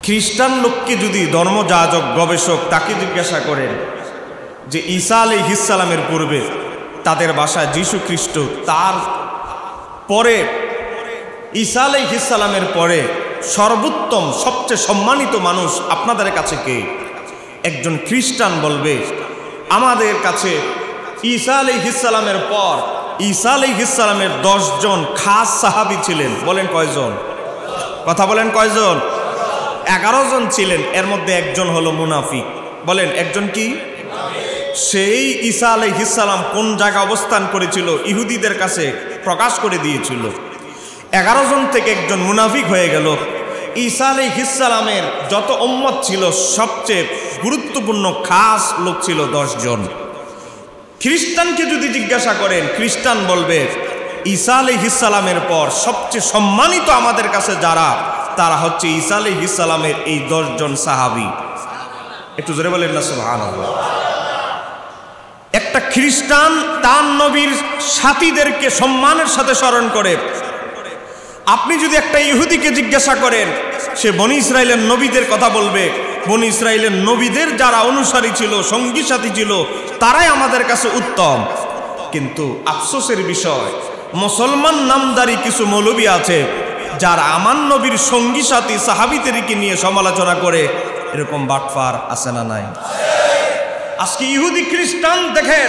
খ্রিস্টান লোককে যদি ধর্মযাজক গবেষক তাকে জিজ্ঞাসা করেন যে ঈসা আলাইহিস সালামের পূর্বে তাদের ভাষায় যীশু খ্রিস্ট, তার পরে ঈসা আলাইহিস সালামের পরে সর্বোত্তম সবচেয়ে সম্মানিত মানুষ আপনাদের কাছে কে? একজন খ্রিস্টান বলবে আমাদের কাছে ঈসা আলাইহিস সালামের পর ঈসা আলাইহিস সালামের 10 জন খাস সাহাবী ছিলেন। বলেন কয়জন? কথা বলেন কয়জন? 11 জন ছিলেন। এর মধ্যে একজন হলো মুনাফিক। বলেন একজন কি? সেই ঈসা আলাইহিস সালাম কোন জায়গায় অবস্থান করেছিল ইহুদিদের কাছে প্রকাশ করে দিয়েছিল। 11 জন থেকে একজন মুনাফিক হয়ে গেল। ঈসা আলাইহিস সালামের যত উম্মত ছিল সবচেয়ে গুরুত্বপূর্ণ খাস লোক ছিল 10 জন। খ্রিস্টানকে যদি জিজ্ঞাসা করেন, খ্রিস্টান বলবে ঈসা আলাইহিস সালামের পর সবচেয়ে সম্মানিত আমাদের কাছে যারা, তারা হচ্ছে ঈসা আলাইহিস সালামের এই 10 জন সাহাবী। একটু জোরে বলেন না সুবহানাল্লাহ। একটা খ্রিস্টান তার নবীর সাথীদেরকে সম্মানের সাথে স্মরণ করে। আপনি যদি একটা ইহুদিকে জিজ্ঞাসা করেন, সে বনি ইসরাইলের নবীদের কথা বলবে। বনি ইসরাইলের নবীদের যারা অনুসারী ছিল, সঙ্গী সাথী ছিল, তারাই আমাদের কাছে উত্তম। কিন্তু আফসোসের বিষয়, মুসলমান নামদারি কিছু মৌলবী আছে যারা আমার নবীর সঙ্গী সাথী সাহাবীদেরকে নিয়ে সমালোচনা করে। এরকম বাটফার আছে না নাই? আজকে ইহুদি খ্রিস্টান দেখেন,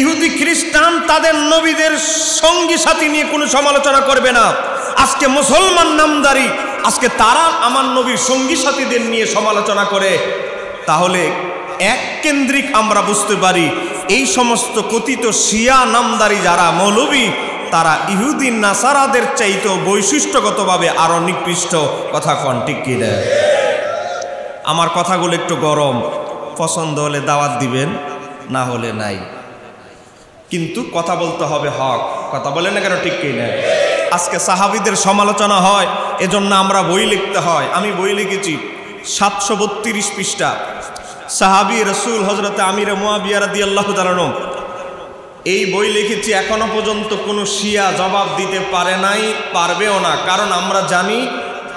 ইহুদি খ্রিস্টান তাদের নবীদের সঙ্গী সাথী নিয়ে কোনো সমালোচনা করবে না। আজকে মুসলমান নামদারি, আজকে তারা আমার নবীর সঙ্গী সাথীদের নিয়ে সমালোচনা করে। তাহলে এক কেন্দ্রিক আমরা বুঝতে পারি এই সমস্ত কথিত শিয়া নামদারি যারা মৌলবী, তারা ইহুদি নাসারাদের চাইতেও বৈশিষ্ট্যগতভাবে আরো নিকৃষ্ট। কথা কন ঠিক কি না? আমার কথাগুলো একটু গরম, পছন্দ হলে দাওয়াত দিবেন, না হলে নাই। কিন্তু কথা বলতে হবে হক। কথা বলেন না কেন? ঠিক কি না? আজকে সাহাবীদের সমালোচনা হয়, এজন্য আমরা বই লিখতে হয়। আমি বই লিখেছি 732 পৃষ্ঠা। সাহাবী রাসূল হযরত আমির মুয়াবিয়া রাদিয়াল্লাহু তাআলা আনহু, এই বই লিখেছি। এখনো পর্যন্ত কোনো শিয়া জবাব দিতে পারে নাই, পারবেও না। কারণ আমরা জানি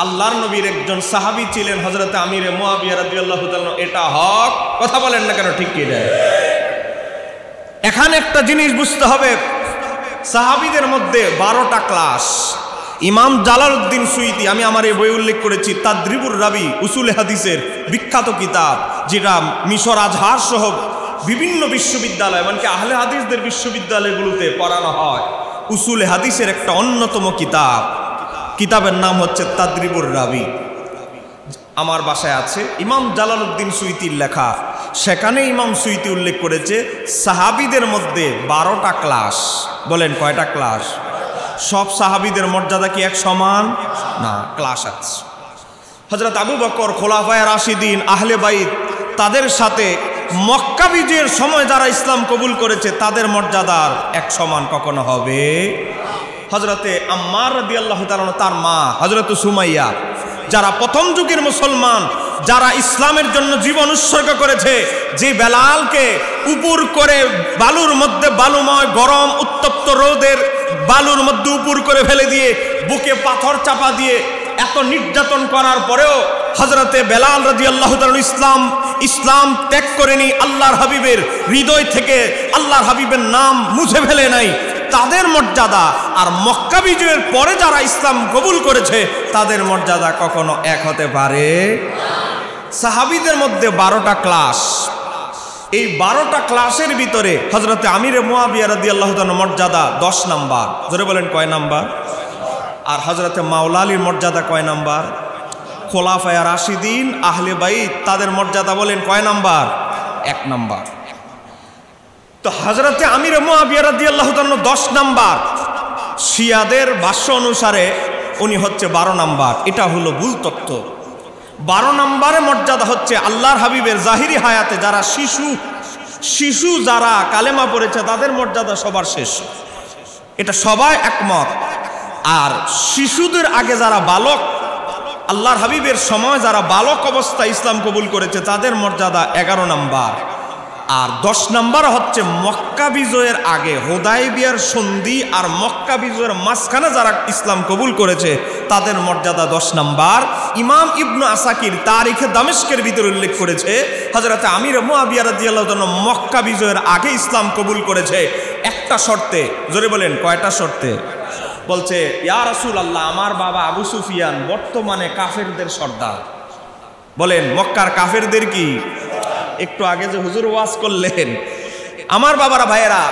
আল্লাহর নবীর একজন সাহাবী ছিলেন হযরত আমির মুয়াবিয়া রাদিয়াল্লাহু তাআলা। এটা হক। কথা বলেন না কেন? ঠিক কি না? এখানে একটা জিনিস বুঝতে হবে, সাহাবীদের মধ্যে 12টা ক্লাস। ইমাম জালালউদ্দিন সুয়ুতী, আমি আমার এই বই উল্লেখ করেছি, তাদরিবুর রাবি উসুল হাদিসের বিখ্যাত কিতাব, যেটা মিশর আজহার সহ বিভিন্ন বিশ্ববিদ্যালয়, এমনকি আহলে হাদিসদের বিশ্ববিদ্যালয়গুলোতে পড়ানো হয়। উসুল হাদিসের একটা অন্যতম কিতাব, কিতাবের নাম হচ্ছে তাদরিবুর রাবি। আমার বাসায় আছে, ইমাম জালালউদ্দিন সুয়ুতীর লেখা। সেখানে ইমাম সুয়ুতী উল্লেখ করেছে সাহাবীদের মধ্যে 12টা ক্লাস। বলেন কয়টা ক্লাস? সব সাহাবীদের মর্যাদা কি এক সমান? না, ক্লাস আছে। হযরত আবু বকর, খোলাফায়ে রাশিদিন, আহলে বাইত, তাদের সাথে মক্কা বিজয়ের সময় যারা ইসলাম কবুল করেছে তাদের মর্যাদার এক সমান কখনো হবে? হযরতে আম্মার রাদিয়াল্লাহু তাআলা, তার মা হযরত সুমাইয়া, যারা প্রথম যুগের মুসলমান, যারা ইসলামের জন্য জীবন উৎসর্গ করেছে, যে বেলালকে উপর করে বালুর মধ্যে, বালুময় গরম উত্তপ্ত রোদের বালুর মধ্যে উপর করে ফেলে দিয়ে বুকে পাথর চাপা দিয়ে এত নির্যাতন করার পরেও হযরতে বেলাল রাদিয়াল্লাহু তাআলা ইসলাম ত্যাগ করেনি। আল্লাহর হাবিবের হৃদয় থেকে আল্লাহর হাবিবের নাম মুছে ফেলে নাই। তাদের মর্যাদা আর মক্কা বিজয়ের পরে যারা ইসলাম কবুল করেছে তাদের মর্যাদা কখনো এক হতে পারে? সাহাবীদের মধ্যে 12টা ক্লাস। এই 12টা ক্লাসের ভিতরে হযরতে আমির মুয়াবিয়া রাদিয়াল্লাহু তাআলা মর্যাদা 10 নাম্বার। জোরে বলেন কয় নাম্বার? আর হযরতে মাওলা আলীর মর্যাদা কয় নাম্বার? খোলাফায়ে রাশিদিন, আহলে বাইত, তাদের মর্যাদা বলেন কয় নাম্বার? 1 নাম্বার। তো হযরতে আমির মুয়াবিয়া রাদিয়াল্লাহু তাআলা 10 নাম্বার। শিয়াদের ভাষ্য অনুসারে উনি হচ্ছে 12 নাম্বার। এটা হলো ভুল তথ্য। 12 নম্বরে মর্যাদা হচ্ছে আল্লাহর হাবিবের জাহিরি হায়াতে যারা শিশু যারা কালেমা পড়েছে তাদের মর্যাদা সবার শেষ। এটা সবাই একমত। আর শিশুদের আগে যারা বালক, আল্লাহর হাবিবের সময় যারা বালক অবস্থায় ইসলাম কবুল করেছে তাদের মর্যাদা 11 নাম্বার। আর 10 নম্বর হচ্ছে মক্কা বিজয়ের আগে হুদায়বিয়ার সন্ধি আর মক্কা বিজয়ের মাঝখানে যারা ইসলাম কবুল করেছে তাদের মর্যাদা 10 নম্বর। ইমাম ইবনু আসাকির তারিখে দামেস্কের ভিতরে উল্লেখ করেছে হযরত আমির মুআবিয়া রাদিয়াল্লাহু তাআলা মক্কা বিজয়ের আগে ইসলাম কবুল করেছে একটা শর্তে। জোরে বলেন কয়টা শর্তে? বলছে ইয়া রাসূলুল্লাহ, আমার বাবা আবু সুফিয়ান বর্তমানে কাফেরদের সর্দার। বলেন মক্কার কাফেরদের কি? একটু আগে যে হুজুর ওয়াজ করলেন, আমার বাবারা ভাইয়েরা,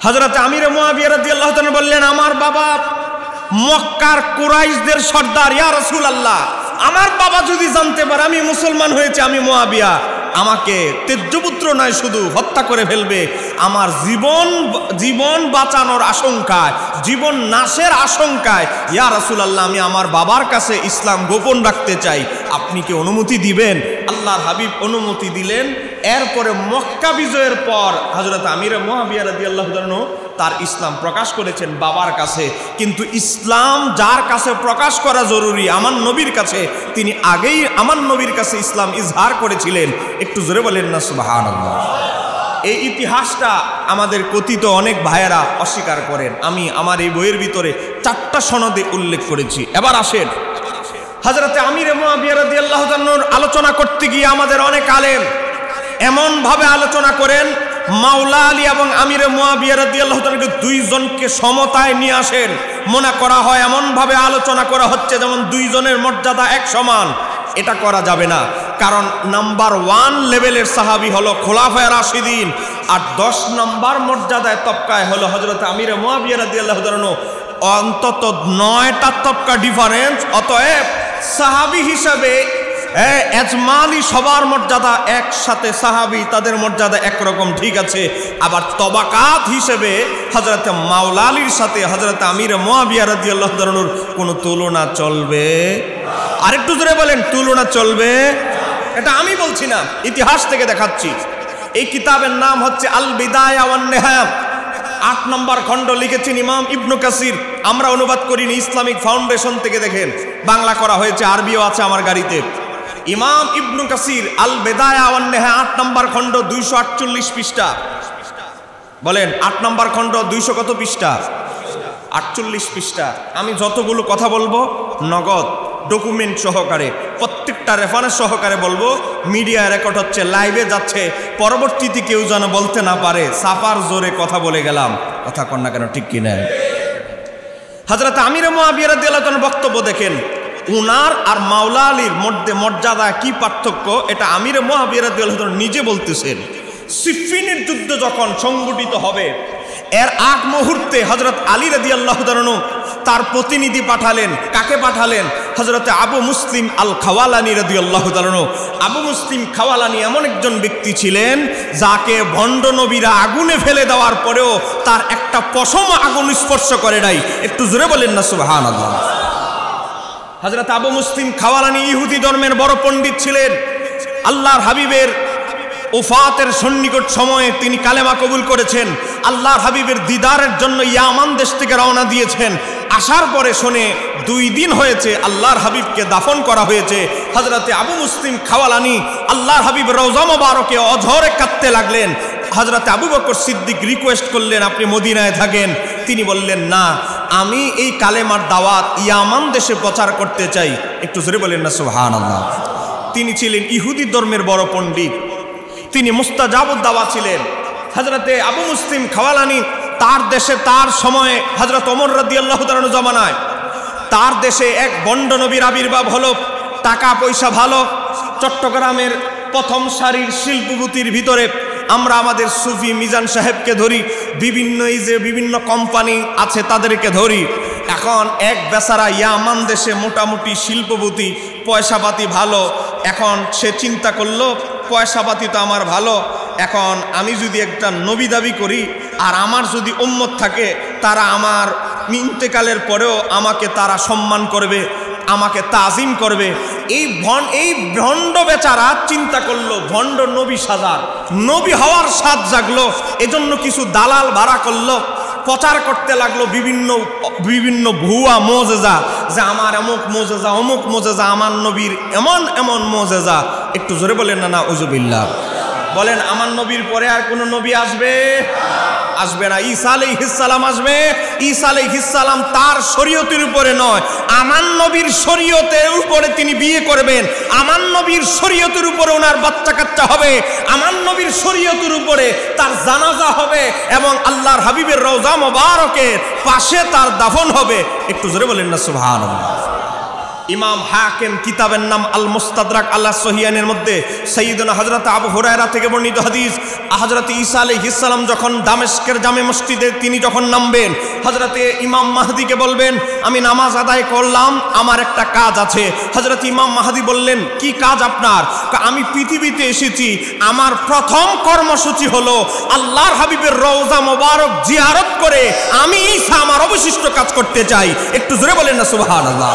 হযরত আমির মুআবিয়া রাদিয়াল্লাহু তাআলা বললেন আমার বাবা মক্কার কুরাইশদের সর্দার। ইয়া রাসূলুল্লাহ, আমার বাবা যদি জানতে পারে আমি মুসলমান হয়েছে, আমি মুআবিয়া, আমাকে তেজ্যপুত্র নয় শুধু হত্যা করে ফেলবে। আমার জীবন বাঁচানোর আশঙ্কায়, জীবন নাশের আশঙ্কায় ইয়া রাসূলুল্লাহ আমি আমার বাবার কাছে ইসলাম গোপন রাখতে চাই, আপনি কি অনুমতি দিবেন? আল্লাহর হাবিব অনুমতি দিলেন। এরপরে মক্কা বিজয়ের পর হযরত আমির মুআবিয়া রাদিয়াল্লাহু তাআলা তার ইসলাম প্রকাশ করেছেন বাবার কাছে। কিন্তু ইসলাম যার কাছে প্রকাশ করা জরুরি, আমার নবীর কাছে, তিনি আগেই আমার নবীর কাছে ইসলাম ইজহার করেছিলেন। একটু জোরে বলেন না সুবহানাল্লাহ। এই ইতিহাসটা আমাদের কথিত অনেক ভাইয়েরা অস্বীকার করেন। আমি আমার এই বইয়ের ভিতরে 4টা সনদে উল্লেখ করেছি। এবার আসেন হযরত আমির মুআবিয়া রাদিয়াল্লাহু তাআলার আলোচনা করতে গিয়ে আমাদের অনেক আলেম এমন ভাবে আলোচনা করেন, মাওলা আলী এবং আমির মুআবিয়া রাদিয়াল্লাহু তাআলা দুইজনকে সমতায় নিয়ে আসেন। মনে করা হয় এমন ভাবে আলোচনা করা হচ্ছে যেমন দুইজনের মর্যাদা এক সমান। এটা করা যাবে না, কারণ নাম্বার 1 লেভেলের সাহাবী হলো খোলাফায়ে রাশিদিন, আর 10 নম্বর মর্যাদায় তবকায় হলো হযরত আমির মুআবিয়া রাদিয়াল্লাহু তাআলা। অন্তত 9টা তবকা ডিফারেন্স। অতএব সাহাবী হিসাবে এজমালি সবার মর্যাদা একসাথে, সাহাবী তাদের মর্যাদা একরকম, ঠিক আছে। আবার তবাকাত হিসেবে হযরত মাওলা আলীর সাথে হযরত আমির মুআবিয়া রাদিয়াল্লাহু তাআলার কোনো তুলনা চলবে? আরেকটু জোরে বলেন, তুলনা চলবে? এটা আমি বলছি না, ইতিহাস থেকে দেখাচ্ছি। এই কিতাবের নাম হচ্ছে আল বিদায়া ওয়ান নিহায়া। 8 নম্বর খণ্ড লিখেছেন ইমাম ইবনু কাসির। আমরা অনুবাদ করিনি, ইসলামিক ফাউন্ডেশন থেকে দেখেন, বাংলা করা হয়েছে, আরবিও আছে আমার গাড়িতে। ইমাম ইবনু কাসির আল বিদায়া ওয়ান নিহায়া 8 নম্বর খণ্ড 248 পৃষ্ঠা। বলেন 8 নম্বর খণ্ড 200 কত পৃষ্ঠা? 48 পৃষ্ঠা। আমি যতগুলো কথা বলবো নগদ ডকুমেন্ট সহকারে, প্রত্যেকটা রেফারেন্স সহকারে বলবো। মিডিয়া রেকর্ড হচ্ছে, লাইভে যাচ্ছে, পরবর্তীতে কেউ যেন বলতে না পারে সাফার জোরে কথা বলে গেলাম। কথা কন না কেন, ঠিক কিনা? হযরত আমির মুআবিয়া রাদিয়াল্লাহু তাআলার বক্তব্য দেখেন, উনার আর মাওলা আলীর মধ্যে মর্যাদা কি পার্থক্য, এটা আমির মুআবিয়া রাদিয়াল্লাহু তাআলা নিজে বলতেছেন। সিফফিনের যুদ্ধ যখন সংগঠিত হবে, এর আগ মুহূর্তে হযরত আলী রাদিয়াল্লাহু তাআলা তার প্রতিনিধি পাঠালেন। কাকে পাঠালেন? হযরত আবু মুসলিম আল খাওয়ালানি রাদিয়াল্লাহু তাআলা। আবু মুসলিম খাওয়ালানি এমন একজন ব্যক্তি ছিলেন যাকে ভণ্ড নবীরা আগুনে ফেলে দেওয়ার পরেও তার একটা পশম আগুন স্পর্শ করে নাই। একটু জোরে বলেন না সুবহানাল্লাহ। হযরত আবু মুসলিম খাওয়ালানি ইহুদি ধর্মের বড় পণ্ডিত ছিলেন। আল্লাহর হাবিবের ওফাতের সন্নিকট সময়ে তিনি কালেমা কবুল করেছেন। আল্লাহর হাবিবের দিদারের জন্য ইয়ামান দেশ থেকে রওনা দিয়েছেন। আসার পরে শুনে 2 দিন হয়েছে আল্লাহর হাবিবকে দাফন করা হয়েছে। হযরতে আবু মুসলিম খাওয়ালানি আল্লাহর হাবিব রওজা মোবারকে অঝরে কাঁদতে লাগলেন। হযরতে আবু বকর সিদ্দিক রিকোয়েস্ট করলেন আপনি মদিনায় থাকেন। তিনি বললেন না, আমি এই কালেমার দাওয়াত ইয়ামান দেশে প্রচার করতে চাই। একটু জোরে বলেন না সুবহানাল্লাহ। তিনি ছিলেন ইহুদি ধর্মের বড় পণ্ডিত, তিনি মুস্তাজাবুদ দাওয়া ছিলেন। হযরতে আবু মুসলিম খাওয়ালানি তার দেশে, তার সময়ে হযরত ওমর রাদিয়াল্লাহু তাআলা জামানায় তার দেশে এক বন্ড নবীর আবির্ভাব হলো। টাকা পয়সা ভালো। চট্টগ্রামের প্রথম সারির শিল্পপতির ভিতরে আমরা আমাদের সুফি মিজান সাহেবকে ধরি, বিভিন্ন কোম্পানি আছে তাদেরকে ধরি। এখন এক বেচারা ইয়ামান দেশে মোটামুটি শিল্পপতি, পয়সাপাতি ভালো। এখন সে চিন্তা করলো পয়সাপাতি তো আমার ভালো, এখন আমি যদি একটা নবী দাবি করি আর আমার যদি উম্মত থাকে, তারা আমার ইন্তেকালের পরেও আমাকে তারা সম্মান করবে, আমাকে তাজিম করবে। এই ভণ্ড বেচারা চিন্তা করলো ভণ্ড নবী সাজার, নবী হওয়ার স্বাদ জাগলো। এজন্য কিছু দালাল ভাড়া করলো, প্রচার করতে লাগলো বিভিন্ন ভুয়া মোজেজা, যে আমার অমুক মোজেজা, অমুক মোজেজা, আমার নবীর এমন এমন মোজেজা। একটু জোরে বলেন না নাউজুবিল্লাহ। বলেন আমার নবীর পরে আর কোন নবী আসবে? আসবে না। ঈসা আলাইহিস সালাম আসবে। ঈসা আলাইহিস সালাম তার শরীয়তের উপরে নয়, আমার নবীর শরীয়তের উপরে তিনি বিয়ে করবেন। আমার নবীর শরীয়তের উপরে ওনার বাচ্চা কাচ্চা হবে। আমার নবীর শরীয়তের উপরে তার জানাজা হবে এবং আল্লাহর হাবিবের রওজা মোবারকের পাশে তার দাফন হবে। একটু জোরে বলেন না সুবহানাল্লাহ। ইমাম হাকিম কিতাবের নাম আল মুস্তাদরাক আলা সহিহাইনের মধ্যে সাইয়্যিদুনা হযরত আবু হুরায়রা থেকে বর্ণিত হাদিস, হযরত ঈসা আলাইহিস সালাম যখন দামেস্কের জামে মসজিদে তিনি যখন নামবেন, হযরতে ইমাম মাহদিকে বলবেন আমি নামাজ আদায় করলাম, আমার একটা কাজ আছে। হযরত ইমাম মাহদি বললেন কি কাজ আপনার? আমি পৃথিবীতে এসেছি, আমার প্রথম কর্মসূচি হলো আল্লাহর হাবিবের রওজা মোবারক জিয়ারত করে আমি ঈসা আমার অবশিষ্ট কাজ করতে চাই। একটু জোরে বলেন না সুবহানাল্লাহ।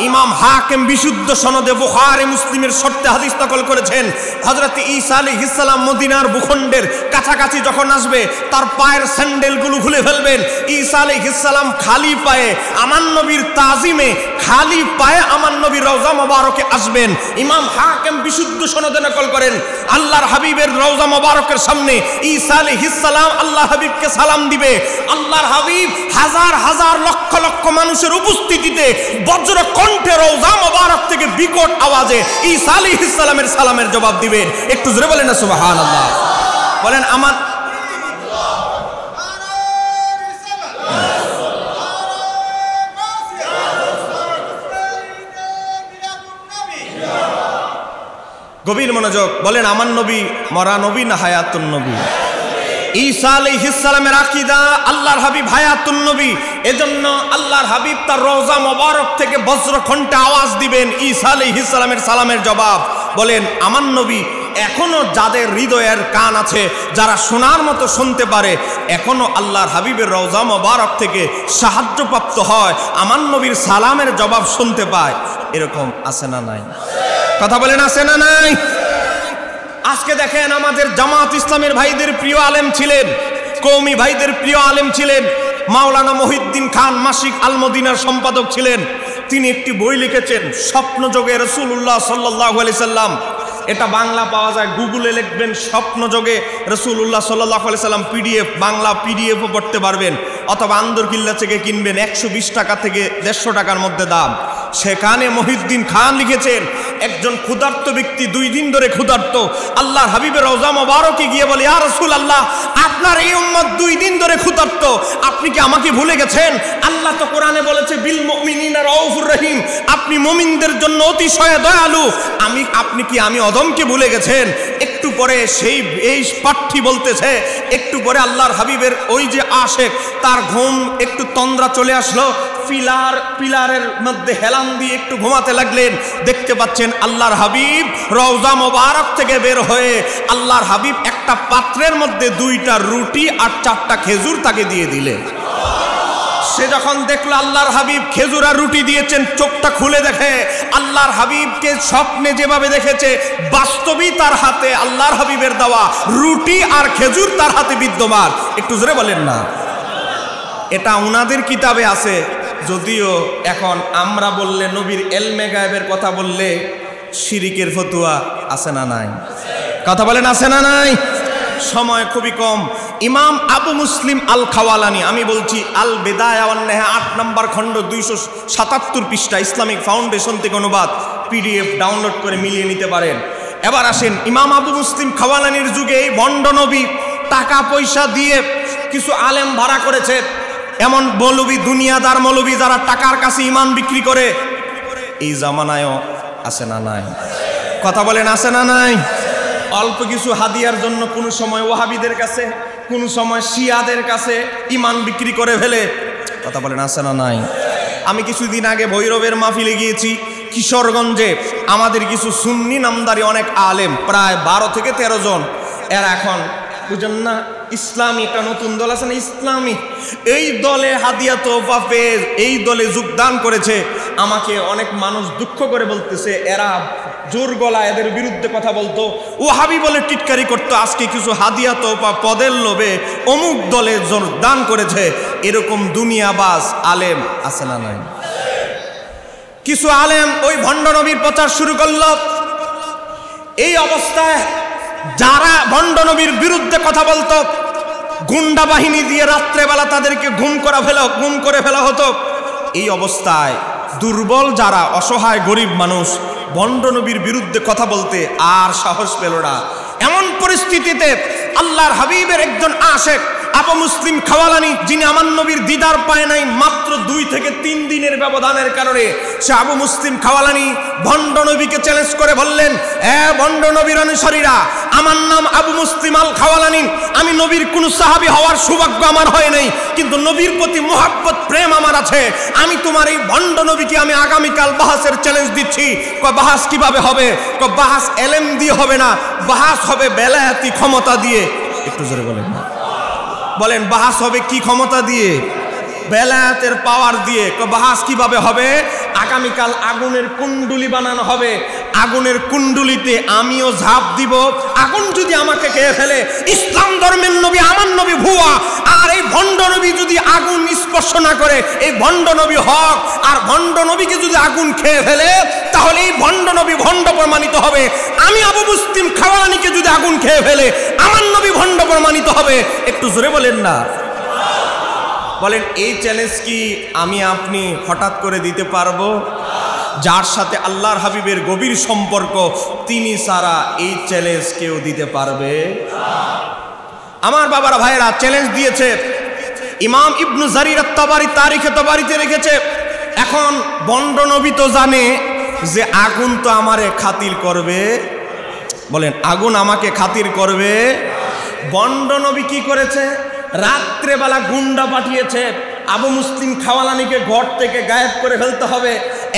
ইমাম হাকিম বিশুদ্ধ সনদে বুখারী মুসলিমের শর্তে হাদিস নকল করেছেন, হযরত ঈসা আলাইহিস সালাম মদিনার ভূখণ্ডের কাছাকাছি যখন আসবে তার পায়ের স্যান্ডেলগুলো খুলে ফেলবেন। ঈসা আলাইহিস সালাম খালি পায়ে আমার নবীর তাজিমে খালি পায়ে আমার নবীর রওজা মোবারকে আসবেন। ইমাম হাকিম বিশুদ্ধ সনদে নকল করেন, আল্লাহর হাবিবের রওজা মোবারকের সামনে ঈসা আলাইহিস সালাম আল্লাহর হাবিবকে সালাম দিবে। আল্লাহর হাবিব হাজার হাজার লক্ষ লক্ষ মানুষের উপস্থিতিতে বজ্র কণ্ঠে রওজা মোবারক থেকে বিকট আওয়াজে ঈসা আলাইহিস সালামের সালামের জবাব দিবেন। একটু জোরে বলেন না সুবহানাল্লাহ। বলেন আমার গভীর মনোযোগ। বলেন আমার নবী মরা নবী না হায়াতুন নবী? ঈসা আলাইহিস সালামের আকীদা আল্লাহর হাবিব হায়াতুন নবী। এজন্য আল্লাহর হাবিব তার রওজা মোবারক থেকে বজ্র কণ্ঠে আওয়াজ দিবেন ঈসা আলাইহিস সালামের সালামের জবাব। বলেন আমার নবী এখনো যাদের হৃদয়ের কান আছে, যারা শোনার মতো শুনতে পারে, এখনো আল্লাহর হাবিবের রওজা মোবারক থেকে সাহায্যপ্রাপ্ত হয়, আমার নবীর সালামের জবাব শুনতে পায়। এরকম আছে না নাই? কথা বলেন আছে না নাই? আজকে দেখেন আমাদের জামাত ইসলামের ভাইদের প্রিয় আলেম ছিলেন, কওমি ভাইদের প্রিয় আলেম ছিলেন মাওলানা মহিউদ্দিন খান, মাসিক আল মদিনার সম্পাদক ছিলেন। তিনি একটি বই লিখেছেন স্বপ্নযোগে রাসূলুল্লাহ সাল্লাল্লাহু আলাইহি সাল্লাম। এটা বাংলা পাওয়া যায়, গুগলে লিখবেন স্বপ্নযোগে রাসূলুল্লাহ সাল্লাল্লাহু আলাইহি সাল্লাম পিডিএফ, বাংলা পিডিএফও পড়তে পারবেন, অথবা আন্দরকিল্লা থেকে কিনবেন, 120 টাকা থেকে 150 টাকার মধ্যে দাম। সেখানে মহিউদ্দিন খান লিখেছেন একজন ক্ষুধার্ত ব্যক্তি 2 দিন ধরে ক্ষুধার্ত আল্লাহর হাবিবের রওজা মোবারকে গিয়ে বলে ইয়া রাসূলুল্লাহ আপনার এই উম্মত 2 দিন ধরে ক্ষুধার্ত, আপনি কি আমাকে ভুলে গেছেন? আল্লাহ তো কোরআনে বলেছে বিল মুমিনিনা রাউফুর রহিম, আপনি মুমিনদের জন্য অতিশয় দয়ালু, আপনি কি আমি অদমকে ভুলে গেছেন? একটু পরে এই পাঠটি বলতেছে, একটু পরে আল্লাহর হাবিবের ওই যে আশেক তার ঘুম একটু তন্দ্রা চলে আসলো, পিলারের মধ্যে হেলান দিয়ে একটু ঘুমাতে লাগলেন। দেখতে পাচ্ছেন আল্লাহর হাবিব রওজা মোবারক থেকে বের হয়ে আল্লাহর হাবিব একটা পাত্রের মধ্যে 2টা রুটি আর 4টা খেজুর তাকে দিয়ে দিলেন। সে যখন দেখলো আল্লাহর হাবিব খেজুর আর রুটি দিয়েছেন, চোখটা খুলে দেখে আল্লাহর হাবিবকে স্বপ্নে যেভাবে দেখেছে বাস্তবেই তার হাতে আল্লাহর হাবিবের দেওয়া রুটি আর খেজুর তার হাতে বিদ্যমান। একটু জোরে বলেন না। এটা উনাদের কিতাবে আছে, যদিও এখন আমরা বললে নবীর এলমে গায়েবের কথা বললে শিরিকের ফতোয়া আছে না নাই? কথা বলেন আছে না নাই? সময় খুবই কম। ইমাম আবু মুসলিম আল খাওয়ালানি, আমি বলছি আল বিদায়া ওয়ান নেহা 8 নম্বর খণ্ড 277 পৃষ্ঠা, ইসলামিক ফাউন্ডেশন থেকে অনুবাদ, পিডিএফ ডাউনলোড করে মিলিয়ে নিতে পারেন। এবার আসেন, ইমাম আবু মুসলিম খাওয়ালানির যুগে এই ভণ্ড নবী টাকা পয়সা দিয়ে কিছু আলেম ভাড়া করেছে। এমন মৌলবী, দুনিয়াদার মৌলবী যারা টাকার কাছে ইমান বিক্রি করে, এই জামানায়ও আছে না নাই? কথা বলেন আছে না নাই? অল্প কিছু হাদিয়ার জন্য কোনো সময় ওয়াহাবিদের কাছে, কোনো সময় শিয়াদের কাছে ইমান বিক্রি করে ফেলে। কথা বলেন আছে না নাই? আমি কিছুদিন আগে ভৈরবের মাহফিলে গিয়েছি কিশোরগঞ্জে। আমাদের কিছু সুন্নি নামদারি অনেক আলেম, প্রায় 12 থেকে 13 জন, এরা এখন বুঝেন না ইসলামী একটা নতুন দল আছে না ইসলামী, এই দলে হাদিয়া তোফা পেয়ে এই দলে যোগদান করেছে। আমাকে অনেক মানুষ দুঃখ করে বলতেছে এরা জোর গলা এদের বিরুদ্ধে কথা বলতো, ওয়াহাবি বলে টিটকারি করতো, আজকে কিছু হাদিয়া তোফা পদের লোভে অমুক দলে যোগদান করেছে। এরকম দুনিয়াবাজ আলেম আছে না নাই? কিছু আলেম ওই ভণ্ড নবীর প্রচার শুরু করলো। এই অবস্থায় যারা ভণ্ড নবীর বিরুদ্ধে কথা বলতো, গুন্ডা বাহিনী দিয়ে রাত্রেবেলা তাদেরকে গুম করে ফেলা হতো। এই অবস্থায় দুর্বল যারা, অসহায় গরিব মানুষ, ভণ্ড নবীর বিরুদ্ধে কথা বলতে আর সাহস পেল না। এমন পরিস্থিতিতে আল্লাহর হাবিবের একজন আশেক আবু মুসলিম খাওয়ালানি, যিনি আমার নবীর দিদার পায় নাই মাত্র 2 থেকে 3 দিনের ব্যবধানের কারণে, সে আবু মুসলিম খাওয়ালানি ভণ্ড নবীকে চ্যালেঞ্জ করে বললেন, ভণ্ড নবীর অনুসারীরা, আমার নাম আবু মুসলিম আল খাওয়ালানি, আমি নবীর কোন সাহাবী হওয়ার সৌভাগ্য আমার হয় নাই, কিন্তু নবীর প্রতি মুহাব্বত প্রেম আমার আছে। আমি তোমার এই ভণ্ড নবীকে আমি আগামীকাল বাহাসের চ্যালেঞ্জ দিচ্ছি। বাহাস কিভাবে হবে? বাহাস এলেম দিয়ে হবে না, বাহাস হবে বেলায়েতি ক্ষমতা দিয়ে। একটু জোরে বলেন বাহাস হবে কি ক্ষমতা দিয়ে? বেলায়েতের পাওয়ার দিয়ে। বাহাস কিভাবে হবে? আগামীকাল আগুনের কুণ্ডুলি বানানো হবে, আগুনের কুণ্ডুলিতে আমিও ঝাঁপ দিব, আগুন যদি আমাকে খেয়ে ফেলে, ইসলাম ধর্মের নবী আমার নবী ভুয়া, আর এই ভণ্ড নবী যদি আগুন স্পর্শ না করে, এই ভণ্ড নবী হক, আর ভণ্ড নবীকে যদি আগুন খেয়ে ফেলে, তাহলে এই ভণ্ড নবী ভণ্ড প্রমাণিত হবে। আমি আবু মুসলিম খাওয়ালানিকে যদি আগুন খেয়ে ফেলে, আমার নবী ভণ্ড প্রমাণিত হবে। একটু জোরে বলেন না। বলেন এই চ্যালেঞ্জ কি আমি আপনি হঠাৎ করে দিতে পারবো? যার সাথে আল্লাহর হাবিবের গভীর সম্পর্ক, তিনি ছাড়া এই চ্যালেঞ্জ কেউ দিতে পারবে? আমার বাবারা ভাইয়েরা, চ্যালেঞ্জ দিয়েছে ইমাম ইবনু জারির আত-তাবারি, তারিখে তাবারিতে রেখেছে। এখন ভণ্ড নবী তো জানে যে আগুন তো আমারে খাতির করবে। বলেন আগুন আমাকে খাতির করবে। ভণ্ড নবী কি করেছে? রাত্রেবেলা গুন্ডা পাঠিয়েছে, আবু মুসলিম খাওয়ালানিকে ঘর থেকে গায়েব করে ফেলতে হবে।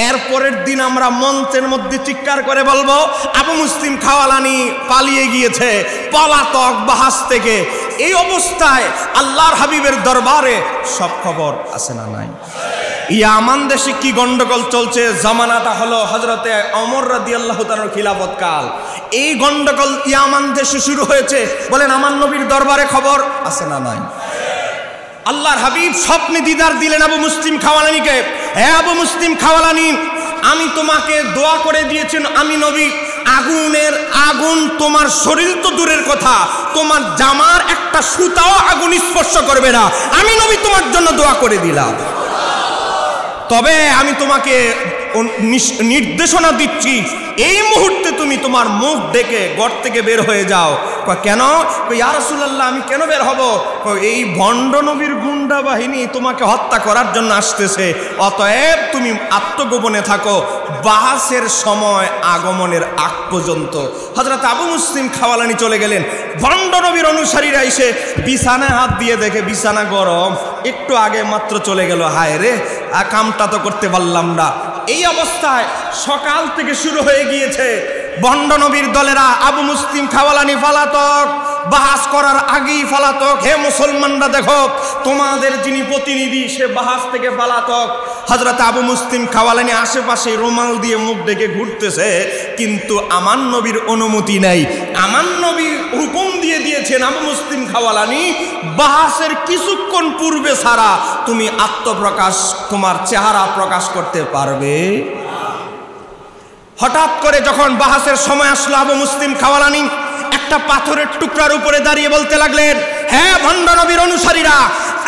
এরপরের দিন আমরা মঞ্চের মধ্যে চিৎকার করে বলবো, আবু মুসলিম খাওয়ালানি পালিয়ে গিয়েছে, পলাতক বাহাস থেকে। এই অবস্থায় আল্লাহর হাবিবের দরবারে সব খবর আছে না নাই? ইয়ামান দেশে কি গন্ডগোল চলছে? জামানাটা হলো হযরতে ওমর রাদিয়াল্লাহু তাআলার খিলাফত কাল। এই গন্ডগোল ইয়ামান দেশে শুরু হয়েছে। বলেন আমার নবীর দরবারে খবর আছে না নাই? আল্লাহর হাবিব স্বপ্নে দিদার দিলেন আবু মুসলিম খাওয়ালানিকে। আবু মুসলিম খাওয়ালানি, আমি তোমাকে দোয়া করে দিয়েছেন, আমি নবী, আগুনের আগুন তোমার শরীর তো দূরের কথা, তোমার জামার একটা সুতাও আগুন স্পর্শ করবে না। আমি নবী তোমার জন্য দোয়া করে দিলাম। তবে আমি তোমাকে নির্দেশনা দিচ্ছি, এই মুহূর্তে তুমি তোমার মুখ ডেকে ঘর থেকে বের হয়ে যাও। কেন? ইয়া রাসূলুল্লাহ, আমি কেন বের হব? এই ভণ্ড নবীর গুন্ডা বাহিনী তোমাকে হত্যা করার জন্য আসতেছে, অতএব তুমি আত্মগোপনে থাকো, বাহাসের সময় আগমনের আগ পর্যন্ত। হযরত আবু মুসলিম খাওয়ালানি চলে গেলেন। ভণ্ড নবীর অনুসারীরা এসে বিছানায় হাত দিয়ে দেখে বিছানা গরম, একটু আগে মাত্র চলে গেল, হায় রে, কামটা তো করতে পারলাম না। এই অবস্থায় সকাল থেকে শুরু হয়ে গিয়েছে। ভণ্ড নবীর দলেরা আবু মুসলিম খাওয়ালানি ফালাতক, বাহাস করার আগেই ফালাতক। হে মুসলমানরা দেখো, তোমাদের যিনি প্রতিনিধি সে বাহাস থেকে ফালাতক। হযরত আবু মুসলিম খাওয়ালানি আশেপাশে রুমাল দিয়ে মুখ ডেকে ঘুরতেছে, কিন্তু আমার নবীর অনুমতি নেই। আমার নবী হুকুম দিয়ে দিয়েছেন, আবু মুসলিম খাওয়ালানি, বাহাসের কিছুক্ষণ পূর্বে ছাড়া তুমি আত্মপ্রকাশ, তোমার চেহারা প্রকাশ করতে পারবে। হঠাৎ করে যখন বাহাসের সময় আসলো, আবু মুসলিম খাওয়ালানি একটা পাথরের টুকরার উপরে দাঁড়িয়ে বলতে লাগলেন, হ্যাঁ ভণ্ড নবীর অনুসারীরা,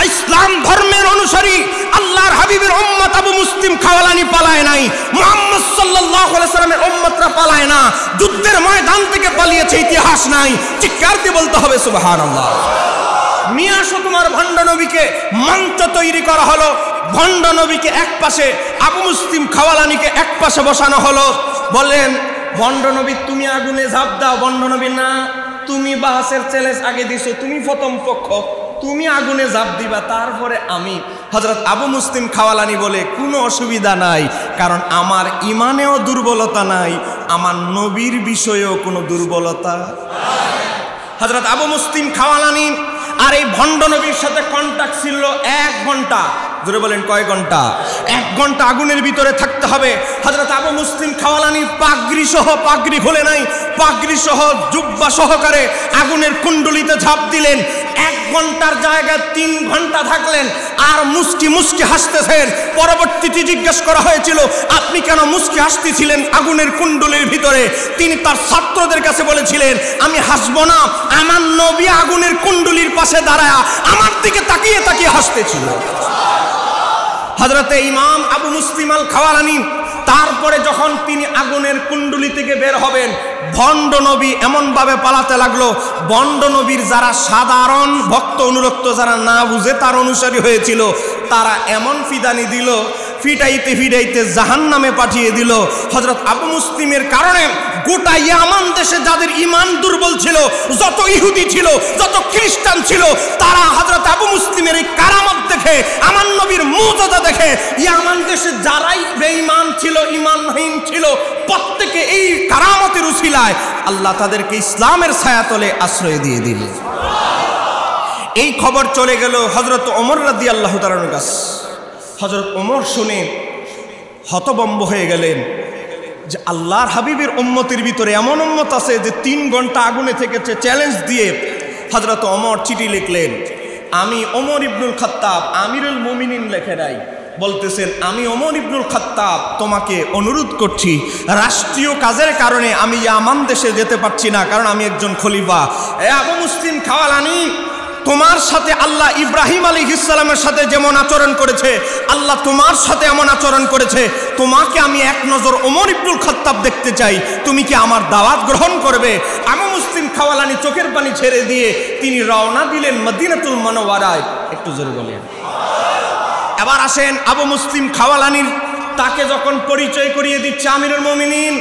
ইসলাম ধর্মের অনুসারী, আল্লাহর হাবিবের উম্মত আবু মুসলিম খাওয়ালানি পালায় নাই, মুহাম্মদ সাল্লাল্লাহু আলাইহি ওয়াসাল্লামের উম্মতরা পালায় না, যুদ্ধের ময়দান থেকে পালিয়েছে ইতিহাস নাই। চিৎকার দিয়ে বলতে হবে সুবহানাল্লাহ। নিয়ে আসো তোমার ভণ্ড নবীকে। মঞ্চ তৈরি করা হলো, ভণ্ড নবীকে এক পাশে, আবু মুসলিম খাওয়ালানিকে এক পাশে বসানো হলো। বলেন ভণ্ড নবী তুমি আগুনে ঝাঁপ দাও। ভণ্ড নবী না, তুমি বাহাসের চ্যালেঞ্জ আগে দিছো, তুমি প্রথম পক্ষ, তুমি আগুনে ঝাঁপ দিবা, তারপরে আমি। হযরত আবু মুসলিম খাওয়ালানি বলে, কোনো অসুবিধা নাই, কারণ আমার ইমানেও দুর্বলতা নাই, আমার নবীর বিষয়েও কোনো দুর্বলতা। হযরত আবু মুসলিম খাওয়ালানি আর এই ভণ্ড নবীর সাথে কন্টাক্ট ছিল 1 ঘন্টা। জোরে বলেন কয় ঘন্টা? 1 ঘন্টা আগুনের ভিতরে থাকতে হবে। হযরত আবু মুসলিম খাওয়ালানি পাগড়ি সহ, পাগড়ি খুলে নাই, পাগড়ি সহ জুব্বা সহকারে আগুনের কুণ্ডলিতে ঝাঁপ দিলেন। 1 ঘন্টার জায়গায় 3 ঘন্টা থাকলেন আর মুস্কি মুস্কি হাসতেছেন। পরবর্তীতে জিজ্ঞেস করা হয়েছিল, আপনি কেন মুস্কি হাসতেছিলেন আগুনের কুণ্ডলীর ভিতরে? তিনি তার ছাত্রদের কাছে বলেছিলেন, আমি হাসবো না, আমার নবী আগুনের কুণ্ডলীর পাশে দাঁড়ায় আমার দিকে তাকিয়ে তাকিয়ে হাসতেছিল। হযরতে ইমাম আবু মুসলিম আল খাওয়ালানি তারপরে যখন তিনি আগুনের কুণ্ডলী থেকে বের হবেন, ভণ্ড নবী এমনভাবে পালাতে লাগলো, ভণ্ড নবীর যারা সাধারণ ভক্ত অনুরক্ত, যারা না বুঝে তার অনুসারী হয়েছিল, তারা এমন ফিদানি দিল, ফিটাইতে ফিটাইতে জাহান্নামে পাঠিয়ে দিল। হযরত আবু মুসলিমের কারণে গোটা ইয়ামান দেশে যাদের ঈমান দুর্বল ছিল, যত ইহুদি ছিল, যত খ্রিস্টান ছিল, তারা হযরত আবু মুসলিমের এই কারামত দেখে, আমার নবীর মুজিজা দেখে, ইয়ামান দেশে যারাই বেঈমান ছিল, ঈমানহীন ছিল, প্রত্যেকে এই কারামতের উসিলায় আল্লাহ তাদেরকে ইসলামের ছায়াতলে আশ্রয় দিয়ে দিলেন। এই খবর চলে গেল হযরত ওমর রাদিয়াল্লাহু তাআলার কাছে। হযরত ওমর শুনে হতভম্ব হয়ে গেলেন যে আল্লাহর হাবিবের উম্মতের ভিতরে এমন উম্মত আছে যে 3 ঘন্টা আগুনে থেকেছে। চ্যালেঞ্জ দিয়ে হযরত ওমর চিঠি লিখলেন। আমি ওমর ইবনুল খাত্তাব, আমিরুল মুমিনিন লেখে নাই, বলতেছেন, আমি ওমর ইবনুল খাত্তাব তোমাকে অনুরোধ করছি, রাষ্ট্রীয় কাজের কারণে আমি ইয়ামান দেশে যেতে পারছি না, কারণ আমি একজন খলিফা। আবু মুসলিম খাওয়ালানি, তোমার সাথে আল্লাহ ইব্রাহিম আলাইহিস সালামের সাথে যেমন আচরণ করেছে, আল্লাহ তোমার সাথে এমন আচরণ করেছে। তোমাকে আমি এক নজর ওমর ইবনুল খাত্তাব দেখতে চাই, তুমি কি আমার দাওয়াত গ্রহণ করবে? আবু মুসলিম খাওয়ালানি চোখের পানি ছেড়ে দিয়ে তিনি রওনা দিলেন মদিনাতুল মুনাওয়ারায়। একটু জোরে বলেন। এবার আসেন আবু মুসলিম খাওয়ালানির, তাকে যখন পরিচয় করিয়ে দিচ্ছে আমিরুল মুমিনিন,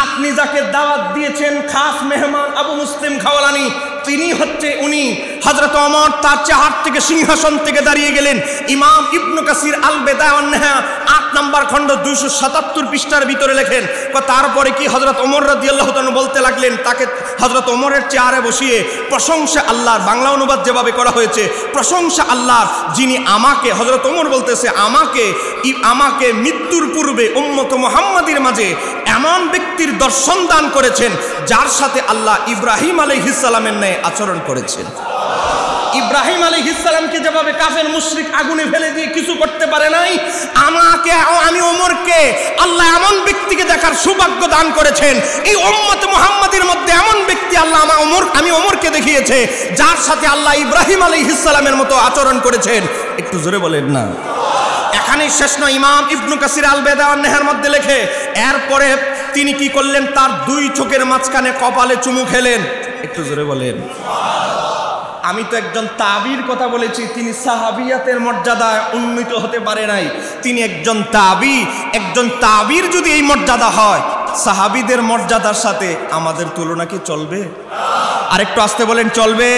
আপনি যাকে দাওয়াত দিয়েছেন খাস মেহমান আবু মুসলিম খাওয়ালানি, তিনি হচ্ছে উনি। হযরত ওমর তার চেহারা থেকে সিংহাসন থেকে দাঁড়িয়ে গেলেন। ইমাম ইবনে কাসির আল বিদায়া ওয়ান নিহায়া 8 নম্বর খণ্ড 277 পৃষ্ঠার ভিতরে লেখেন, তারপরে কি হযরত ওমর রাদিয়াল্লাহু তাআলা বলতে লাগলেন, তাকে হযরত ওমরের চেয়ারে বসিয়ে, প্রশংসা আল্লাহর, বাংলা অনুবাদ যেভাবে করা হয়েছে, প্রশংসা আল্লাহর যিনি আমাকে, হযরত ওমর বলতেছে, আমাকে মৃত্যুর পূর্বে উম্মত মুহাম্মাদের মাঝে এমন ব্যক্তির দর্শন দান করেছেন যার সাথে আল্লাহ ইব্রাহিম আলাইহিস সালামের ন্যায় আচরণ করেছেন। ইব্রাহিম আলাইহিস সালামকে যেভাবে কাফের মুশরিক আগুনে ফেলে দিয়ে কিছু করতে পারে নাই, আমি ওমরকে আল্লাহ এমন ব্যক্তিকে দেখার সৌভাগ্য দান করেছেন। এই উম্মত মুহাম্মাদের মধ্যে এমন ব্যক্তি আল্লাহ আমি ওমরকে দেখিয়েছে যার সাথে আল্লাহ ইব্রাহিম আলাইহিস সালামের মতো আচরণ করেছেন। একটু জোরে বলেন না। এখানেই শেষ নয়, ইমাম ইবনে কাসির আল বিদায়া ওয়ান নিহায়ার মধ্যে লেখে, এরপরে তিনি কি করলেন, তার 2 চোখের মাঝখানে কপালে চুমু খেলেন। একটু জোরে বলেন। আমি তো একজন তাবির কথা বলেছি, তিনি সাহাবিয়াতের মর্যাদায় উন্নীত হতে পারে নাই, তিনি একজন তাবি। একজন তাবির যদি এই মর্যাদা হয়, সাহাবিদের মর্যাদার সাথে আমাদের তুলনা কি চলবে? আরেকটু আসতে বলেন, চলবে?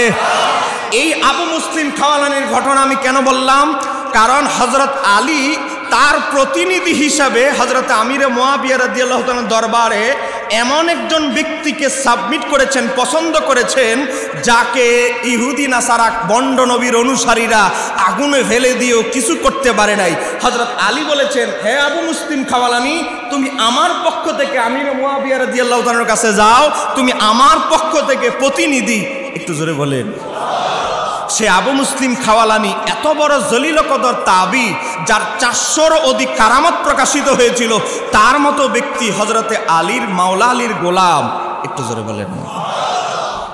এই আবু মুসলিম খাওয়ালানির ঘটনা আমি কেন বললাম, কারণ হযরত আলী তার প্রতিনিধি হিসাবে হযরত আমিরে মুয়াবিয়া রাদিয়াল্লাহু তাআলার দরবারে এমন একজন ব্যক্তিকে সাবমিট করেছেন, পছন্দ করেছেন, যাকে ইহুদি নাসারা বন্ড নবীর অনুসারীরা আগুনে ফেলে দিয়েও কিছু করতে পারে নাই। হযরত আলী বলেছেন, হে আবু মুসলিম খাওয়ালানি, তুমি আমার পক্ষ থেকে আমিরে মুয়াবিয়া রাদিয়াল্লাহু তাআলার কাছে যাও, তুমি আমার পক্ষ থেকে প্রতিনিধি। একটু জোরে বলেন। সে আবু মুসলিম খাওয়ালানি এত বড় জলিল কদর তাবি, যার 400-র অধিক কারামত প্রকাশিত হয়েছিল, তার মতো ব্যক্তি হযরতে আলীর, মাওলা আলীর গোলাম। একটু জোরে বলেন।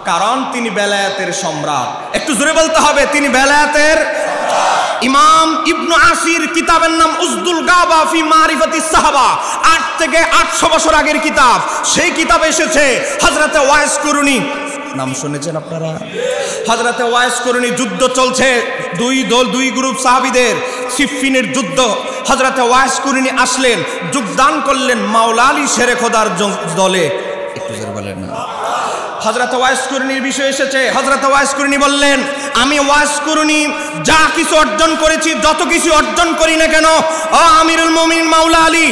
কারণ তিনি বেলায়েতের সম্রাট। একটু জোরে বলতে হবে, তিনি বেলায়েতের। ইমাম ইবনে আসির কিতাবের নাম উসদুল গাবা ফি মারিফাতিস সাহাবা, 8 থেকে 800 বছর আগের কিতাব। সেই কিতাবে এসেছে হযরতে ওয়াইস কুরুনি, নাম শুনেছেন আপনারা? হযরতে ওয়াইস কুরুনি, যুদ্ধ চলছে, 2 গ্রুপ সাহাবীদের, সিফফিনের যুদ্ধ। হযরতে ওয়াইস কুরুনি আসলেন, যোগদান করলেন মাওলা আলী শেরে খোদার দলে। একটু জোরে বলেন না। হযরত ওয়াইস কুরুনির বিষয় এসেছে, হযরত ওয়াইস কুরুনি বললেন, আমি ওয়াইস কুরুনি যা কিছু অর্জন করেছি, যত কিছু অর্জন করি না কেন, ও আমিরুল মুমিনিন মাওলা আলী,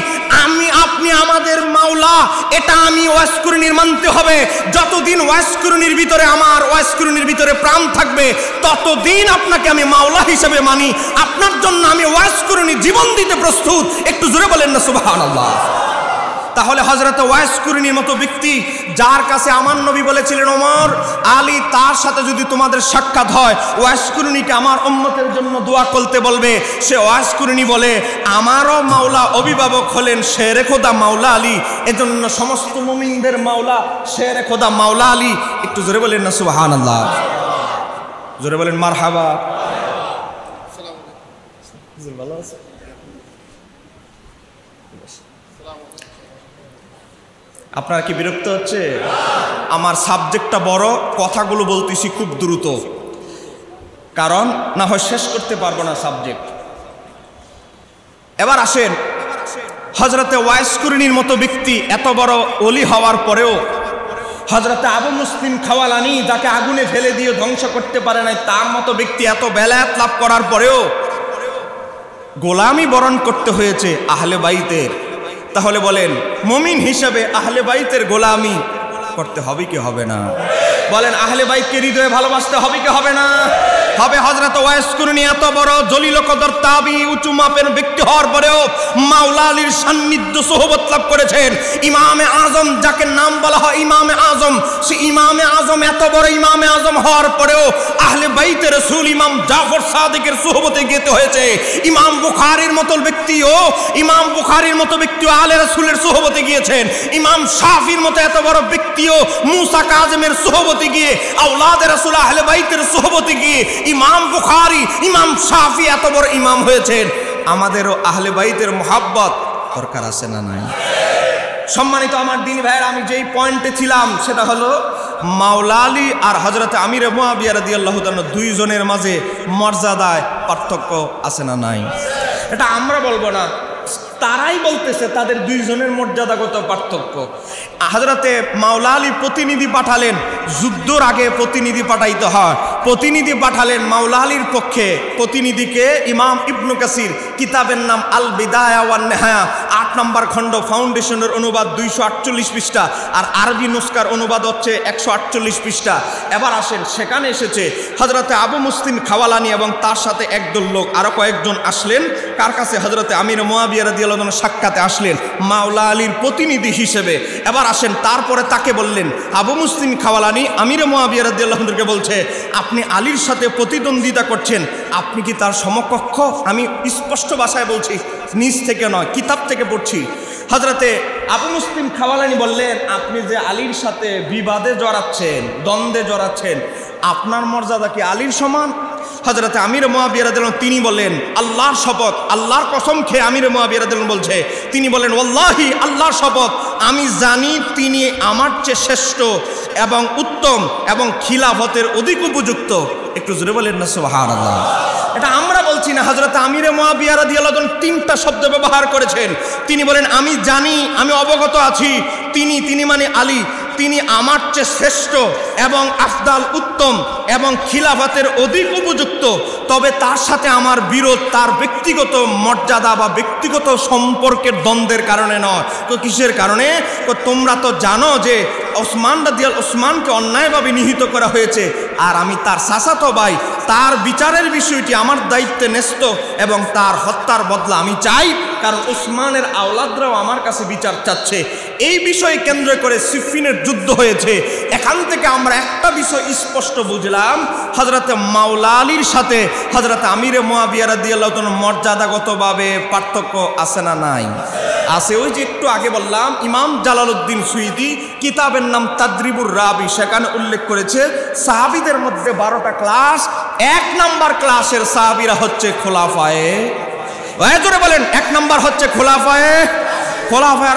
আপনি আমাদের মাওলা, এটা আমি ওয়াইস কুরুনির মানতে হবে। যতদিন ওয়াইস কুরুনির ভিতরে, আমার ওয়াইস কুরুনির ভিতরে প্রাণ থাকবে, ততদিন আপনাকে আমি মাওলা হিসেবে মানি। আপনার জন্য আমি ওয়াইস কুরুনি জীবন দিতে প্রস্তুত। একটু জোরে বলেন না সুবহানাল্লাহ। তাহলে হযরত ওয়াইস কুরনির মতো ব্যক্তি, যার কাছে আমার নবী বলেছিলেন ওমর আলী তার সাথে যদি তোমাদের সাক্ষাৎ হয় ওয়াইস কুরনিকে আমার উম্মতের জন্য দোয়া করতে বলবে, সে ওয়াইস কুরনি বলে আমারও মাওলা অভিভাবক হলেন শেরে খোদা মাওলা আলী, এজন্য সমস্ত মুমিনদের মাওলা শেরে খোদা মাওলা আলী। একটু জোরে বলেন না সুবহানাল্লাহ, জোরে বলেন মারহাবা। ভালো আছে? আপনার কি বিরক্ত হচ্ছে? আমার সাবজেক্টটা বড়, কথাগুলো বলতেছি খুব দ্রুত, কারণ না হয় শেষ করতে পারবো না সাবজেক্ট। এবার আসেন, হযরতে ওয়াইস কুরনির মতো ব্যক্তি এত বড় ওলি হওয়ার পরেও হযরতে আবু মুসলিম খাওয়ালানি, যাকে আগুনে ফেলে দিয়ে ধ্বংস করতে পারে নাই, তার মতো ব্যক্তি এত বেলায়েত লাভ করার পরেও গোলামি বরণ করতে হয়েছে আহলে বাইতের। তাহলে বলেন মুমিন হিসেবে আহলে বাইতের গোলামি করতে হবে কি হবে না? বলেন আহলে বাইতকে হৃদয়ে ভালোবাসতে হবে কি হবে না? হবে। হযরত ওয়াইস কুরনি এত বড় জলিল কদর তাবি উঁচু মাপের ব্যক্তি হওয়ার পরেও মাওলা আলীর সান্নিধ্য সোহবত লাভ করেছেন। ইমামে আজম, যাকে নাম বলা হয় ইমামে আজম, সে ইমামে আজম এত বড় ইমামে আজম হওয়ার পরেও আহলে বাইতের রাসূল ইমাম জাফর সাদিকের সোহবতে যেতে হয়েছে। ইমাম বুখারীর মতো ব্যক্তিও আলে রাসূলের সোহবতে গিয়েছেন। ইমাম শাফির মতো এত বড় ব্যক্তিও মুসা কাযিমের সোহবতে গিয়ে, আওলাদে রাসূল আহলে বাইতের সোহবতে গিয়ে ইমাম বুখারী, ইমাম শাফি এত বড় ইমাম হয়েছেন। আমাদেরও আহলে বাইতের মুহাব্বত দরকার আছে না নাই? সম্মানিত আমার দিনী ভাইয়ের, আমি যেই পয়েন্টে ছিলাম সেটা হলো মাওলা আলী আর হযরতে আমির মুআবিয়া রাদিয়াল্লাহু তাআলা দুইজনের মাঝে মর্যাদায় পার্থক্য আছে না নাই? এটা আমরা বলবো না, তারাই বলতেছে তাদের দুইজনের মর্যাদাগত পার্থক্য। হযরতে মাওলা আলী প্রতিনিধি পাঠালেন, যুদ্ধর আগে প্রতিনিধি পাঠাইতে হয়, প্রতিনিধি পাঠালেন মাওলা আলীর পক্ষে। প্রতিনিধিকে ইমাম ইবনে কাসির, কিতাবের নাম আল বিদায়া ওয়ান নিহায়া, 8 নম্বর খণ্ড, ফাউন্ডেশনের অনুবাদ 248 পৃষ্ঠা, আর আরবি নুসকার অনুবাদ হচ্ছে 148 পৃষ্ঠা। এবার আসেন, সেখানে এসেছে হযরতে আবু মুসলিম খাওয়ালানি এবং তার সাথে একদল লোক আরো কয়েকজন আসলেন। কার কাছে? হযরতে আমির মুআবিয়া রাদিয়াল্লাহু তাআলা সাক্ষাতে আসলেন মাওলা আলীর প্রতিনিধি হিসেবে। এবার আসেন, তারপরে তাকে বললেন, আবু মুসলিম খাওয়ালানি আমির মুআবিয়া রাদিয়াল্লাহু তাআলাকে বলছে আপনি আলীর সাথে প্রতিদ্বন্দ্বিতা করছেন, আপনি কি তার সমকক্ষ? আমি স্পষ্ট ভাষায় বলছি, নিজ থেকে নয়, কিতাব থেকে পড়ছি। হযরতে আবু মুসলিম খাওয়ালানি বললেন আপনি যে আলীর সাথে বিবাদে জড়াচ্ছেন, দ্বন্দ্বে জড়াচ্ছেন, আপনার মর্যাদা কি আলীর সমান? হযরতে আমির মুআবিয়া রাদিয়াল্লাহু আনহু তিনি বলেন আল্লাহর শপথ, আল্লাহর কসম খেয়ে আমির মুআবিয়া রাদিয়াল্লাহু আনহু বলছে, তিনি বলেন ওয়াল্লাহি, আল্লাহর শপথ, আমি জানি তিনি আমার চেয়ে শ্রেষ্ঠ এবং উত্তম এবং খিলাফতের অধিক উপযুক্ত। একটু জোরে বলেন না সুবহানাল্লাহ। এটা আমরা বলছি না, হযরত আমির মুআবিয়া রাদিয়াল্লাহু আনহু 3টা শব্দ ব্যবহার করেছেন। তিনি বলেন আমি জানি, আমি অবগত আছি, তিনি মানে আলী, তিনি আমার চেয়ে শ্রেষ্ঠ এবং আফদাল, উত্তম এবং খিলাফতের অধিক উপযুক্ত। তবে তার সাথে আমার বিরোধ তার ব্যক্তিগত মর্যাদা বা ব্যক্তিগত সম্পর্কের দ্বন্দ্বের কারণে নয়। তো কিসের কারণে? তো তোমরা তো জানো যে ওসমানকে অন্যায়ভাবে নিহত করা হয়েছে, আর আমি তার চাচাতো ভাই, তার বিচারের বিষয়টি আমার দায়িত্বে ন্যস্ত এবং তার হত্যার বদলা আমি চাই, কারণ ওসমানের আওলাদরাও আমার কাছে বিচার চাচ্ছে। এই বিষয়ে কেন্দ্র করে সিফিনের যুদ্ধ হয়েছে। এখান থেকে আমরা একটা বিষয় স্পষ্ট বুঝলাম, হযরতে মাওলা আলীর সাথে হযরতে আমির মুআবিয়া রাদিয়াল্লাহু তাআলা মর্যাদাগতভাবে পার্থক্য আছে না নাই? আছে। ওই যে একটু আগে বললাম, ইমাম জালালউদ্দিন সুয়ুতী কিতাবের নাম তাদরিবুর রাবি, সেখানে উল্লেখ করেছে সাহাবীদের মধ্যে 12টা ক্লাস। 1 নম্বর ক্লাসের সাহাবীরা হচ্ছে খোলাফায়ে, জোরে বলেন, 1 নম্বর হচ্ছে খোলাফায়ে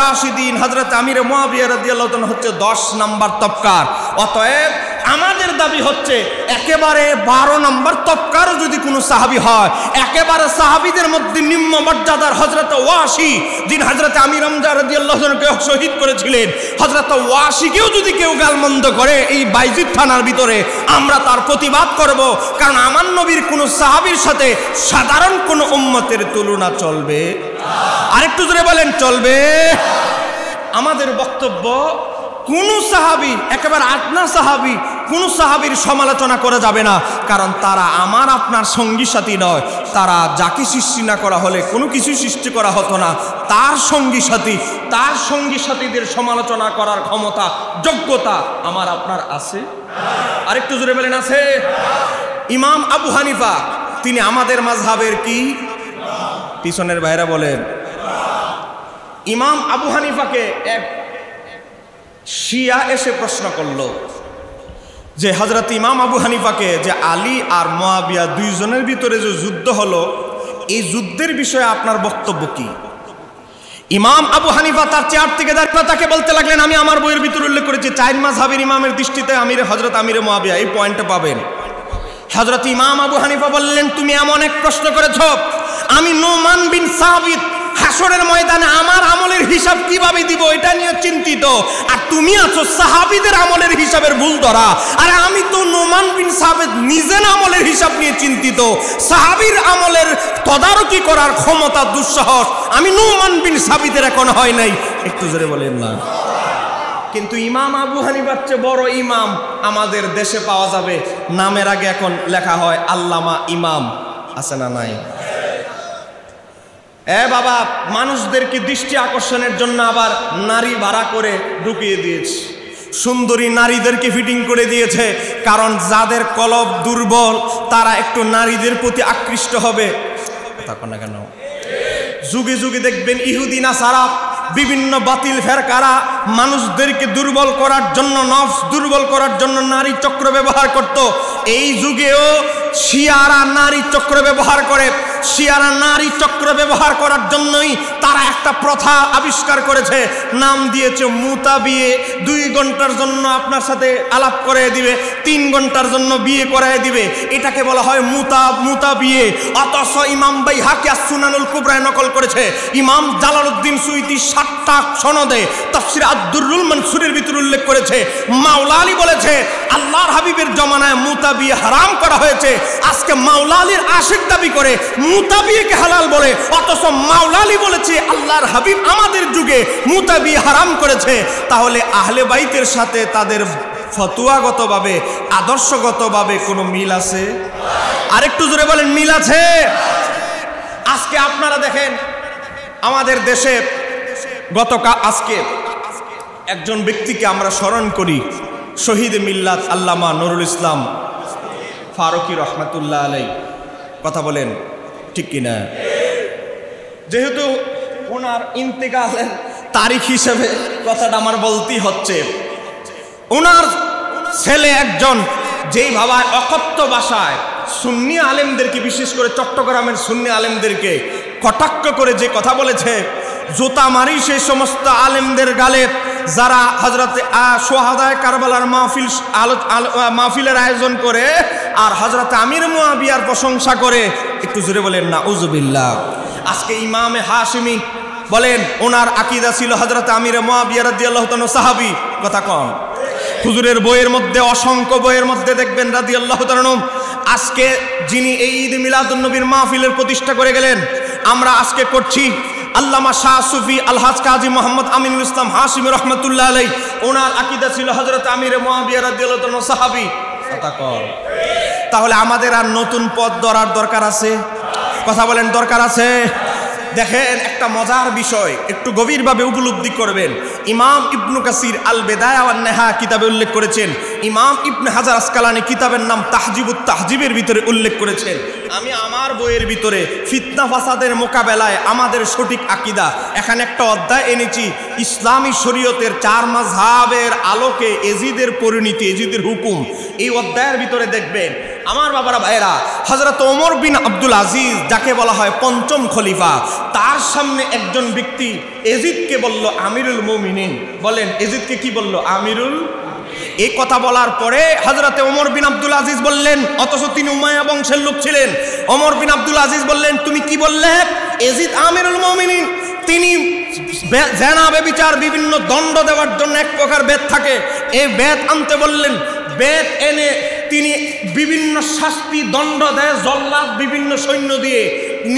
রাশিদিন। হযরত আমির মুআবিয়া রাদিয়াল্লাহু তাআলা হচ্ছে 10 নম্বর তবকার। অতএব আমাদের দাবি হচ্ছে একেবারে 12 নম্বর তবকারও যদি কোনো সাহাবী হয়, একেবারে সাহাবীদের মধ্যে নিম্ন মর্যাদার হযরত ওয়াসি, যিনি হযরত আমির হামজা রাদিয়াল্লাহু তাআলাকে শহীদ করেছিলেন, হযরত ওয়াসিকেও যদি কেউ গালমন্দ করে এই বাইজিদ থানার ভিতরে, আমরা তার প্রতিবাদ করব, কারণ আমার নবীর কোনো সাহাবীর সাথে সাধারণ কোনো উম্মতের তুলনা চলবে? আরেকটু জোরে বলেন, চলবে? আমাদের বক্তব্য কোন সাহাবী, একেবারে আদনা সাহাবী, কোন সাহাবীর সমালোচনা করা যাবে না, কারণ তারা আমার আপনার সঙ্গী সাথী নয়। তারা যাকে সৃষ্টি না করা হলে কোনো কিছু সৃষ্টি করা হতো না, তার সঙ্গী সাথী, তার সঙ্গী সাথীদের সমালোচনা করার ক্ষমতা, যোগ্যতা আমার আপনার আছে? আরেকটু জোরে বলেন আছে? ইমাম আবু হানিফা তিনি আমাদের মাযহাবের কি? পিছনের ভাইরা বলেন। ইমাম আবু হানিফাকে এক শিয়া এসে প্রশ্ন করলো যে হযরত ইমাম আবু হানিফাকে যে আলী আর মুয়াবিয়া দুইজনের ভিতরে যে যুদ্ধ হলো, এই যুদ্ধের বিষয়ে আপনার বক্তব্য কি? ইমাম আবু হানিফা তার চেয়ার থেকে দাঁড়িয়ে তাকে বলতে লাগলেন, আমি আমার বইয়ের ভিতরে উল্লেখ করেছি চার মাযহাবের ইমামের দৃষ্টিতে হযরত আমিরে মুয়াবিয়া, এই পয়েন্টটা পাবেন। হযরত ইমাম আবু হানিফা বললেন, তুমি এমন এক প্রশ্ন করেছো, আমি নুমান বিন সাবিত হাসরের ময়দানে আমার আমলের হিসাব কিভাবে দিব এটা নিয়ে চিন্তিত, আর তুমি আছো সাহাবীদের আমলের হিসাবের ভুল ধরা। আর আমি তো নুমান বিন সাবিত নিজের আমলের হিসাব নিয়ে চিন্তিত, সাহাবীর আমলের তদারকি করার ক্ষমতা দুঃসাহস আমি নুমান বিন সাবিতের এখন হয় নাই। একটু জোরে বলেন না। কিন্তু ইমাম আবু হানিফার চেয়ে বড় ইমাম আমাদের দেশে পাওয়া যাবে, নামের আগে এখন লেখা হয় আল্লামা ইমাম, আছে না নাই? বাবা, মানুষদেরকে দৃষ্টি আকর্ষণের জন্য আবার নারী ভাড়া করে ঢুকিয়ে দিয়েছে, সুন্দরী নারীদেরকে ফিটিং করে দিয়েছে, কারণ যাদের কলব দুর্বল তারা একটু নারীদের প্রতি আকৃষ্ট হবে। তখন না কেন যুগে যুগে দেখবেন ইহুদি নাসারা বিভিন্ন বাতিল ফেরকারা মানুষদেরকে দুর্বল করার জন্য, নফস দুর্বল করার জন্য নারী চক্র ব্যবহার করত। এই যুগেও শিয়ারা নারী চক্র ব্যবহার করে। শিয়ারা নারী চক্র ব্যবহার করার জন্যই তারা একটা প্রথা আবিষ্কার করেছে, নাম দিয়েছে মুতা বিয়ে। 2 ঘন্টার জন্য আপনার সাথে আলাপ করে দিবে, 3 ঘন্টার জন্য বিয়ে করায় দিবে, এটাকে বলা হয় মুতা বিয়ে। অথচ ইমাম বাইহাকি সুনানুল কুবরায় নকল করেছে, ইমাম জালালউদ্দিন সুয়ুতী 7টা সনদে তাফসির আদ-দুররুল মানসুরের ভিতরে উল্লেখ করেছে, মাওলা আলী বলেছে আল্লাহর হাবিবের জমানায় মুতা বিয়ে হারাম করা হয়েছে। আজকে মাওলা আলীর আশিক দাবি করে মুতা বিয়েকে হালাল বলে, অথচ মাওলা আলী বলেছে আল্লাহর হাবিব আমাদের যুগে মুতা বিয়ে হারাম করেছে। তাহলে আহলে বাইতের সাথে তাদের ফতোয়াগতভাবে, আদর্শগতভাবে কোনো মিল আছে? আরেকটু জোরে বলেন, মিল আছে? আজকে আপনারা দেখেন আমাদের দেশে আজকে একজন ব্যক্তিকে আমরা স্মরণ করি, শহীদ মিল্লাত আল্লামা নুরুল ইসলাম ফারুকী রহমাতুল্লাহ আলাই। কথা বলেন ঠিক কিনা? যেহেতু ওনার ইন্তেকালের তারিখ হিসেবে কথাটা আমার বলতেই হচ্ছে, ওনার ছেলে একজন যেই ভাবায় অকথ্য ভাষায় সুন্নি আলেমদেরকে, বিশেষ করে চট্টগ্রামের সুন্নি আলেমদেরকে কটাক্ষ করে যে কথা বলেছে, জুতা মারি সেই সমস্ত আলেমদের গালে যারা হযরতে শুহাদায়ে কারবালার মাহফিলের আয়োজন করে আর হযরতে আমির মুয়াবিয়ার প্রশংসা করে। একটু জোরে বলেন নাউযুবিল্লাহ। আজকে ইমামে হাশিমি বলেন ওনার আকীদা ছিল হযরতে আমির মুয়াবিয়া রাদিয়াল্লাহু তাআলা সাহাবী, কথা কম। হুজুরের বইয়ের মধ্যে, অসংখ্য বইয়ের মধ্যে দেখবেন রাদিয়াল্লাহু তাআলা। আজকে যিনি এই ঈদ মিলাদুন নবীর মাহফিলের প্রতিষ্ঠা করে গেলেন, আমরা আজকে করছি, আল্লামা শাহ সুফি আলহাজ কাজী মোহাম্মদ আমিনুল ইসলাম হাশিমি রহমাতুল্লাহ আলাই। ওনার আকীদা ছিল হযরত আমির মুয়াবিয়া রাদিয়াল্লাহু তাআলা সাহাবী। তাহলে আমাদের আর নতুন পথ ধরার দরকার আছে? কথা বলেন, দরকার আছে? দেখেন একটা মজার বিষয়, একটু গভীরভাবে উপলব্ধি করবেন। ইমাম ইবনু কাসির আল বেদায়া ওয়ান নেহা কিতাবে উল্লেখ করেছেন, ইমাম ইবনে হাজার আসকালানি কিতাবের নাম তাহজিবুত তাহজিবের ভিতরে উল্লেখ করেছেন। আমি আমার বইয়ের ভিতরে ফিতনা ফাসাদের মোকাবেলায় আমাদের সঠিক আকীদা, এখানে একটা অধ্যায় এনেছি, ইসলামী শরীয়তের 4 মাযহাবের আলোকে এজিদের পরিণতি, এজিদের হুকুম। এই অধ্যায়ের ভিতরে দেখবেন আমার বাবারা ভাইরা, হযরত ওমর বিন আব্দুল আজিজ যাকে বলা হয় 5ম খলিফা, তার সামনে একজন ব্যক্তি এজিদকে বলল আমিরুল মুমিনিন। বলেন এজিদকে কি বলল? আমিরুল। এই কথা বলার পরে হযরতে ওমর বিন আব্দুল আজিজ বললেন, অথচ তিনি উমাইয়া বংশের লোক ছিলেন, ওমর বিন আব্দুল আজিজ বললেন তুমি কি বললে? এজিদ আমিরুল মুমিনিন। তিনি জেনা ব্যভিচার বিভিন্ন দণ্ড দেওয়ার জন্য এক প্রকার বেদ থাকে, এই বেদ আনতে বললেন। বেদ এনে তিনি বিভিন্ন শাস্তি দণ্ড দেয়, জল্লাদ বিভিন্ন সৈন্য দিয়ে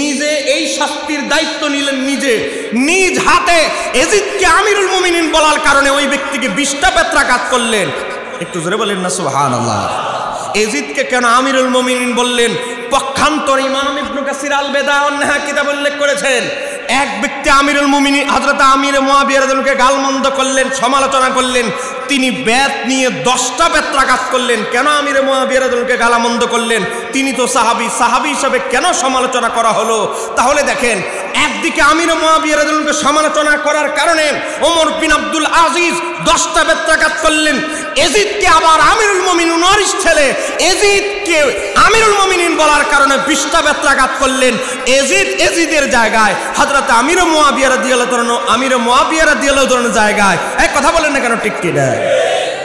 নিজে এই শাস্তির দায়িত্ব নিলেন, নিজ হাতে এজিদকে আমিরুল মুমিনিন বলার কারণে ওই ব্যক্তিকে 20টা বেত্রাঘাত করলেন। একটু জোরে বলেন না সুবহানাল্লাহ। এজিদকে কেন আমিরুল মুমিনিন বললেন? পক্ষান্তর ইমাম ইবনে কাসির আল বিদা ওয়ান নিহা কিতাব উল্লেখ করেছেন, এক ব্যক্তি আমিরুল মুমিনিন হযরত আমির মুয়াবিয়া রাদিয়াল্লাহু আনহুকে গালমন্দ করলেন, সমালোচনা করলেন। তিনি বেত নিয়ে 10টা বেত্রাঘাত করলেন। কেন আমির মুয়াবিয়া রাদিয়াল্লাহু আনহুকে গালমন্দ করলেন? তিনি তো সাহাবী হিসেবে কেন সমালোচনা করা হলো? তাহলে দেখেন, একদিকে আমির মুয়াবিয়া রাদিয়াল্লাহু আনহুকে সমালোচনা করার কারণে ওমর বিন আব্দুল আজিজ 10টা বেত্রাঘাত করলেন। এজিদকে আবার আমিরুল মুমিনিন ওনার ছেলে এজিদকে আমিরুল মুমিনিন বলার কারণে 20টা বেত্রাঘাত করলেন। এজিদের জায়গায় হযরত আমির মুয়াবিয়া রাদিয়াল্লাহু আনহু জায়গায়। এই কথা বলেন না কেন? ঠিক কি না?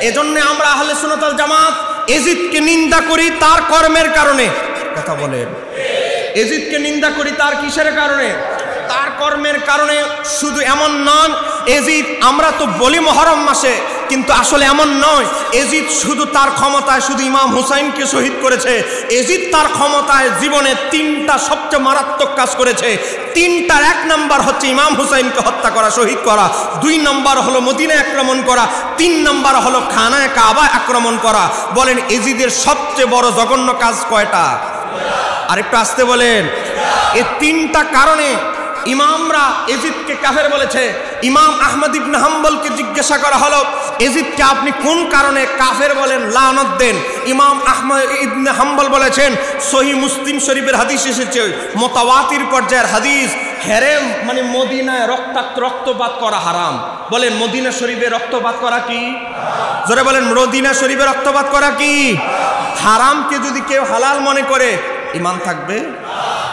এজন্য আমরা আহলে সুন্নাত ওয়াল জামাত এজিদকে নিন্দা করি তার কর্মের কারণে। কথা বলেন, এজিদকে নিন্দা করি তার কিসের কারণে? তার কর্মের কারণে। শুধু এমন নয়, এজিদ আমরা তো বলি মুহররম মাসে, কিন্তু আসলে এমন নয়। এজিদ শুধু তার ক্ষমতায় শুধু ইমাম হুসাইনকে শহীদ করেছে। এজিদ তার ক্ষমতায় জীবনে 3টা সবচেয়ে মারাত্মক কাজ করেছে। 3টার 1 নাম্বার হচ্ছে ইমাম হুসাইনকে হত্যা করা, শহীদ করা। 2 নাম্বার হলো মদিনায় আক্রমণ করা। 3 নাম্বার হলো খানায় কাবা আক্রমণ করা। বলেন এজিদের সবচেয়ে বড় জঘন্য কাজ কয়টা? আরেকটু আসতে বলেন। এই 3টা কারণে ইমামরা এজিদকে কাফের বলেছে। ইমাম আহমদ ইবনে হাম্বলকে জিজ্ঞাসা করা হলো, এজিদকে আপনি কোন কারণে কাফের বলেন, লানত দেন? ইমাম আহমদ ইবনে হাম্বল বলেছেন, সহিহ মুসলিম শরীফের হাদিস এসেছে, মুতাওয়াতির পর্যায়ের হাদিস, হেরেম মানে মদিনায় রক্তপাত করা হারাম। বলেন মদিনা শরীফে রক্তপাত করা কি? জোরে বলেন, মদিনা শরীফে রক্তপাত করা কি? হারামকে যদি কেউ হালাল মনে করে ঈমান থাকবে?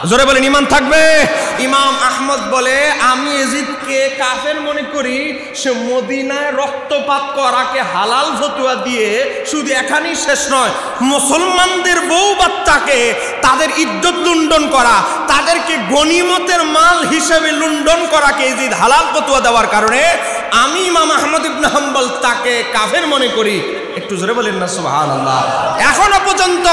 জোরে বলেন ঈমান থাকবে? ইমাম আহমদ বলে, আমি এজিদকে কাফের মনে করি, সে মদিনায় রক্তপাত করাকে হালাল ফতোয়া দিয়ে শুধু এখানেই শেষ নয়, মুসলমানদের বউ বাচ্চাকে তাদের ইজ্জত লুণ্ঠন করা, তাদেরকে গনিমতের মাল হিসেবে লুণ্ঠন করাকে এজিদ হালাল ফতোয়া দেওয়ার কারণে আমি ইমাম আহমদ ইবনে হাম্বল তাকে কাফের মনে করি। একটু জোরে বলেন না সুবহানাল্লাহ। এখনো পর্যন্ত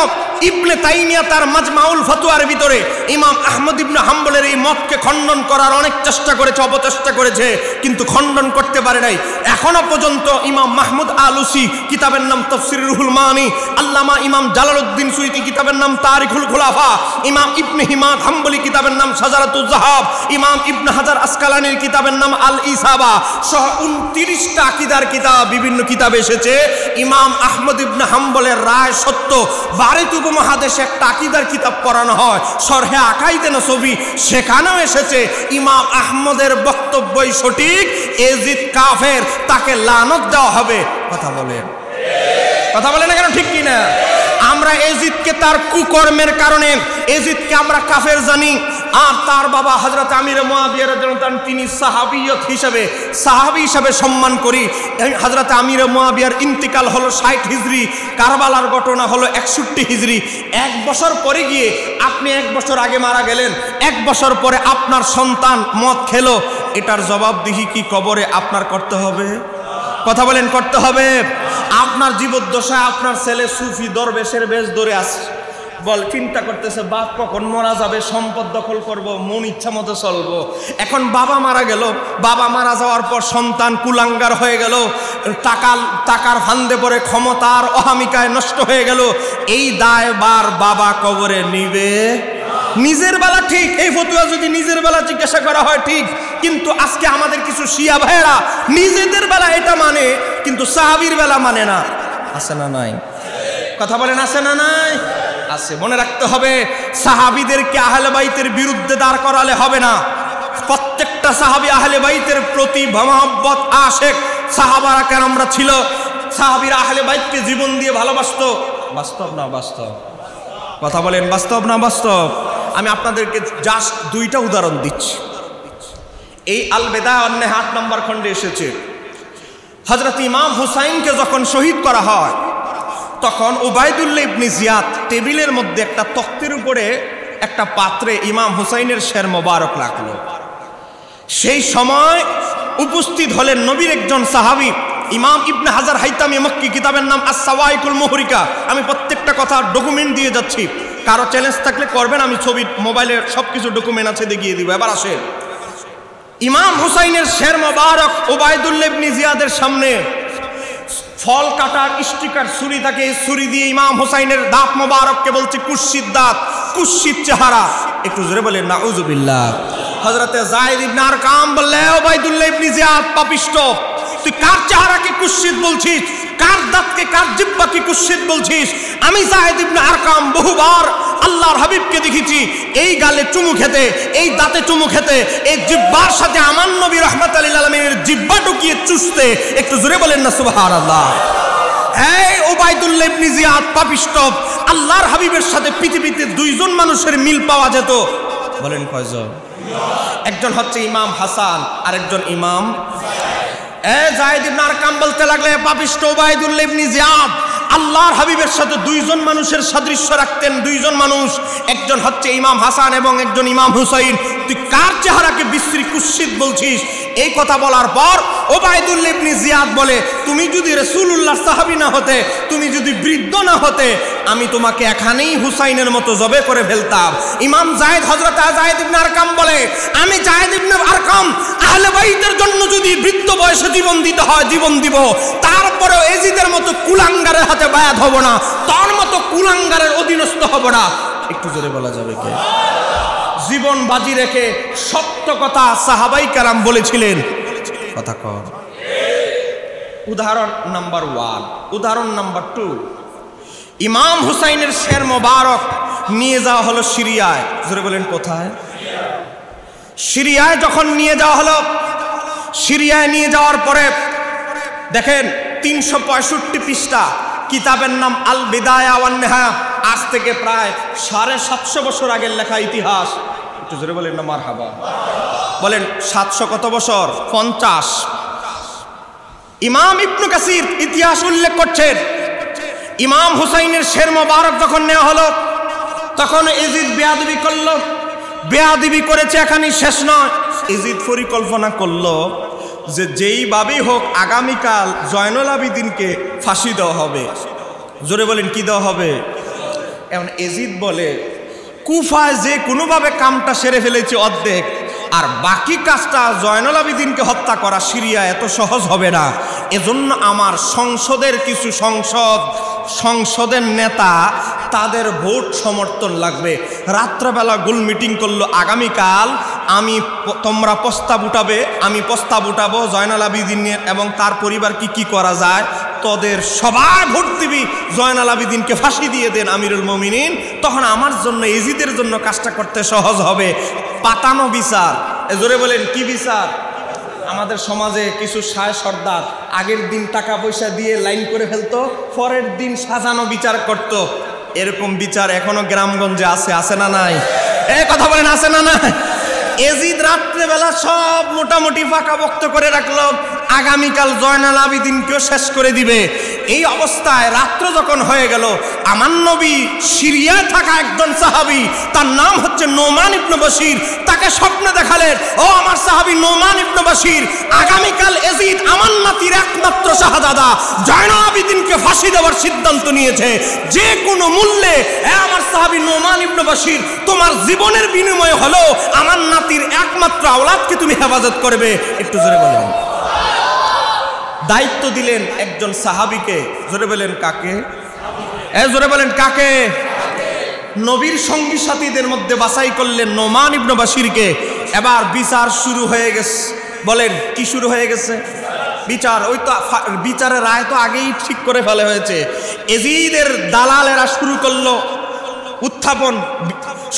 ইবনে তাইমিয়া তার মাজমাউল ফতোয়ার ভিতরে ইমাম আহমদ ইবনে হাম্বলের এই মতকে খণ্ডন করার অনেক চেষ্টা করেছে, অপচেষ্টা করেছে, কিন্তু খণ্ডন করতে পারে নাই। এখনো পর্যন্ত ইমাম মাহমুদ আলুসি কিতাবের নাম তাফসীরুল রুহুল মানি, আল্লামা ইমাম জালালউদ্দিন সুয়ুতী কিতাবের নাম তারিখুল খুলাফা, ইমাম ইবনে হিমাদ হাম্বলি কিতাবের নাম শাজারাতুজ যাহাব, ইমাম ইবনে হাজার আসকালানির কিতাবের নাম আল ইসাবা সহ 29টা আকীদার কিতাব, বিভিন্ন কিতাবে এসেছে ইমাম আহমদ ইবনে হাম্বলের রায় সত্য। ভারত উপমহাদেশে একটা আকীদার কিতাব পড়ানো হয়, শরহে আকাইদে নসবী, সেখানেও এসেছে ইমাম আহমদের বক্তব্যই সঠিক, এজিদ কাফের, তাকে লানত দেওয়া হবে। কথা বলেন, কথা বলেন না কেন? ঠিক কি না? আমরা এজিদকে তার কুকর্মের কারণে এজিদকে আমরা কাফের জানি। আর তার বাবা হযরত আমির মুয়াবিয়া রাদিয়াল্লাহু আনহু তিনি সাহাবী হিসেবে সম্মান করি। হযরত আমির মুয়াবিয়ার ইন্তিকাল হলো 60 হিজরি, কারবালার ঘটনা হলো 61 হিজরি। 1 বছর পরে গিয়ে আপনি 1 বছর আগে মারা গেলেন, 1 বছর পরে আপনার সন্তান মদ খেলো, এটার জবাবদিহি কি কবরে আপনার করতে হবে? কথা বলেন, করতে হবে। আপনার জীবদ্দশায় আপনার ছেলে সুফি দরবেশের বেশ ধরে আসে, বল চিন্তা করতেছে বাপ কখন মারা যাবে, সম্পদ দখল করব, মন ইচ্ছা মতো চলবো। এখন বাবা মারা গেল, বাবা মারা যাওয়ার পর সন্তান কুলাঙ্গার হয়ে গেল, টাকার ফান্দে পড়ে ক্ষমতার অহামিকায় নষ্ট হয়ে গেল। এই দায়ভার বাবা কবরে নিবে? নিজের বেলা ঠিক, এই ফতোয়া যদি নিজের বেলা জিজ্ঞাসা করা হয় ঠিক, কিন্তু আজকে আমাদের কিছু শিয়া ভাইয়েরা নিজেদের বেলা এটা মানে, কিন্তু সাহাবীর বেলা মানে না। আছে না নাই? কথা বলেন, আছে না নাই? আছে। মনে রাখতে হবে, সাহাবীদেরকে আহলে বাইতের বিরুদ্ধে দাঁড় করালে হবে না। প্রত্যেকটা সাহাবী আহলে বাইতের প্রতি মহব্বত আশেক সাহাবারা কেরামরা ছিল। সাহাবীরা আহলে বাইতকে জীবন দিয়ে ভালোবাসতো। বাস্তব না বাস্তব? কথা বলেন, বাস্তব না বাস্তব? আমি আপনাদেরকে জাস্ট 2টা উদাহরণ দিচ্ছি। এই আল বিদা ওয়ান নিহা 8 নম্বর খণ্ডে এসেছে, হযরত ইমাম হুসাইনকে যখন শহীদ করা হয় তখন উবাইদুল্লাহ ইবনে জিয়াদ টেবিলের মধ্যে একটা তখ্তের উপরে একটা পাত্রে ইমাম হুসাইনের শের মোবারক রাখলো। সেই সময় উপস্থিত হলেন নবীর একজন সাহাবী ইমাম ইবনে হাজার হাইতামি মক্কি, কিতাবের নাম আস-সাওয়াইকুল মুহরিকা। আমি প্রত্যেকটা কথা ডকুমেন্ট দিয়ে যাচ্ছি। কারো চ্যালেঞ্জ থাকলে করবেন, আমি ছবি মোবাইলে সবকিছু ডকুমেন্ট আছে দেখিয়ে দিব। এবার আসেন, ইমাম হুসাইনের শের মোবারক উবাইদুল্লাহ ইবনে জিয়াদের সামনে ফল কাটার স্টিকার ছুরি থাকে, এই ছুরি দিয়ে ইমাম হুসাইনের দাঁত মোবারককে বলছে কুৎসিত দাঁত, কুৎসিত চেহারা। একটু জোরে বলেন নাউজুবিল্লাহ। হযরতে যায়েদ ইবনে আরকাম বললে, উবাইদুল্লাহ ইবনে জিয়াদ পাপিষ্ঠ, তুই কার চেহারাকে কুৎসিত বলছিস, কার দাঁতকে, কার জিহ্বাকে কুৎসিত বলছিস? আমি যায়েদ ইবনে আরকাম বহুবার আল্লাহর হাবিবকে দেখেছি এই গালে চুমু খেতে, এই দাঁতে চুমু খেতে, এই জিহ্বার সাথে আমার নবী রাহমাতুল লিল আলামিনের জিহ্বা ঢুকিয়ে চুষতে। একটু জোরে বলেন না সুবহানাল্লাহ। এই উবাইদুল্লাহ ইবনে জিয়াদ পাপিষ্ঠ। আল্লাহর হাবিবের সাথে পৃথিবীতে দুইজন মানুষের মিল পাওয়া যেত, বলেন কয়জন? একজন হচ্ছে ইমাম হাসান, আরেকজন ইমাম যায়েদ ইবনে আরকাম বলতে লাগলে, পাপিষ্ঠ উবাইদুল্লাহ ইবনে জিয়াদ আল্লাহর হাবিবের সাথে দুইজন মানুষের সাদৃশ্য রাখতেন, দুইজন মানুষ, একজন হচ্ছে ইমাম হাসান এবং একজন ইমাম হুসাইন, তুই কার চেহারাকে বিশ্রী কুৎসিত বলছিস? এই কথা বলার পর উবাইদুল্লাহ ইবনে জিয়াদ বলে, তুমি যদি রাসূলুল্লাহ সাহাবী না হতে, তুমি যদি বৃদ্ধ না হতে, আমি তোমাকে এখানেই হুসাইনের মতো জবে করে ফেলতাম। ইমাম যায়েদ, হযরত যায়েদ ইবনে আরকাম বলে, আমি যায়েদ ইবনে আরকাম আহলে বাইতের জন্য যদি বৃদ্ধ বয়সে জীবন দিতে হয় জীবন দিব, তারপরেও এজিদের মতো কুলাঙ্গারের হাতে বায়াত হব না, তার মতো কুলাঙ্গারের অধীনস্থ হব না। একটু জোরে বলা যাবে কে? জীবন বাজি রেখে সত্য কথা সাহাবাই কেরাম বলেছিলেন। কথা কর। উদাহরণ নাম্বার 1। উদাহরণ নাম্বার 2, ইমাম হুসাইনের শের মোবারক নিয়ে যাওয়া হলো সিরিয়ায়। জোরে বলেন কোথায়? সিরিয়ায় যখন নিয়ে যাওয়া হলো, সিরিয়ায় নিয়ে যাওয়ার পরে দেখেন 365 পৃষ্ঠা, কিতাবের নাম আল বিদায়া ওয়ান নিহায়া, আজ থেকে প্রায় 750 বছর আগের লেখা ইতিহাস। একটু জোরে বলেন না মারহাবা। বলেন 700 কত বছর? 50। ইমাম ইবনে কাসির ইতিহাস উল্লেখ করছেন, ইমাম হুসাইনের শের মোবারক যখন নেওয়া হলো, তখন এজিদ বেয়াদবি করলো। বেয়াদবি করেছে, এখানেই শেষ নয়। এজিদ পরিকল্পনা করলো যে যেইভাবেই হোক আগামীকাল জয়নুল আবিদিনকে ফাঁসি দেওয়া হবে। জোরে বলেন কি দেওয়া হবে? এখন এজিদ বলে, কুফায় যে কোনোভাবে কামটা সেরে ফেলেছে অর্ধেক, আর বাকি কাজটা জয়নুল আবিদিনকে হত্যা করা সিরিয়া এত সহজ হবে না। এজন্য আমার সংসদের কিছু সংসদের নেতা, তাদের ভোট সমর্থন লাগবে। রাত্রেবেলা গোল মিটিং করলো, আগামীকাল তোমরা প্রস্তাব উঠাবে, আমি প্রস্তাব উঠাবো জয়নুল আবিদিনের এবং তার পরিবার কি করা যায়, তোদের সবাই ভোট দিবি, জয়নুল আবিদিনকে ফাঁসি দিয়ে দেন আমিরুল মুমিনিন। তখন আমার জন্য, এজিদের জন্য কাজটা করতে সহজ হবে। পাতানো বিচার। জোরে বলেন কি বিচার? আমাদের সমাজে কিছু শায় সর্দার আগের দিন টাকা পয়সা দিয়ে লাইন করে ফেলতো, পরের দিন সাজানো বিচার করত। এরকম বিচার এখনো গ্রামগঞ্জে আছে না নাই? এই কথা বলেন, আছে না নাই? এজিদ রাত্রেবেলা সব মোটামুটি পাকাপোক্ত করে রাখলো, আগামীকাল জয়নুল আবিদিনকেও শেষ করে দিবে। এই অবস্থায় রাত্র যখন হয়ে গেল, আমার নবী সিরিয়ায় থাকা একজন সাহাবী, তার নাম হচ্ছে নোমান ইবনে বশির, তাকে স্বপ্নে দেখালেন, ও আমার সাহাবী নোমান ইবনে বশির, আগামীকাল এজিদ আমার নাতির একমাত্র শাহজাদা জয়নুল আবিদিনকে ফাঁসি দেওয়ার সিদ্ধান্ত নিয়েছে। যে কোনো মূল্যে আমার সাহাবী নোমান ইবনে বশির, তোমার জীবনের বিনিময়ে হলো আমার নাতির একমাত্র আওলাদকে তুমি হেফাজত করবে। একটু জোরে বলেন। দায়িত্ব দিলেন একজন সাহাবীকে। জোরে বলেন কাকে? জোরে বলেন কাকে? নবীর সঙ্গী সাথীদের মধ্যে বাছাই করলেন নোমান ইবনে বশিরকে। এবার বিচার শুরু হয়ে গেছে। বলেন কি শুরু হয়ে গেছে? বিচার। ওই তো বিচারের রায় তো আগেই ঠিক করে ফেলা হয়েছে। এজিদের দালালেরা শুরু করলো উত্থাপন।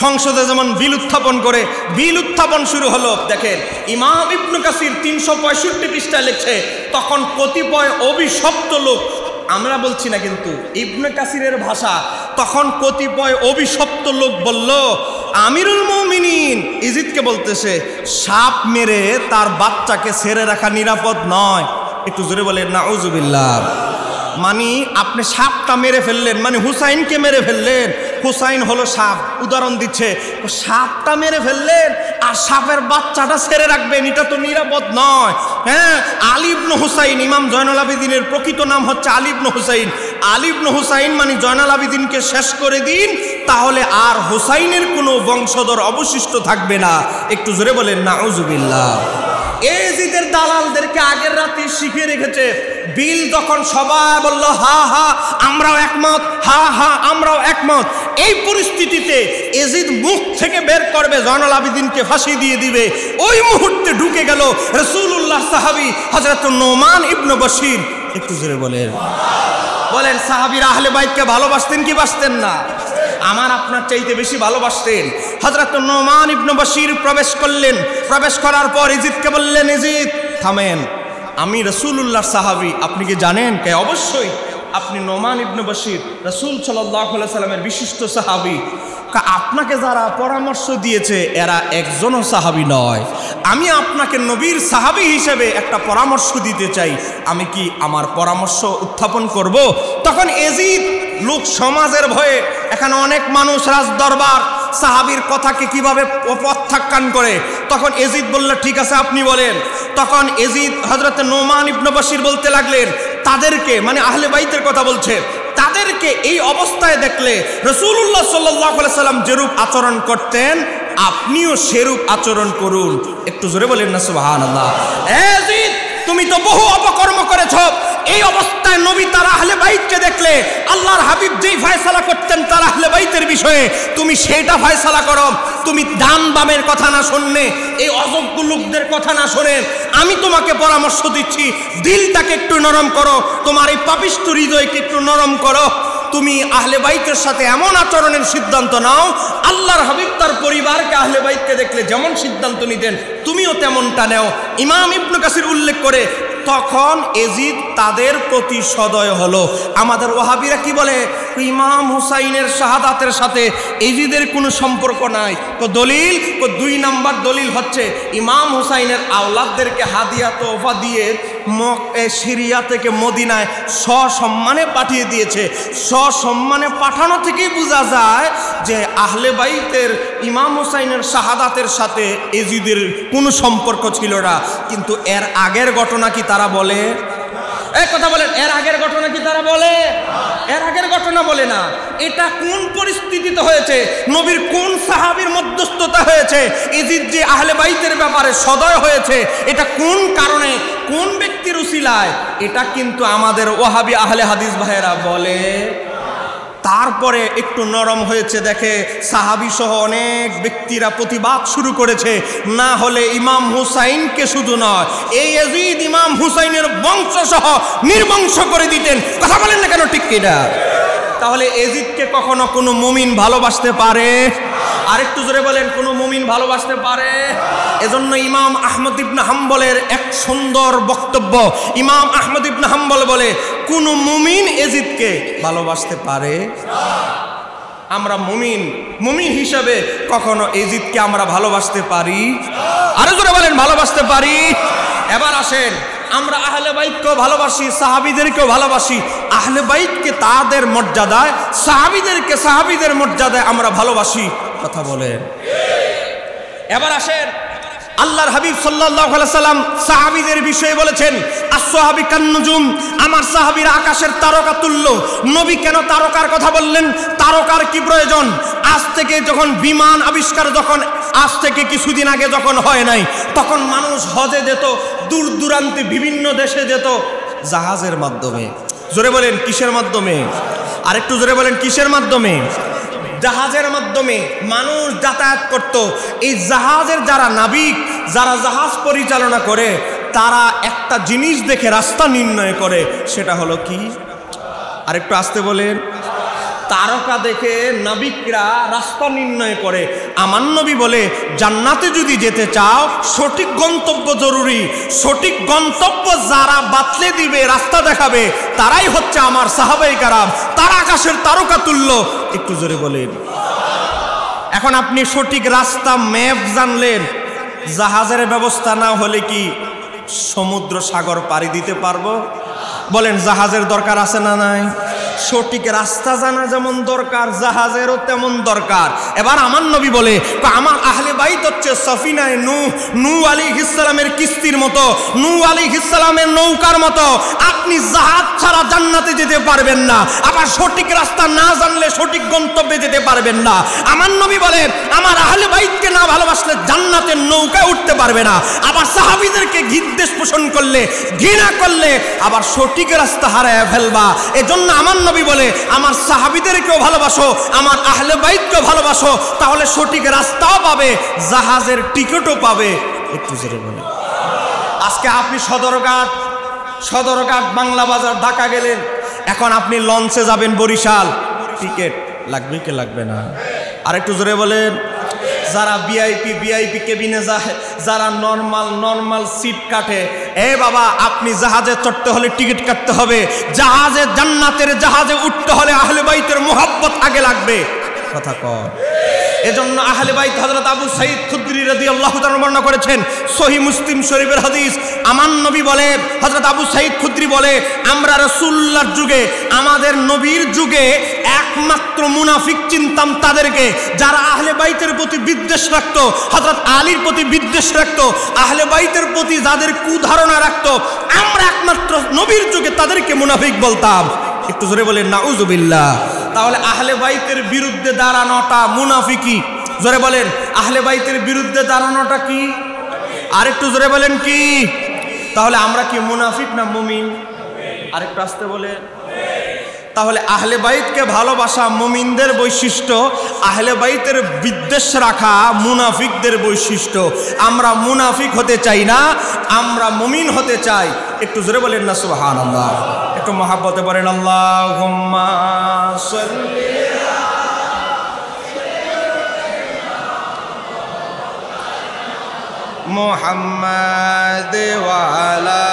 সংসদে যেমন বিল উত্থাপন করে, বিল উত্থাপন শুরু হলো। দেখেন ইমাম ইবনে কাসির 365 পৃষ্ঠায় লিখছে, তখন কতিপয় অভিশপ্ত লোক, আমরা বলছি না কিন্তু ইবনে কাসিরের ভাষা, তখন কতিপয় অভিশপ্ত লোক বলল, আমিরুল মুমিনিন ইজিদকে বলতেছে, সাপ মেরে তার বাচ্চাকে ছেড়ে রাখা নিরাপদ নয়। একটু জোরে বলেন নাউজুবিল্লাহ। মানে আপনি সাপটা মেরে ফেললেন, মানে হুসাইনকে মেরে ফেললেন। হুসাইন হলো সাপ, উদাহরণ দিচ্ছে। সাপটা মেরে ফেললেন আর সাপের বাচ্চাটা ছেড়ে রাখবেন, এটা তো নিরাপদ নয়। হ্যাঁ, আলী ইবনে হুসাইন, ইমাম জয়নুল আবিদিনের প্রকৃত নাম হচ্ছে আলী ইবনে হুসাইন। আলী ইবনে হুসাইন মানে জয়নুল আবিদিনকে শেষ করে দিন, তাহলে আর হুসাইনের কোনো বংশধর অবশিষ্ট থাকবে না। একটু জোরে বলেন নাউজুবিল্লাহ। এজিদের দালালদেরকে আগের রাতে শিখিয়ে রেখেছে। বিল যখন সবাই বলল হা হা আমরাও একমত, হা হা আমরাও একমত, এই পরিস্থিতিতে এজিদ মুখ থেকে বের করবে জয়নুল আবেদিনকে ফাঁসি দিয়ে দিবে, ওই মুহূর্তে ঢুকে গেল রাসূলুল্লাহ সাহাবী হযরত নোমান ইবনে বশির। একটু জোরে বলেন, বলেন সাহাবীরা আহলে বাইতকে ভালোবাসতেন কি বাসতেন না? আমার আপনার চাইতে বেশি ভালোবাসতেন। হযরত নোমান ইবনে বশির প্রবেশ করলেন। প্রবেশ করার পর ইজিদকে বললেন, ইজিদ থামেন, আমি রাসূলুল্লাহর সাহাবী, আপনি কি জানেন? কে? অবশ্যই। আপনি নোমান ইবনে বশির রাসূল সাল্লাল্লাহু আলাইহি সাল্লামের বিশিষ্ট সাহাবী। আপনাকে যারা পরামর্শ দিয়েছে এরা একজনও সাহাবী নয়। আমি আপনাকে নবীর সাহাবী হিসেবে একটা পরামর্শ দিতে চাই, আমি কি আমার পরামর্শ উত্থাপন করব? তখন এজিদ লোক সমাজের ভয়ে, এখানে অনেক মানুষ রাজ দরবার সাহাবীর কথাকে কিভাবে প্রত্যাখ্যান করে, তখন এজিদ বলল ঠিক আছে আপনি বলেন। তখন এজিদ হযরত নোমান ইবনে বশির বলতে লাগলেন, তাদেরকে মানে আহলে বাইতের কথা বলছে, তাদেরকে এই অবস্থায় দেখলে রাসূলুল্লাহ সাল্লাল্লাহু আলাইহি সাল্লাম যেরূপ আচরণ করতেন আপনিও সেরূপ আচরণ করুন। একটু জোরে বলেন না সুবহানাল্লাহ। এজিদ তুমি তো বহু অপকর্ম করেছো। এই অবস্থায় নবী তার আহলে বাইতকে দেখলে আল্লাহর হাবিব যেই ফয়সালা করতেন তার আহলে বাইতের বিষয়ে, তুমি সেটা ফয়সালা করো। তুমি ডান বামের কথা না শুনলে, এই অযোগ্য লোকদের কথা না শুনে, আমি তোমাকে পরামর্শ দিচ্ছি, দিলটাকে একটু নরম করো, তোমার এই পাপিষ্ঠ হৃদয়কে একটু নরম করো। তুমি আহলে বাইতের সাথে এমন আচরণের সিদ্ধান্ত নাও, আল্লাহর হাবিব তার পরিবারকে আহলে বাইতকে দেখলে যেমন সিদ্ধান্ত নিতেন তুমিও তেমনটা নাও। ইমাম ইবনে কাসির উল্লেখ করে তখন এজিদ তাদের প্রতি সদয় হলো। আমাদের ওয়াহাবিরা কি বলে, ইমাম হুসাইনের শাহাদাতের সাথে এজিদের কোনো সম্পর্ক নাই। তো দলিল, 2 নাম্বার দলিল হচ্ছে ইমাম হুসাইনের আওলাদদেরকে হাদিয়া তোহফা দিয়ে সিরিয়া থেকে মদিনায় সসম্মানে পাঠিয়ে দিয়েছে। সসম্মানে পাঠানো থেকেই বোঝা যায় যে আহলে বাইতের ইমাম হুসাইনের শাহাদাতের সাথে এজিদের কোনো সম্পর্ক ছিল না। কিন্তু এর আগের ঘটনা কি তারা বলে? এই কথা বলেন, এর আগের ঘটনা কি তারা বলে? এর আগের ঘটনা বলে না। এটা কোন পরিস্থিতিতে হয়েছে, নবীর কোন সাহাবীর মধ্যস্থতা হয়েছে, এজিদ যে আহলে বাইতের ব্যাপারে সদয় হয়েছে, এটা কোন কারণে, কোন ব্যক্তির উসিলায়, এটা কিন্তু আমাদের ওয়াহাবি আহলে হাদিস ভাইয়েরা বলে। তারপরে একটু নরম হয়েছে দেখে সাহাবী সহ অনেক ব্যক্তিরা প্রতিবাদ শুরু করেছে, না হলে ইমাম হুসাইনকে শুধু নয় এই ইয়াজিদ ইমাম হুসাইনের বংশ সহ নির্বংশ করে দিতেন। কথা বলেন না কেন, ঠিক কিনা? তাহলে ইয়াজিদকে কখনো কোনো মুমিন ভালোবাসতে পারে? আরেকটু জোরে বলেন, কোনো মুমিন ভালোবাসতে পারে? এজন্য ইমাম আহমদ ইবনে হাম্বলের এক সুন্দর বক্তব্য। ইমাম আহমদ ইবনে হাম্বল বলে কোনো মুমিন ইয়াজিদকে ভালোবাসতে পারে? আমরা মুমিন হিসাবে কখনো ইয়াজিদকে আমরা ভালোবাসতে পারি? আরে জোরে বলেন, ভালোবাসতে পারি? এবার আসেন, আমরা আহলে বাইতকেও ভালোবাসি, সাহাবীদেরকেও ভালোবাসি। আহলে বাইতকে তাদের মর্যাদায়, সাহাবীদেরকে সাহাবীদের মর্যাদায় আমরা ভালোবাসি। কথা বলেন। এবার আসেন, আল্লাহর হাবিব সাল্লাল্লাহু আলাইহি সাল্লাম সাহাবীদের বিষয়ে বলেছেন, as-সাহাবী কান-নুজুম, আমার সাহাবীরা আকাশের তারকা তুল্য। নবী কেন তারকার কথা বললেন? তারকার কি প্রয়োজন? আজ থেকে যখন বিমান আবিষ্কার, যখন আজ থেকে কিছুদিন আগে যখন হয় নাই, তখন মানুষ হজে যেত, দূর দূরান্তে বিভিন্ন দেশে যেত জাহাজের মাধ্যমে। জোরে বলেন কিসের মাধ্যমে? আরেকটু জোরে বলেন কিসের মাধ্যমে? জাহাজের মাধ্যমে মানুষ যাতায়াত করত। এই জাহাজের যারা নাবিক, যারা জাহাজ পরিচালনা করে, তারা একটা জিনিস দেখে রাস্তা নির্ণয় করে, সেটা হলো কি? আরেকটু আসতে বলেন। তারকা দেখে নাবিকরা রাস্তা নির্ণয় করে। আমার নবী বলে, জান্নাতে যদি যেতে চাও সঠিক গন্তব্য জরুরি। সঠিক গন্তব্য যারা বাতলে দিবে, রাস্তা দেখাবে, তারাই হচ্ছে আমার সাহাবায়ে কেরাম। তারা আকাশের তারকা তুল্য। একটু জোরে বলেন। এখন আপনি সঠিক রাস্তা ম্যাপ জানলেন, জাহাজের ব্যবস্থা না হলে কি সমুদ্র সাগর পাড়ি দিতে পারবো? বলেন, জাহাজের দরকার আছে না নাই? সঠিক রাস্তা জানা যেমন দরকার, জাহাজেরও তেমন দরকার। এবার আমার নবী বলে, আমার আহলে বাইত হচ্ছে সফিনায় নূহ আলাইহিস সালামের কিস্তির মতো, নূহ আলাইহিস সালামের নৌকার মতো। আপনি জাহাজ ছাড়া জান্নাতে যেতে পারবেন না, আবার সঠিক রাস্তা না জানলে সঠিক গন্তব্যে যেতে পারবেন না। আমার নবী বলে, আমার আহলে বাইতকে না ভালোবাসলে জান্নাতের নৌকায় উঠতে পারবে না। আবার সাহাবীদেরকে বিদ্বেষ পোষণ করলে, ঘৃণা করলে আবার সঠিক রাস্তা হারায় ফেলবা। এজন্য আমার নবী বলে, আমার সাহাবীদেরকেও ভালোবাসো, আমার আহলে বাইতকেও ভালোবাসো, তাহলে সঠিক রাস্তাও পাবে, জাহাজের টিকিটও পাবে। একটু জোরে বলে। আজকে আপনি সদরঘাট বাংলা বাজার ঢাকা গেলেন, এখন আপনি লঞ্চে যাবেন বরিশাল, টিকিট লাগবে কি লাগবে না? আর একটু জোরে বলেন। যারা ভিআইপি কেবিনে যায়, যারা নরমাল সিট কাটে, এ বাবা আপনি জাহাজে চড়তে হলে টিকিট কাটতে হবে। জাহাজে, জান্নাতের জাহাজে উঠতে হলে আহলে বাইতের মুহাব্বত আগে লাগবে। কথা কর। এজন্য আহলে বাইত হযরত আবু সাঈদ খুদরি রাদিয়াল্লাহু তাআলা বর্ণনা করেছেন, সহিহ মুসলিম শরীফের হাদিস। আমার নবী বলে, হযরত আবু সাঈদ খুদরি বলে, আমরা রাসূলুল্লাহর যুগে, আমাদের নবীর যুগে একমাত্র মুনাফিক চিনতাম তাদেরকে যারা আহলে বাইতের প্রতি বিদ্বেষ রাখতো, হযরত আলীর প্রতি বিদ্বেষ রাখতো, আহলে বাইতের প্রতি যাদের কুধারণা রাখতো, আমরা একমাত্র নবীর যুগে তাদেরকে মুনাফিক বলতাম। একটু জোরে বলেন নাউযুবিল্লাহ। তাহলে আহলে বাইতের বিরুদ্ধে দাঁড়ানোটা মুনাফিকি। জোরে বলেন, আহলে বাইতের বিরুদ্ধে দাঁড়ানোটা কি? আরেকটু জোরে বলেন কি? তাহলে আমরা কি মুনাফিক না মুমিন? আরেকটু আস্তে বলে। তাহলে আহলে বাইতকে ভালোবাসা মুমিনদের বৈশিষ্ট্য, আহলে বাইতের বিদ্বেষ রাখা মুনাফিকদের বৈশিষ্ট্য। আমরা মুনাফিক হতে চাই না, আমরা মুমিন হতে চাই। একটু জোরে বলেন না সুবহানাল্লাহ। একটু মহাব্বতে বলেন আল্লাহুম্মা সাল্লি আলা মুহাম্মাদ ওয়া আলা।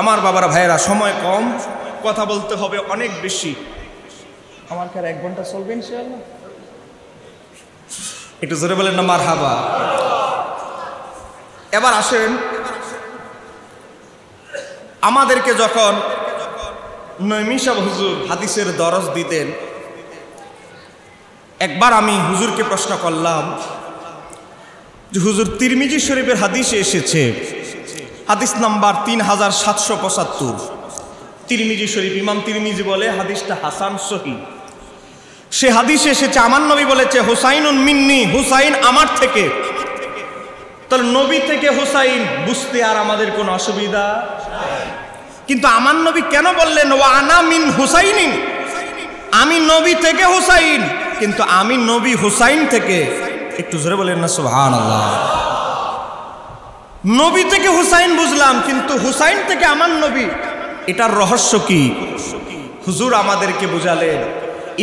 আমার বাবারা ভাইয়েরা, সময় কম, কথা বলতে হবে অনেক বেশি। আমার কি আর 1 ঘন্টা চলবে ইনশাআল্লাহ? একটু জোরে বলেন না মারহাবা। এবার আসেন, আমাদেরকে যখন নঈমী সাহেব হুজুর হাদিসের দরস দিতেন, একবার আমি হুজুরকে প্রশ্ন করলাম যে হুজুর, তিরমিজি শরীফের হাদিসে এসেছে, হাদিস নাম্বার 3775, তিরমিজি শরীফ, ইমাম তিরমিজি বলে হাদিসটা হাসান সহিহ। সে হাদিসে এসেছে, আমার নবী বলেছে হুসাইনুন মিন্নি, হুসাইন আমার থেকে। তাহলে নবী থেকে হুসাইন বুঝতে আর আমাদের কোনো অসুবিধা, কিন্তু আমার নবী কেন বললেন ওয়া আনা মিন হুসাইনিন, আমি নবী থেকে হুসাইন, কিন্তু আমি নবী হুসাইন থেকে? একটু জোরে বলেন না সুবহানাল্লাহ। নবী থেকে হুসাইন বুঝলাম, কিন্তু হুসাইন থেকে আমার নবী, এটার রহস্য কি? হুজুর আমাদেরকে বুঝালেন,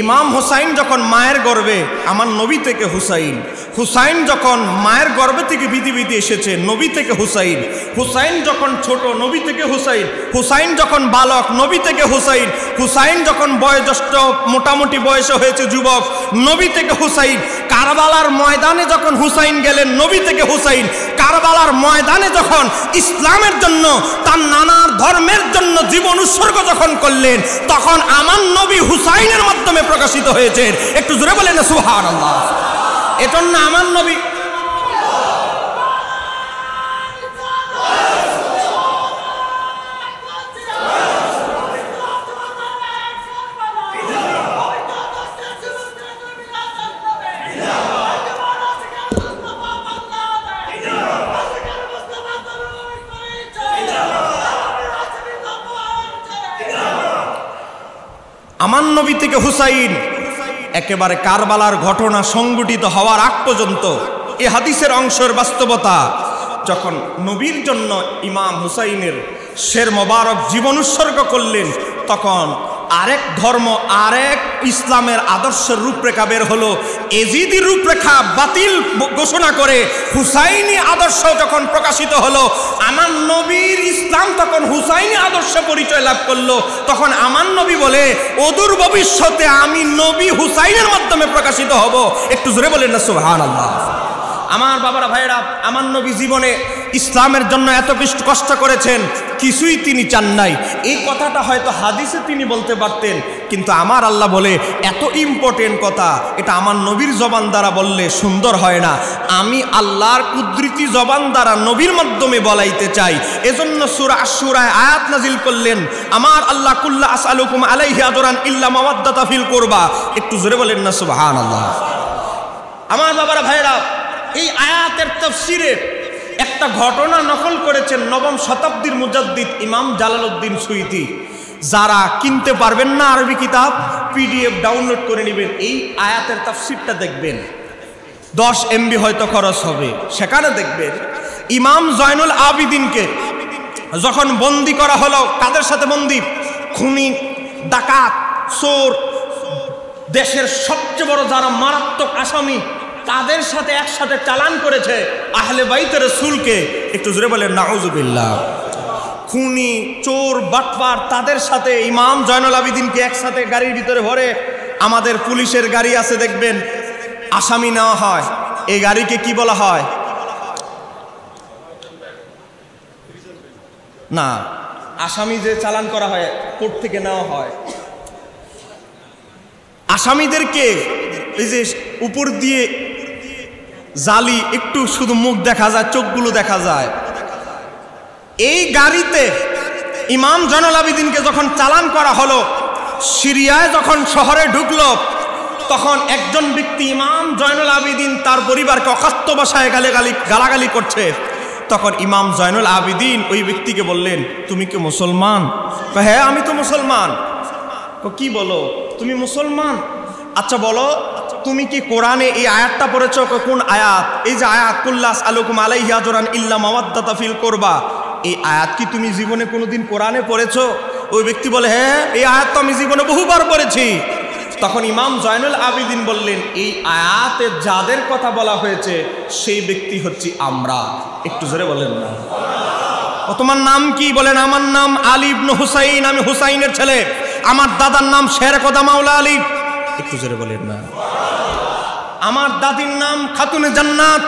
ইমাম হুসাইন যখন মায়ের গর্ভে, আমার নবী থেকে হুসাইন। হুসাইন যখন মায়ের গর্ভে থেকে পৃথিবীতে এসেছে, নবী থেকে হুসাইন। হুসাইন যখন ছোট, নবী থেকে হুসাইন। হুসাইন যখন বালক, নবী থেকে হুসাইন। হুসাইন যখন বয়োজ্যেষ্ঠ, মোটামুটি বয়সে হয়েছে যুবক, নবী থেকে হুসাইন। কারবালার ময়দানে যখন হুসাইন গেলেন, নবী থেকে হুসাইন। কারবালার ময়দানে যখন ইসলামের জন্য, তার নানার ধর্মের জন্য জীবন উৎসর্গ যখন করলেন, তখন আমার নবী হুসাইনের মাধ্যমে প্রকাশিত হয়েছে। একটু জোরে বলেন না সুবহানাল্লাহ। এজন্য আমার নবী, আমার নবী থেকে হুসাইন। একেবারে কারবালার ঘটনা সংঘটিত হওয়ার আগ পর্যন্ত এ হাদিসের অংশের বাস্তবতা, যখন নবীর জন্য ইমাম হুসাইনের শের মোবারক জীবন উৎসর্গ করলেন, তখন আরেক ধর্ম, আরেক ইসলামের আদর্শের রূপরেখা বের হলো। এজিদি রূপরেখা বাতিল ঘোষণা করে হুসাইনি আদর্শ যখন প্রকাশিত হলো, আমার নবীর ইসলাম তখন হুসাইনি আদর্শে পরিচয় লাভ করলো। তখন আমার নবী বলে, অদূর ভবিষ্যতে আমি নবী হুসাইনের মাধ্যমে প্রকাশিত হব। একটু জোরে বলেন না সুবহানাল্লাহ। আমার বাবারা ভাইয়েরা, আমার নবী জীবনে ইসলামের জন্য এত কষ্ট করেছেন, কিছুই তিনি চান নাই। এই কথাটা হয়তো হাদিসে তিনি বলতে পারতেন, কিন্তু আমার আল্লাহ বলে এত ইম্পর্টেন্ট কথা এটা আমার নবীর জবান দ্বারা বললে সুন্দর হয় না, আমি আল্লাহর কুদরতি জবান দ্বারা নবীর মাধ্যমে বলাইতে চাই। এজন্য সূরা আশ-শুরায় আয়াত নাজিল করলেন, আমার আল্লাহ কুল্লা আসআলুকুম আলাইহি আজরান ইল্লা মাওয়াদ্দাতা ফিল কুরবা। একটু জোরে বলেন না সুবহানাল্লাহ। আমার বাবারা ভাইরা, এই আয়াতের তাফসিরে একটা ঘটনা নকল করেছেন নবম শতাব্দীর মুজাদ্দিদ ইমাম জালালউদ্দিন সুয়ুতী। যারা কিনতে পারবেন না আরবি কিতাব, পিডিএফ ডাউনলোড করে নেবেন, এই আয়াতের তাফসিরটা দেখবেন, 10 MB হয়তো খরচ হবে। সেখানে দেখবেন ইমাম জয়নুল আবিদিনকে যখন বন্দি করা হলো, কাদের সাথে বন্দি? খুনি, ডাকাত, চোর, দেশের সবচেয়ে বড় যারা মারাত্মক আসামি, তাদের সাথে একসাথে চালান করেছে আহলে বাইতে রাসূলকে। একটু জোরে বলেন নাউজুবিল্লাহ। খুনি, চোর, বাটপার, তাদের সাথে ইমাম জয়নুল আবিদিনকে একসাথে গাড়ির ভিতরে ভরে, আমাদের পুলিশের গাড়ি আছে দেখবেন, আসামি নেওয়া হয়, এই গাড়িকে কি বলা হয়? না, আসামি যে চালান করা হয় কোর্ট থেকে নেওয়া হয়, আসামিদেরকে এই যে উপর দিয়ে জালি, একটু শুধু মুখ দেখা যায়, চোখগুলো দেখা যায়, এই গাড়িতে ইমাম জয়নুল আবিদিনকে যখন চালান করা হলো, সিরিয়ায় যখন শহরে ঢুকলো, তখন একজন ব্যক্তি ইমাম জয়নুল আবিদিন তার পরিবারকে অকাত্য ভাষায় গালাগালি করছে। তখন ইমাম জয়নুল আবিদিন ওই ব্যক্তিকে বললেন, তুমি কি মুসলমান? হ্যাঁ আমি তো মুসলমান। কি বলো, তুমি মুসলমান? আচ্ছা বলো, তুমি কি কোরআনে এই আয়াতটা পড়েছো? কোন আয়াত? এই যে আয়াত কুল্লা আসআলুকুম আলাইহি আজরান ইল্লা মাওয়াদ্দাতা ফিল কুরবা, এই আয়াত কি তুমি জীবনে কোনোদিন কোরআনে পড়েছো? ওই ব্যক্তি বলে, হ্যাঁ এই আয়াত তো আমি জীবনে বহুবার পড়েছি। তখন ইমাম জয়নুল আবিদিন বললেন, এই আয়াতে যাদের কথা বলা হয়েছে সেই ব্যক্তি হচ্ছে আমরা। একটু জোরে বলেন না। তোমার নাম কি? বলেন আমার নাম আলী ইবনে হুসাইন, আমি হুসাইনের ছেলে, আমার দাদার নাম শেরকোদা মাওলা আলী। একটু জোরে বলেন না। আমার দাদির নাম খাতুনে জান্নাত।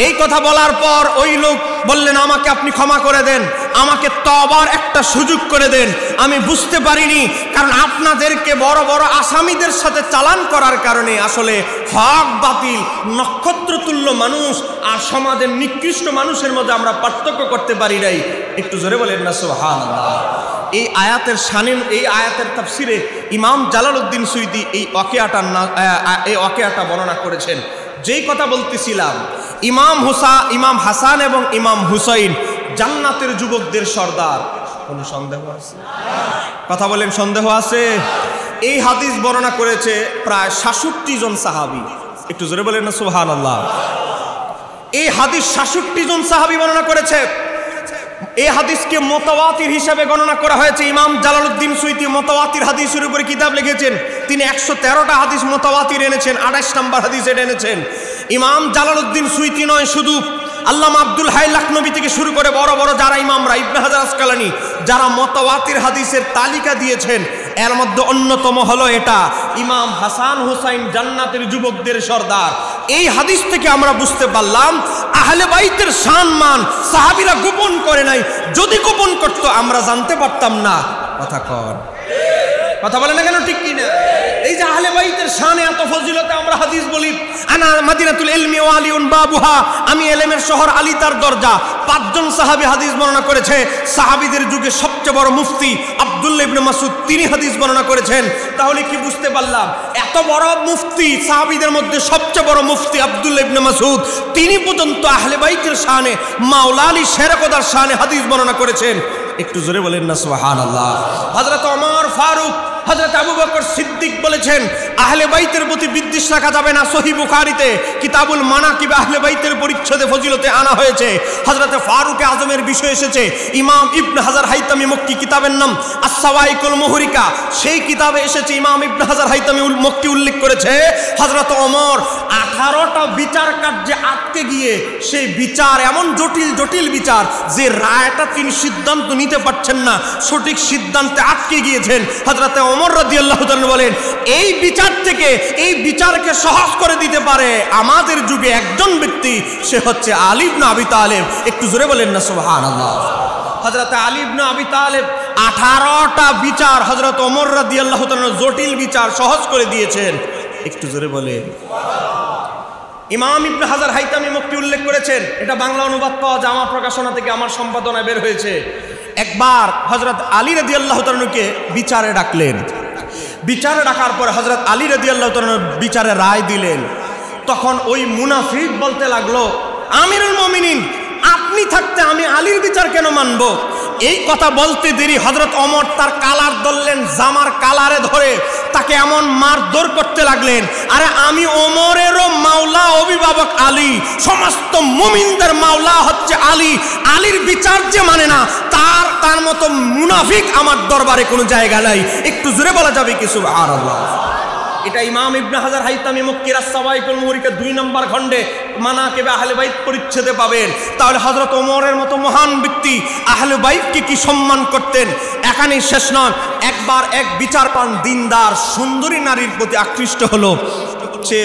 এই কথা বলার পর ওই লোক বললেন, আমাকে আপনি ক্ষমা করে দেন, আমাকে তওবার একটা সুযোগ করে দেন, আমি বুঝতে পারিনি, কারণ আপনাদেরকে বড় বড় আসামিদের সাথে চালান করার কারণে আসলে হক বাতিল, নক্ষত্রতুল্য মানুষ আর সমাজের নিকৃষ্ট মানুষের মধ্যে আমরা পার্থক্য করতে পারি নাই। একটু জোরে বলেন না সুবহানাল্লাহ। এই আয়াতের শানে, এই আয়াতের তাফসিরে ইমাম জালালউদ্দিন সুয়ুতী এই ওয়াকিয়াটা বর্ণনা করেছেন। যেই কথা বলতেছিলাম, ইমাম হাসান এবং ইমাম হুসাইন জান্নাতের যুবকদের সর্দার। কোনো সন্দেহ আছে? কথা বলেন, সন্দেহ আছে? এই হাদিস বর্ণনা করেছে প্রায় 66 জন সাহাবী। একটু জোরে বলেন না সুবহানাল্লাহ। এই হাদিস 66 জন সাহাবী বর্ণনা করেছে। এই হাদিসকে মুতাওয়াতির হিসাবে গণনা করা হয়েছে। ইমাম জালালউদ্দিন সুয়ুতী মুতাওয়াতির হাদিসের উপরে কিতাব লিখেছেন। তিনি 113টা হাদিস মুতাওয়াতির এনেছেন, 28 নম্বর হাদিস এটা এনেছেন। ইমাম জালালউদ্দিন সুয়ুতী নয়, শুধু আল্লামা আব্দুল হাই লাখনবী থেকে শুরু করে বড় বড় যারা ইমামরা, ইবনে হাজার আসকালানী, যারা মুতাওয়াতির হাদিসের তালিকা দিয়েছেন, এর মধ্যে অন্যতম হলো এটা, ইমাম হাসান হুসাইন জান্নাতের যুবকদের সর্দার। এই হাদিস থেকে আমরা বুঝতে পারলাম আহলে বাইতের সম্মান সাহাবীরা গোপন করে নাই। যদি গোপন করত আমরা জানতে পারতাম না। কথা বলে না কেন? ঠিক কি না? এই যে আহলে বাইতের শানে এত ফজিলতে আমরা হাদিস বলি, আনা মাদিনাতুল ইলমি ওয়া আলিউন বাবুহা, আমি ইলমের শহর, আলী তার দরজা। 5 জন সাহাবী হাদিস বর্ণনা করেছে। সাহাবীদের যুগে সবচেয়ে বড় মুফতি আব্দুল্লাহ ইবনে মাসউদ, তিনি হাদিস বর্ণনা করেছেন। তাহলে কি বুঝতে পারলাম? এত বড় মুফতি, সাহাবীদের মধ্যে সবচেয়ে বড় মুফতি আব্দুল্লাহ ইবনে মাসউদ, তিনি পর্যন্ত আহলে বাইতের শানে, মাওলা আলী শেরকোদার শানে হাদিস বর্ণনা করেছেন। একটু জোরে বলেন না সুবহানাল্লাহ। হযরত ওমর ফারুক, হযরত আবু বকর সিদ্দিক বলেছেন আহলে বাইতের প্রতি বিদ্বেষ রাখা যাবে না। সহিহ বুখারীতে কিতাবুল মানাকিব আহলে বাইতের পরিচ্ছেদে ফজিলতে আনা হয়েছে। হযরত ফারুক আজমের বিষয় এসেছে। ইমাম ইবনে হাজার হাইতামি মক্কি, কিতাবের নাম আস-সাওয়াইকুল মুহরিকা, সেই কিতাবে এসেছে ইমাম ইবনে হাজার হাইতামি মক্কি উল্লেখ করেছে হযরত ওমর 18টা বিচার কার্যে আটকে গিয়ে, সেই বিচার এমন জটিল জটিল বিচার যে রায়টা তিনি সিদ্ধান্ত নিতে পারছেন না, সঠিক সিদ্ধান্তে আটকে গিয়েছেন। হযরত ওমর রাদিয়াল্লাহু তাআলা বলেন, এই বিচার থেকে এই বিচারকে সহজ করে দিতে পারে আমাদের যুগে একজন ব্যক্তি, সে হচ্ছে আলী ইবনে আবি তালেব। একটু জোরে বলেন না সুবহানাল্লাহ। হযরত আলী ইবনে আবি তালেব 18টা বিচার হযরত ওমর রাদিয়াল্লাহু তাআলা জটিল বিচার সহজ করে দিয়েছেন। একটু জোরে বলেন। ইমাম ইবনে হাজার হাইতামি মক্কি উল্লেখ করেছেন, এটা বাংলা অনুবাদ পাওয়া জামা প্রকাশনা থেকে আমার সম্পাদনায় বের হয়েছে। একবার হযরত আলী রাদিয়াল্লাহু তাআলাকে বিচারে ডাকলেন। বিচারে ডাকার পর হযরত আলী রাদিয়াল্লাহু তাআলা বিচারে রায় দিলেন। তখন ওই মুনাফিক বলতে লাগলো, আমিরুল মুমিনিন, আপনি থাকতে আমি আলীর বিচার কেন মানব? এই কথা বলতে দেরি হযরত ওমর তার কালার ধরলেন, জামার কালারে ধরে তাকে এমন মারধর করতে লাগলেন। আরে আমি ওমরেরও মাওলা অভিভাবক আলী, সমস্ত মুমিনদের মাওলা হচ্ছে আলী, আলীর বিচার যে মানে না তার মতো মুনাফিক আমার দরবারে কোনো জায়গা নাই। একটু জোরে বলা যাবে কি সুবহানাল্লাহ? এটা ইমাম ইবনে হাজার হাইতামি মক্কির আস-সাওয়াইকুল মুহরিকা 2 নম্বর খণ্ডে মানাকিবে আহলে বাইত পরিচ্ছেদে পাবেন। তাহলে হযরত ওমরের মতো মহান ব্যক্তি আহলে বাইতকে কি সম্মান করতেন। এখানেই শেষ নয়, একবার এক বিচারপান দিনদার সুন্দরী নারীর প্রতি আকৃষ্ট হলো, সে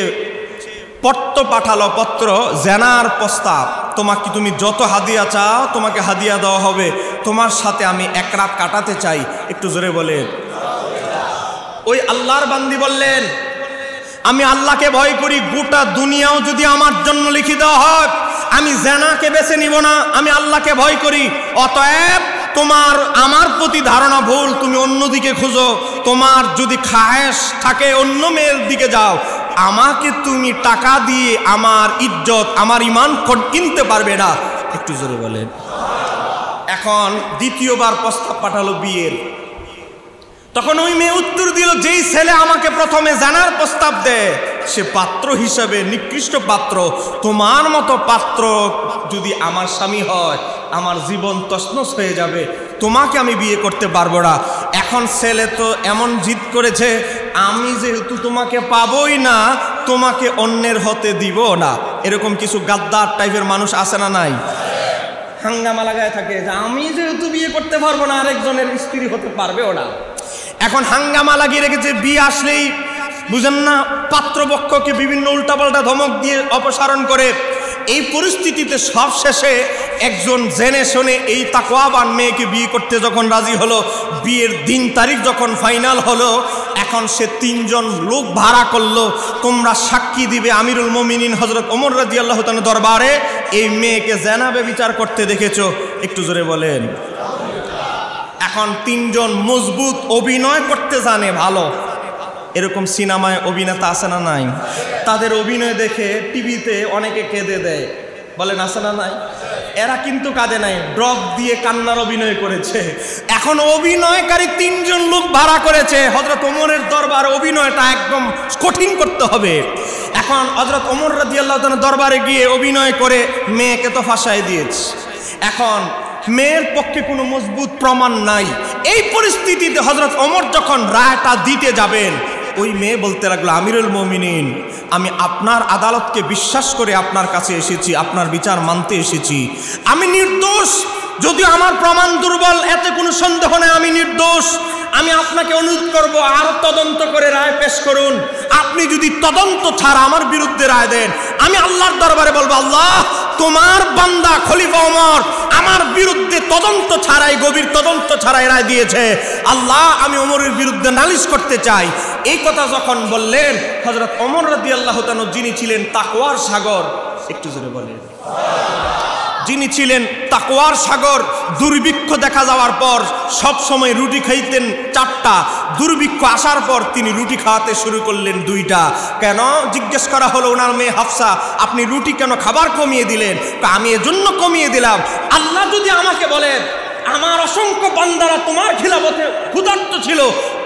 পত্র পাঠালো, পত্র জেনার প্রস্তাব, তোমাকে তুমি যত হাদিয়া চাও তোমাকে হাদিয়া দেওয়া হবে, তোমার সাথে আমি এক রাত কাটাতে চাই। একটু জোরে বলেন। ওই আল্লাহর বান্দি বললেন, আমি আল্লাহকে ভয় করি, গোটা দুনিয়াও যদি আমার জন্য লিখে দেওয়া হয় আমি জেনাকে বেছে নিব না, আমি আল্লাহকে ভয় করি। অতএব তোমার আমার প্রতি ধারণা ভুল, তুমি অন্যদিকে খুঁজো। তোমার যদি খায়েশ থাকে অন্য মেয়ের দিকে যাও, আমাকে তুমি টাকা দিয়ে আমার ইজ্জত আমার ঈমান কিনতে পারবে না। একটু জোরে বলেন। এখন দ্বিতীয়বার প্রস্তাব পাঠালো বিয়ের। তখন ওই মেয়ে উত্তর দিল, যেই ছেলে আমাকে প্রথমে জানার প্রস্তাব দেয় সে পাত্র হিসাবে নিকৃষ্ট পাত্র, তোমার মতো পাত্র যদি আমার স্বামী হয় আমার জীবন তছনছ হয়ে যাবে, তোমাকে আমি বিয়ে করতে পারবো না। এখন ছেলে তো এমন জিদ করেছে, আমি যেহেতু তোমাকে পাবোই না তোমাকে অন্যের হতে দিব না। এরকম কিছু গাদ্দার টাইপের মানুষ আছে না নাই? হাঙ্গামা লাগায় থাকে যে আমি যেহেতু বিয়ে করতে পারবো না আরেকজনের স্ত্রী হতে পারবেও না। এখন হাঙ্গামা লাগিয়ে রেখেছে, বিয়ে আসলেই বুঝেন না পাত্রপক্ষকে বিভিন্ন উল্টাপাল্টা ধমক দিয়ে অপসারণ করে। এই পরিস্থিতিতে সবশেষে একজন জেনে শুনে এই তাকওয়াবান মেয়েকে বিয়ে করতে যখন রাজি হলো, বিয়ের দিন তারিখ যখন ফাইনাল হলো, এখন সে 3 জন লোক ভাড়া করলো, তোমরা সাক্ষী দিবে আমিরুল মুমিনিন হযরত ওমর রাদিয়াল্লাহু তাআলা দরবারে এই মেয়েকে জেনাবে বিচার করতে দেখেছো। একটু জোরে বলেন। এখন 3 জন মজবুত অভিনয় করতে জানে ভালো, এরকম সিনেমায় অভিনেতা আছে না নাই? তাদের অভিনয় দেখে টিভিতে অনেকে কেঁদে দেয়, বলেন আছে না নাই? এরা কিন্তু কাঁদে নাই, ড্রপ দিয়ে কান্নার অভিনয় করেছে। এখন অভিনয়কারী 3 জন লোক ভাড়া করেছে, হযরত ওমরের দরবারে অভিনয়টা একদম কঠিন করতে হবে। এখন হযরত ওমর রাদিয়াল্লাহু তাআলা দরবারে গিয়ে অভিনয় করে মেয়েকে তো ফাঁসাই দিয়েছে। এখন মেয়ের পক্ষে কোনো মজবুত প্রমাণ নাই। এই পরিস্থিতিতে হযরত ওমর যখন রায়টা দিতে যাবেন, ওই মেয়ে বলতে লাগলো, আমিরুল মুমিনিন, আমি আপনার আদালতকে বিশ্বাস করে আপনার কাছে এসেছি, আপনার বিচার মানতে এসেছি, আমি নির্দোষ। যদিও আমার প্রমাণ দুর্বল, এতে কোনো সন্দেহ নেই, আমি নির্দোষ। আমি আপনাকে অনুরোধ করব আরো তদন্ত করে রায় পেশ করুন। আপনি যদি তদন্ত ছাড়া আমার বিরুদ্ধে রায় দেন, আমি আল্লাহর দরবারে বলবো, আল্লাহ তোমার বান্দা খলিফা ওমর আমার বিরুদ্ধে তদন্ত ছাড়াই, গভীর তদন্ত ছাড়াই রায় দিয়েছে। আল্লাহ আমি ওমরের বিরুদ্ধে নালিশ করতে চাই। এই কথা যখন বললেন, হযরত ওমর রাদিয়াল্লাহু তাআলা যিনি ছিলেন তাকওয়ার সাগর, একটু জোরে বলেন, যিনি ছিলেন তাকওয়ার সাগর, দুর্ভিক্ষ দেখা যাওয়ার পর সব সময় রুটি খাইতেন 4টা, দুর্ভিক্ষ আসার পর তিনি রুটি খাওয়াতে শুরু করলেন 2টা। কেন জিজ্ঞেস করা হলো ওনার মেয়ে হাফসা, আপনি রুটি কেন খাবার কমিয়ে দিলেন? আমি এজন্য কমিয়ে দিলাম, আল্লাহ যদি আমাকে বলেন আমার অসংখ্য বান্দারা তোমার খিলাফতে ক্ষুধার্ত ছিল,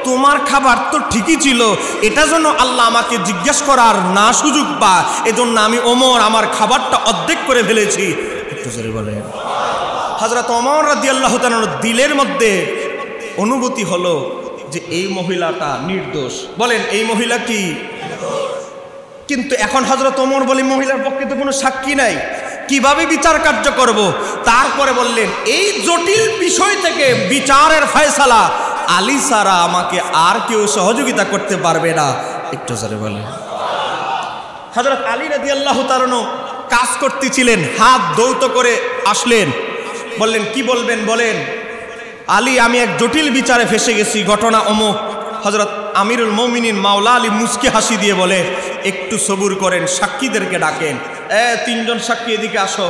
তোমার খাবার তো ঠিকই ছিল, এটা জন্য আল্লাহ আমাকে জিজ্ঞেস করার না সুযোগ পায়, এজন্য আমি ওমর আমার খাবারটা অর্ধেক করে ফেলেছি। একটু জোরে বলেন। হযরত ওমর রাদিয়াল্লাহু তাআলার দিলের মধ্যে অনুভূতি হলো যে এই মহিলাটা নির্দোষ। বলেন এই মহিলা কি? কিন্তু এখন হযরত ওমর বলে, মহিলার পক্ষে তো কোনো সাক্ষী নাই, কিভাবে বিচার কার্য করব? তারপরে বললেন, এই জটিল বিষয় থেকে বিচারের ফয়সালা আলী ছাড়া আমাকে আর কেউ সহযোগিতা করতে পারবে না। একটু জোরে বলে। হযরত আলী রাদিয়াল্লাহু তাআলা কাজ করতেছিলেন, হাত দৌত করে আসলেন, বললেন কি বলবেন বলেন। আলী, আমি এক জটিল বিচারে ফেসে গেছি, ঘটনা অমুক। হযরত আমিরুল মুমিনিন মাওলা আলী মুস্কি হাসি দিয়ে বলে, একটু সবুর করেন, সাক্ষীদেরকে ডাকেন। তিনজন সাক্ষী এদিকে আসো।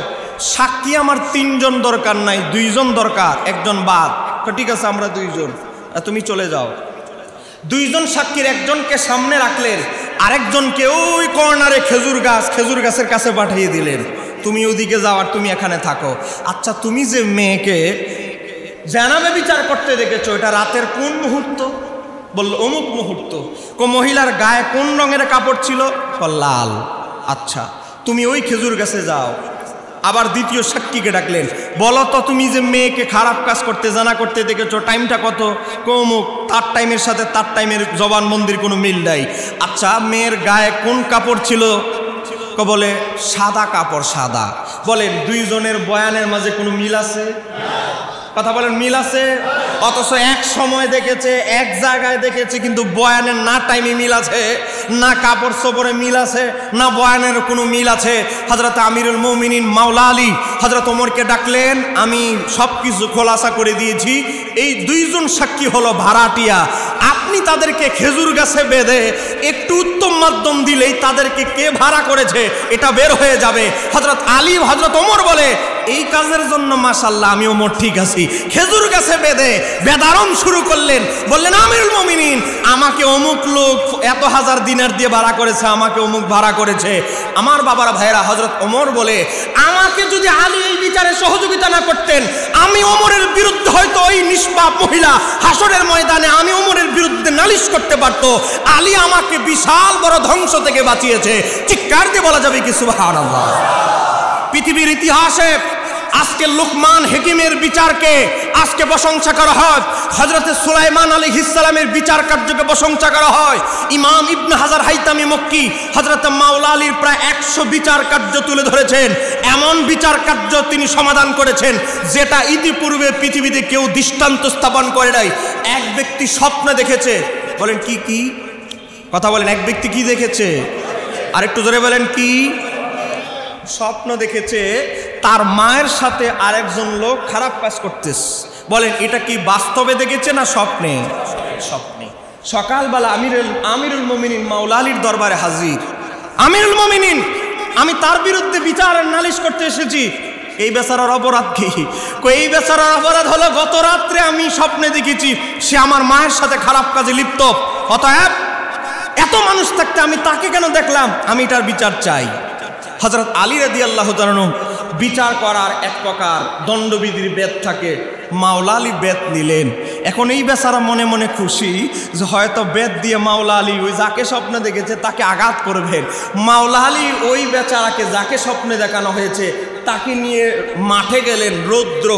সাক্ষী আমার তিনজন দরকার নাই, দুইজন দরকার, একজন বাদ। ঠিক আছে, আমরা দুইজন, তুমি চলে যাও। দুইজন সাক্ষীর একজনকে সামনে রাখলেন, আরেকজনকে ওই কর্নারে খেজুর গাছের কাছে পাঠিয়ে দিলেন, তুমি ওদিকে যাও আর তুমি এখানে থাকো। আচ্ছা, তুমি যে মেয়েকে জানাবে বিচার করতে দেখেছো, এটা রাতের কোন মুহূর্ত? বলল অমুক মুহূর্ত। মহিলার গায়ে কোন রঙের কাপড় ছিল? লাল। আচ্ছা, তুমি ওই খেজুর গাছে যাও। আবার দ্বিতীয় সাক্ষীকে ডাকলেন, বলো তো তুমি যে মেয়েকে খারাপ কাজ করতে জানা করতে দেখেছো, টাইমটা কত? অমুক। তার টাইমের সাথে তার টাইমের জবানবন্দির কোনো মিল নাই। আচ্ছা, মেয়ের গায়ে কোন কাপড় ছিল? বলে সাদা কাপড়, সাদা। বলেন দুইজনের বয়ানের মাঝে কোনো মিল আছে? কথা বলেন, মিল আছে? অথচ এক সময় দেখেছে, এক জায়গায় দেখেছে, কিন্তু বয়ানের না টাইমে মিল আছে, না কাপড় চোপড়ে মিল আছে, না বয়ানের কোনো মিল আছে। হযরত আমিরুল মুমিনিন মাওলা আলী হযরত ওমরকে ডাকলেন, আমি সব কিছু খোলাসা করে দিয়েছি। এই দুইজন সাক্ষী হলো ভাড়াটিয়া, আপনি তাদেরকে খেজুর গাছে বেঁধে একটু উত্তম মাধ্যম দিলেই তাদেরকে কে ভাড়া করেছে এটা বের হয়ে যাবে। হযরত আলী হযরত ওমর বলে, এই কাজের জন্য মাশাআল্লাহ আমি ওমর ঠিক আছি। খেজুর গাছে বেঁধে বেদারম শুরু করলেন, বললেন আমিরুল মুমিনিন, আমাকে অমুক লোক এত হাজার দিনার দিয়ে ভাড়া করেছে, আমাকে অমুক ভাড়া করেছে। আমার বাবার ভাইরা, হযরত ওমর বলে, আমাকে যদি আলী এই বিচারে সহযোগিতা না করতেন, আমি ওমরের বিরুদ্ধে হয়তো ওই নিষ্পাপ মহিলা হাসরের ময়দানে আমি ওমরের বিরুদ্ধে নালিশ করতে পারত। আলী আমাকে বিশাল বড় ধ্বংস থেকে বাঁচিয়েছে। চিৎকার দিয়ে বলা যাবে কি সুবহানাল্লাহ? পৃথিবীর ইতিহাসে আজকে লুকমান হাকিমের বিচারকে আজকে প্রশংসা করা হয়, হযরত সুলাইমান আলাইহিস সালামের বিচার কার্যকে প্রশংসা করা হয়। ইমাম ইবনে হাজার হাইতামি মক্কি হযরত মাওলা আলীর প্রায় 100 বিচার কার্য তুলে ধরেছেন। এমন বিচার কার্য তিনি সমাধান করেছেন যেটা ইতিপূর্বে পৃথিবীতে কেউ দৃষ্টান্ত স্থাপন করে নাই। এক ব্যক্তি স্বপ্ন দেখেছে। বলেন কি কি? কথা বলেন, এক ব্যক্তি কি দেখেছে? আরেকটু জোরে বলেন কি? স্বপ্ন দেখেছে তার মায়ের সাথে আরেকজন লোক খারাপ কাজ করতেছে। বলেন এটা কি বাস্তবে দেখেছে না স্বপ্নে? স্বপ্নে। সকালবেলা আমিরুল মুমিনিন মাওলা আলীর দরবারে হাজির। আমিরুল মুমিনিন, আমি তার বিরুদ্ধে বিচারের নালিশ করতে এসেছি। এই বেচারার অপরাধ কি? এই বেচারার অপরাধ হলো গত রাত্রে আমি স্বপ্নে দেখেছি সে আমার মায়ের সাথে খারাপ কাজে লিপ্ত। অতএব এত মানুষ থাকতে আমি তাকে কেন দেখলাম? আমি এটার বিচার চাই। হযরত আলী রাদিয়াল্লাহু তাআলা বিচার করার এক প্রকার দণ্ডবিধির বেদ থাকে, মাওলা আলী বেদ নিলেন। এখন এই বেচারা মনে মনে খুশি যে হয়তো বেদ দিয়ে মাওলা আলী ওই যাকে স্বপ্নে দেখেছে তাকে আঘাত করবেন। মাওলা আলী ওই বেচারাকে যাকে স্বপ্নে দেখানো হয়েছে তাকে নিয়ে মাঠে গেলেন। রৌদ্র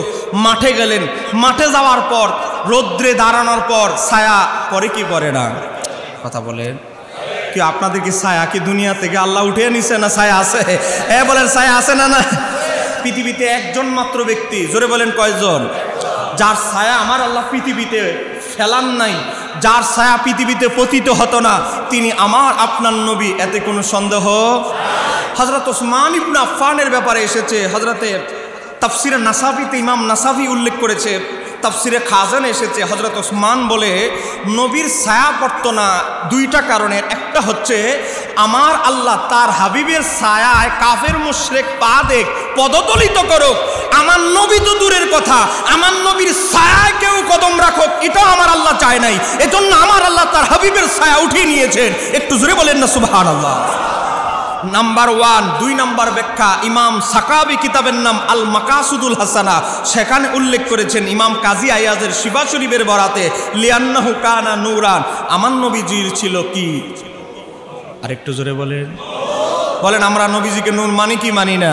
মাঠে গেলেন। মাঠে যাওয়ার পর রৌদ্রে দাঁড়ানোর পর ছায়া পরে কি পরে না? কথা বলেন কি? আপনাদের কি ছায়া কি দুনিয়া থেকে আল্লাহ উঠিয়ে নিছে না ছায়া আছে? বলেন ছায়া আছে না? না, পৃথিবীতে একজন মাত্র ব্যক্তি, জোরে বলেন কয়জন, যার ছায়া আমার আল্লাহ পৃথিবীতে ফেলান নাই, যার ছায়া পৃথিবীতে পতিত হতো না, তিনি আমার আপনার নবী, এতে কোনো সন্দেহ। হযরত ওসমান ইবনে আফফানের ব্যাপারে এসেছে, হযরতে তাফসিরে নাসাফিতে ইমাম নাসাফি উল্লেখ করেছে, তাফসিরে খাজানে এসেছে, হযরত ওসমান বলে নবীর ছায়া পড়তো না দুইটা কারণে। একটা হচ্ছে আমার আল্লাহ তার হাবিবের ছায়ায় কাফের মুশরিক পা দেখ পদদলিত করুক, আমার নবী তো দূরের কথা, আমার নবীর ছায়ায় কেউ কদম রাখুক এটাও আমার আল্লাহ চায় নাই। এজন্য আমার আল্লাহ তার হাবিবের ছায়া উঠিয়ে নিয়েছেন। একটু জোরে বলেন না সুবহানাল্লাহ। নাম্বার 1। 2 নম্বর ব্যাখ্যা, ইমাম সাকাবি কিতাবের নাম আল মাকাসুদুল হাসানা, সেখানে উল্লেখ করেছেন ইমাম কাজী আয়াজের শিবা শরীফের বরাতে, লিয়ান্নাহু কানা নূরান, আমার নবীজির ছিল কি? আরেকটু জোরে বলেন। বলেন আমরা নবীজিকে নূর মানি কি মানি না?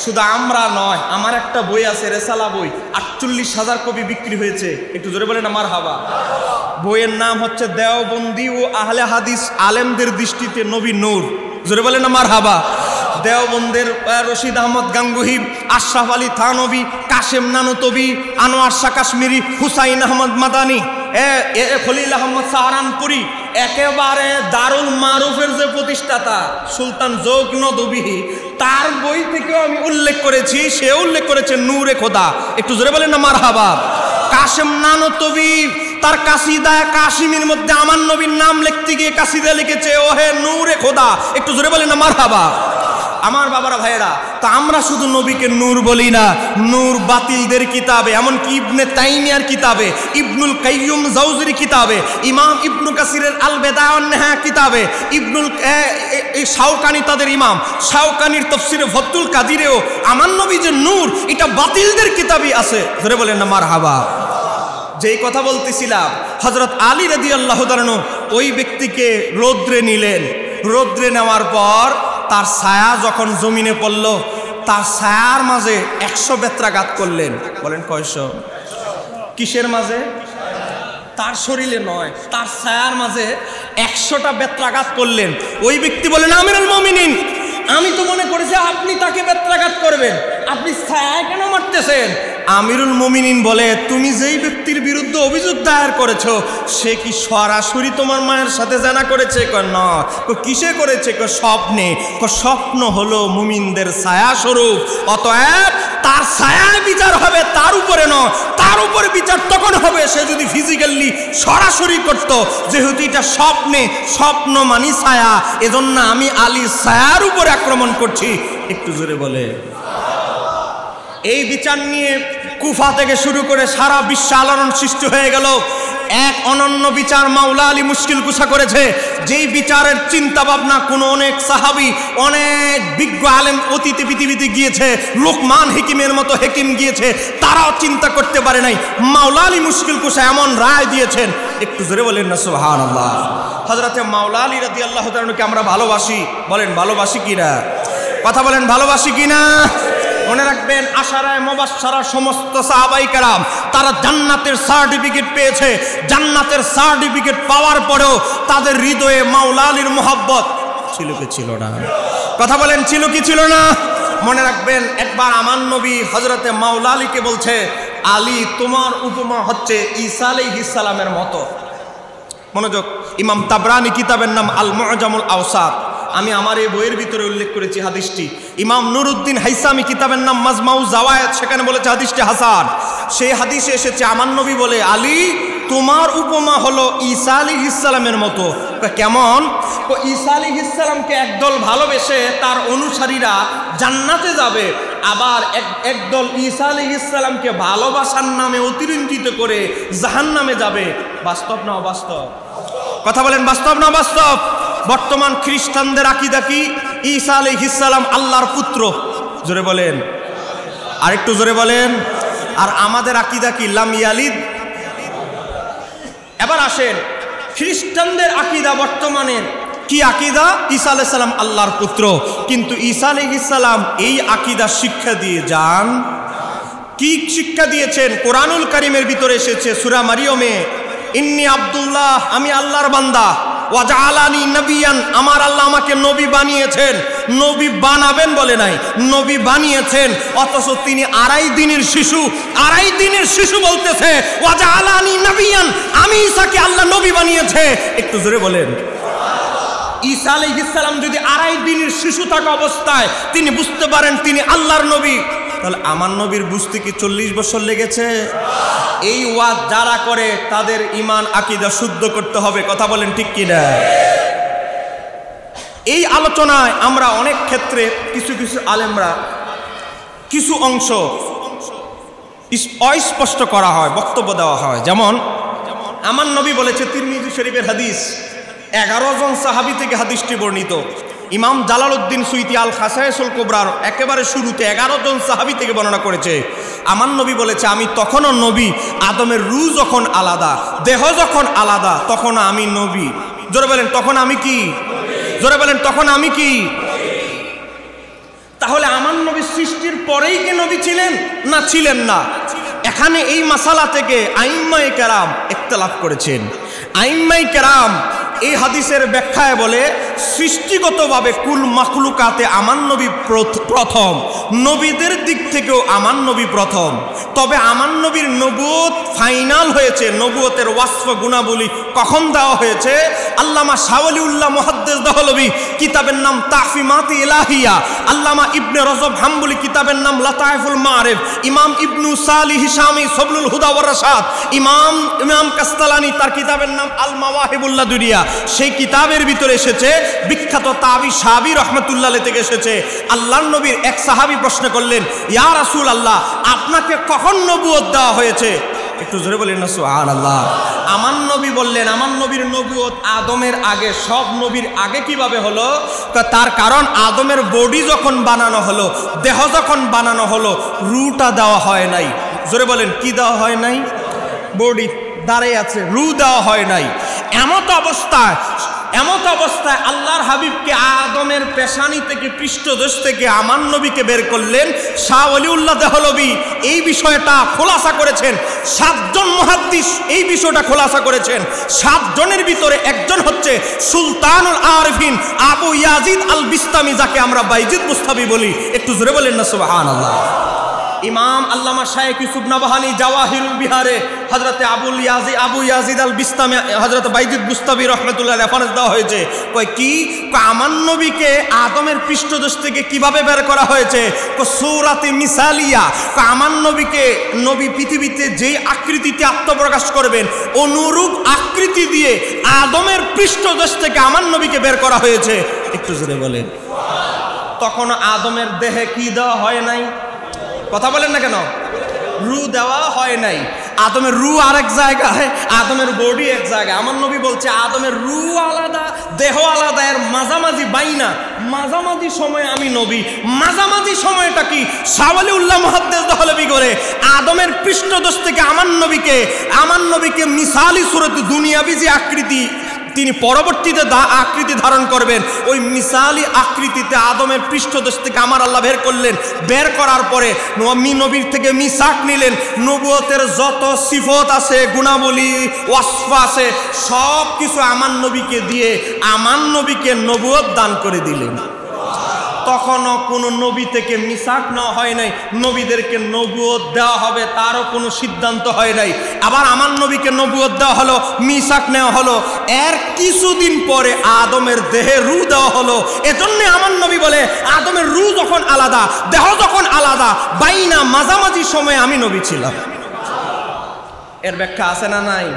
শুধু আমরা নয়, আমার একটা বই আছে রেসালা বই, 48,000 কপি বিক্রি হয়েছে। একটু জোরে বলেন আমার হাবা। বইয়ের নাম হচ্ছে দেওবন্দি ও আহলে হাদিস আলেমদের দৃষ্টিতে নবী নূর। জোরে বলেন আমার হাবা। দেওবন্দের রশিদ আহমদ গাঙ্গুহি, আশরাফ আলী থানবী, কাশেম নানুতবি, আনোয়ার শাহ কাশ্মীরি, হুসাইন আহমদ মাদানী, খলিল আহমদ সাহারানপুরি, একেবারে দারুল মারুফের যে প্রতিষ্ঠাতা সুলতান জৌক নদভী, তার বই থেকেও আমি উল্লেখ করেছি। সে উল্লেখ করেছে নূরে খোদা। একটু জোরে বলেন না মারহাবা। কাশেম নানতবী তার কাসিদা কাশিমের মধ্যে আমার নবীর নাম লিখতে গিয়ে কাসিদা লিখেছে ওহে নূরে খোদা। একটু জোরে বলেন না মারহাবা। আমার বাবারা ভাইয়েরা, তা আমরা শুধু নবীকে নূর বলি না, নূর বাতিলদের কিতাবে, এমনকি ইবনে তাইমিয়ার কিতাবে, ইবনুল কাইয়ুম জাওজির কিতাবে, ইমাম ইবনু কাসিরের আল বেদায়া ওয়ান নিহায়া কিতাবে, শাওকানি তাদের ইমাম শাওকানির তাফসিরে ফাতুল কাদিরেও আমার নবী যে নূর, এটা বাতিলদের কিতাবই আছে। ধরে বলেন না মারহাবা। যেই কথা বলতেছিলাম, হযরত আলী রাদিয়াল্লাহু তাআলা ওই ব্যক্তিকে রৌদ্রে নিলেন। রৌদ্রে নেওয়ার পর তার ছায়া যখন জমিনে পড়ল, তার ছায়ার মাঝে 100 বেত্রাঘাত করলেন। বলেন কয়শো? কিসের মাঝে? তার শরীরে নয়, তার ছায়ার মাঝে 100টা বেত্রাঘাত করলেন। ওই ব্যক্তি বলেন আমিরুল মুমিনিন, আমি তো মনে করেছি আপনি তাকে বেত্রাঘাত করবেন, আপনি ছায়া কেন মারতেছেন? আমিরুল মুমিনিন বলে, তুমি যেই ব্যক্তির বিরুদ্ধে অভিযোগ দায়ের করেছো সে কি সরাসরি তোমার মায়ের সাথে জানা করেছে? না। কিসে করেছে? স্বপ্নে। স্বপ্ন হলো মুমিনদের ছায়া স্বরূপ, অতএব তার ছায়ায় বিচার হবে, তার উপরে নয়। তার উপরে বিচার তখন হবে সে যদি ফিজিক্যালি সরাসরি করত। যেহেতু এটা স্বপ্নে, স্বপ্ন মানি ছায়া, এজন্য আমি আলী ছায়ার উপরে আক্রমণ করছি। একটু জোরে বলে। এই বিচার নিয়ে কুফা থেকে শুরু করে সারা বিশ্বে আলোড়ন সৃষ্টি হয়ে গেল। এক অনন্য বিচার মাওলা আলী মুশকিল কুশা করেছে, যেই বিচারের চিন্তা ভাবনা কোন অনেক সাহাবী, অনেক বিজ্ঞ আলেম অতীতে পৃথিবীতে গিয়েছে, লোকমান হিকিমের মতো হেকিম গিয়েছে, তারাও চিন্তা করতে পারে নাই। মাওলা আলী মুশকিল কুশা এমন রায় দিয়েছেন। একটু জোরে বলেন না সুবহানাল্লাহ। হযরতে মাওলা আলী রাদিয়াল্লাহু তাআলাকে আমরা ভালোবাসি। বলেন ভালোবাসি কিনা? কথা বলেন ভালোবাসি কিনা? মনে রাখবেন, আশারায়ে মুবাশশারা সমস্ত সাহাবায়ে কেরাম তারা জান্নাতের সার্টিফিকেট পেয়েছে। জান্নাতের সার্টিফিকেট পাওয়ার পরেও তাদের হৃদয়ে মাওলা আলীর মোহাব্বত ছিল কি ছিল না? কথা বলেন ছিল কি ছিল না? মনে রাখবেন, একবার আমার নবী হযরতে মাওলা আলীকে বলছে, আলী তোমার উপমা হচ্ছে ঈসা আলাইহিস সালামের মতো। মনোযোগ, ইমাম তাবরানী কিতাবের নাম আল মুআজামুল আওসাত, আমি আমার এই বইয়ের ভিতরে উল্লেখ করেছি হাদিসটি। ইমাম নুরউদ্দিন হাইসামি কিতাবের নাম মাজমাউ জাওয়ায়েদ, সেখানে বলেছে হাদিসটি হাসান। সেই হাদিসে এসেছে আমার নবী বলে, আলী তোমার উপমা হলো ঈসা আলাইহিস সালামের মতো। কেমন? ঈসা আলাইহিস সালামকে একদল ভালোবেসে তার অনুসারীরা জান্নাতে যাবে, আবার একদল ঈসা আলাইহিস সালামকে ভালোবাসার নামে অতিরঞ্জিত করে জাহান্নামে যাবে। বাস্তব না অবাস্তব? কথা বলেন বাস্তব না অবাস্তব? বর্তমান খ্রিস্টানদের আকীদা কি? ঈসা আলাইহিস সালাম আল্লাহর পুত্র। জোরে বলেন, আর একটু জোরে বলেন। আর আমাদের আকীদা কি? লাম ইয়ালিদ। এবার আসেন, খ্রিস্টানদের আকীদা বর্তমানের কি আকীদা? ঈসা আলাইহিস সালাম আল্লাহর পুত্র। কিন্তু ঈসা আলাইহিস সালাম এই আকীদা শিক্ষা দিয়ে যান। কি শিক্ষা দিয়েছেন? কোরআনুল কারীমের ভিতরে এসেছে সূরা মারিয়মে, ইন্নী আব্দুল্লাহ, আমি আল্লাহর বান্দা, ওয়াজআলানি নবিয়ান, আমার আল্লাহ আমাকে নবী বানিয়েছেন। নবী বানাবেন বলে নাই, নবী বানিয়েছেন। অথচ তিনি 2.5 দিনের শিশু, 2.5 দিনের শিশু বলতেছে ওয়াজআলানি নবিয়ান, আমি ঈসাকে আল্লাহ নবী বানিয়েছে। একটু জোরে বলেন। ঈসা আলাইহিস সালাম যদি 2.5 দিনের শিশু থাকা অবস্থায় তিনি বুঝতে পারেন তিনি আল্লাহর নবী, তাহলে আমার নবীর বুঝতে কি 40 বছর লেগেছে? এই ওয়াজ যারা করে তাদের ঈমান আকীদা শুদ্ধ করতে হবে। কথা বলেন ঠিক কিনা? এই আলোচনায় আমরা অনেক ক্ষেত্রে কিছু কিছু আলেমরা কিছু অংশ অস্পষ্ট করা হয়, বক্তব্য দেওয়া হয়। যেমন আমার নবী বলেছে, তিরমিজি শরীফের হাদিস, 11 জন সাহাবী থেকে হাদিসটি বর্ণিত। ইমাম জালালউদ্দিন সুয়ুতী আল খাসায়েসুল কুবরার একেবারে শুরুতে 11 জন সাহাবী থেকে বর্ণনা করেছে। আমার নবী বলেছে, আমি তখনও নবী, আদমের রূহ যখন আলাদা, দেহ যখন আলাদা, তখন আমি নবী। জোরে বলেন তখন আমি কি? জোরে বলেন তখন আমি কি? তাহলে আমার নবী সৃষ্টির পরেই কি নবী ছিলেন না ছিলেন না? এখানে এই মাসালা থেকে আইম্মায়ে কেরাম ইখতিলাফ করেছেন। আইম্মায়ে কেরাম এই হাদিসের ব্যাখ্যায় বলে সৃষ্টিগতভাবে কুল মাখলুকাতে আমার নবী প্রথম, নবীদের দিক থেকেও আমার নবী প্রথম। তবে আমার নবীর নবুয়ত ফাইনাল হয়েছে, নবুয়তের ওয়াসফ গুণাবলী কখন দেওয়া হয়েছে? আল্লামা শাহ ওয়ালিউল্লাহ মুহাদ্দিস দেহলভী কিতাবের নাম তাহফিমাত ইলাহিয়া, আল্লামা ইবনে রজব হাম্বলি কিতাবের নাম লাতাইফুল মারিফ, ইমাম ইবনু সালিহ হিশামি সবলুল হুদা ওয়ার রাশাদ, ইমাম কাস্তালানি তার কিতাবের নাম আল মাওয়াহিবুল লাদুনিয়া, সেই কিতাবের ভিতরে এসেছে বিখ্যাত তাবি সাহাবী রাহমাতুল্লাহ আলাইহি থেকে এসেছে, আল্লাহর নবীর এক সাহাবী প্রশ্ন করলেন, ইয়া রাসূলুল্লাহ আপনাকে কখন নবুয়ত দেওয়া হয়েছে? একটু জোরে বলেন না সুবহানাল্লাহ। আমার নবী বললেন, আমার নবীর নবুয়ত আদমের আগে। সব নবীর আগে কিভাবে হলো? তার কারণ আদমের বডি যখন বানানো হলো, দেহ যখন বানানো হলো, রুটা দেওয়া হয় নাই। জোরে বলেন, কি দেওয়া হয় নাই? বডি দাঁড়িয়ে আছে, রু দেওয়া হয় নাই। এমত অবস্থায় আল্লাহর হাবিবকে আদমের পেশানি থেকে, পৃষ্ঠদেশ থেকে আমার নবীকে বের করলেন। শাহ ওয়ালিউল্লাহ দেহলভী এই বিষয়টা খোলাসা করেছেন, 7 জন মুহাদ্দিস এই বিষয়টা খোলাসা করেছেন। 7 জনের ভিতরে একজন হচ্ছে Sultanul Arifin Abu Yazid al Bistami, যাকে আমরা বাইজিদ বুস্তামি বলি। একটু জোরে বলেন না সুবহানাল্লাহ। ইমাম আল্লামা শাইখ ইউসুফ নবহানী জাওয়াহিরুল বিহারে হযরতে আবু ইয়াজিদ আল বিস্তামি হযরত বাইজিদ বুস্তামি রাহমাতুল্লাহ রেফারেন্স দেওয়া হয়েছে। কয় কি? আমার নবীকে আদমের পৃষ্ঠদেশ থেকে কিভাবে বের করা হয়েছে? সূরাতে মিসালিয়া। আমার নবীকে, নবী পৃথিবীতে যেই আকৃতিতে আত্মপ্রকাশ করবেন, অনুরূপ আকৃতি দিয়ে আদমের পৃষ্ঠদেশ থেকে আমার নবীকে বের করা হয়েছে। একটু জোরে বলেন। তখন আদমের দেহে কি দেওয়া হয় নাই? কথা বলেন না কেন? রু দেওয়া হয় নাই। আদমের রু আরেক জায়গায়, আদমের বডি এক জায়গায়। আমার নবী বলছে আদমের রু আলাদা, দেহ আলাদা, এর মাঝামাঝি বাইনা, মাঝামাঝি সময় আমি নবী। মাঝামাঝি সময়টা কি? শাহ ওয়ালিউল্লাহ মুহাদ্দিস দেহলভী করে আদমের পৃষ্ঠদেশ থেকে আমার নবীকে মিসালি সূরতে, দুনিয়াবি যে আকৃতি তিনি পরবর্তীতে আকৃতি ধারণ করবেন, ওই মিসালি আকৃতিতে আদমের পৃষ্ঠদেশ থেকে আমার আল্লাহ বের করলেন। বের করার পরে নবীর থেকে মিসাক নিলেন। নবুয়তের যত সিফত আছে, গুণাবলী, ওয়াসফ আছে, সব কিছু আমার নবীকে দিয়ে আমার নবীকে নবুয়ত দান করে দিলেন। তখনও কোনো নবী থেকে মিসাক নেওয়া হয় নাই, নবীদেরকে নবুয়ত দেওয়া হবে তারও কোনো সিদ্ধান্ত হয় নাই। আবার আমার নবীকে নবুয়ত দেওয়া হলো, মিসাক নেওয়া হলো। এর কিছুদিন পরে আদমের দেহে রু দেওয়া হলো। এজন্য আমার নবী বলে আদমের রু যখন আলাদা, দেহ যখন আলাদা, বাইনা মাঝামাঝি সময়ে আমি নবী ছিলাম। এর ব্যাখ্যা আছে না নাই?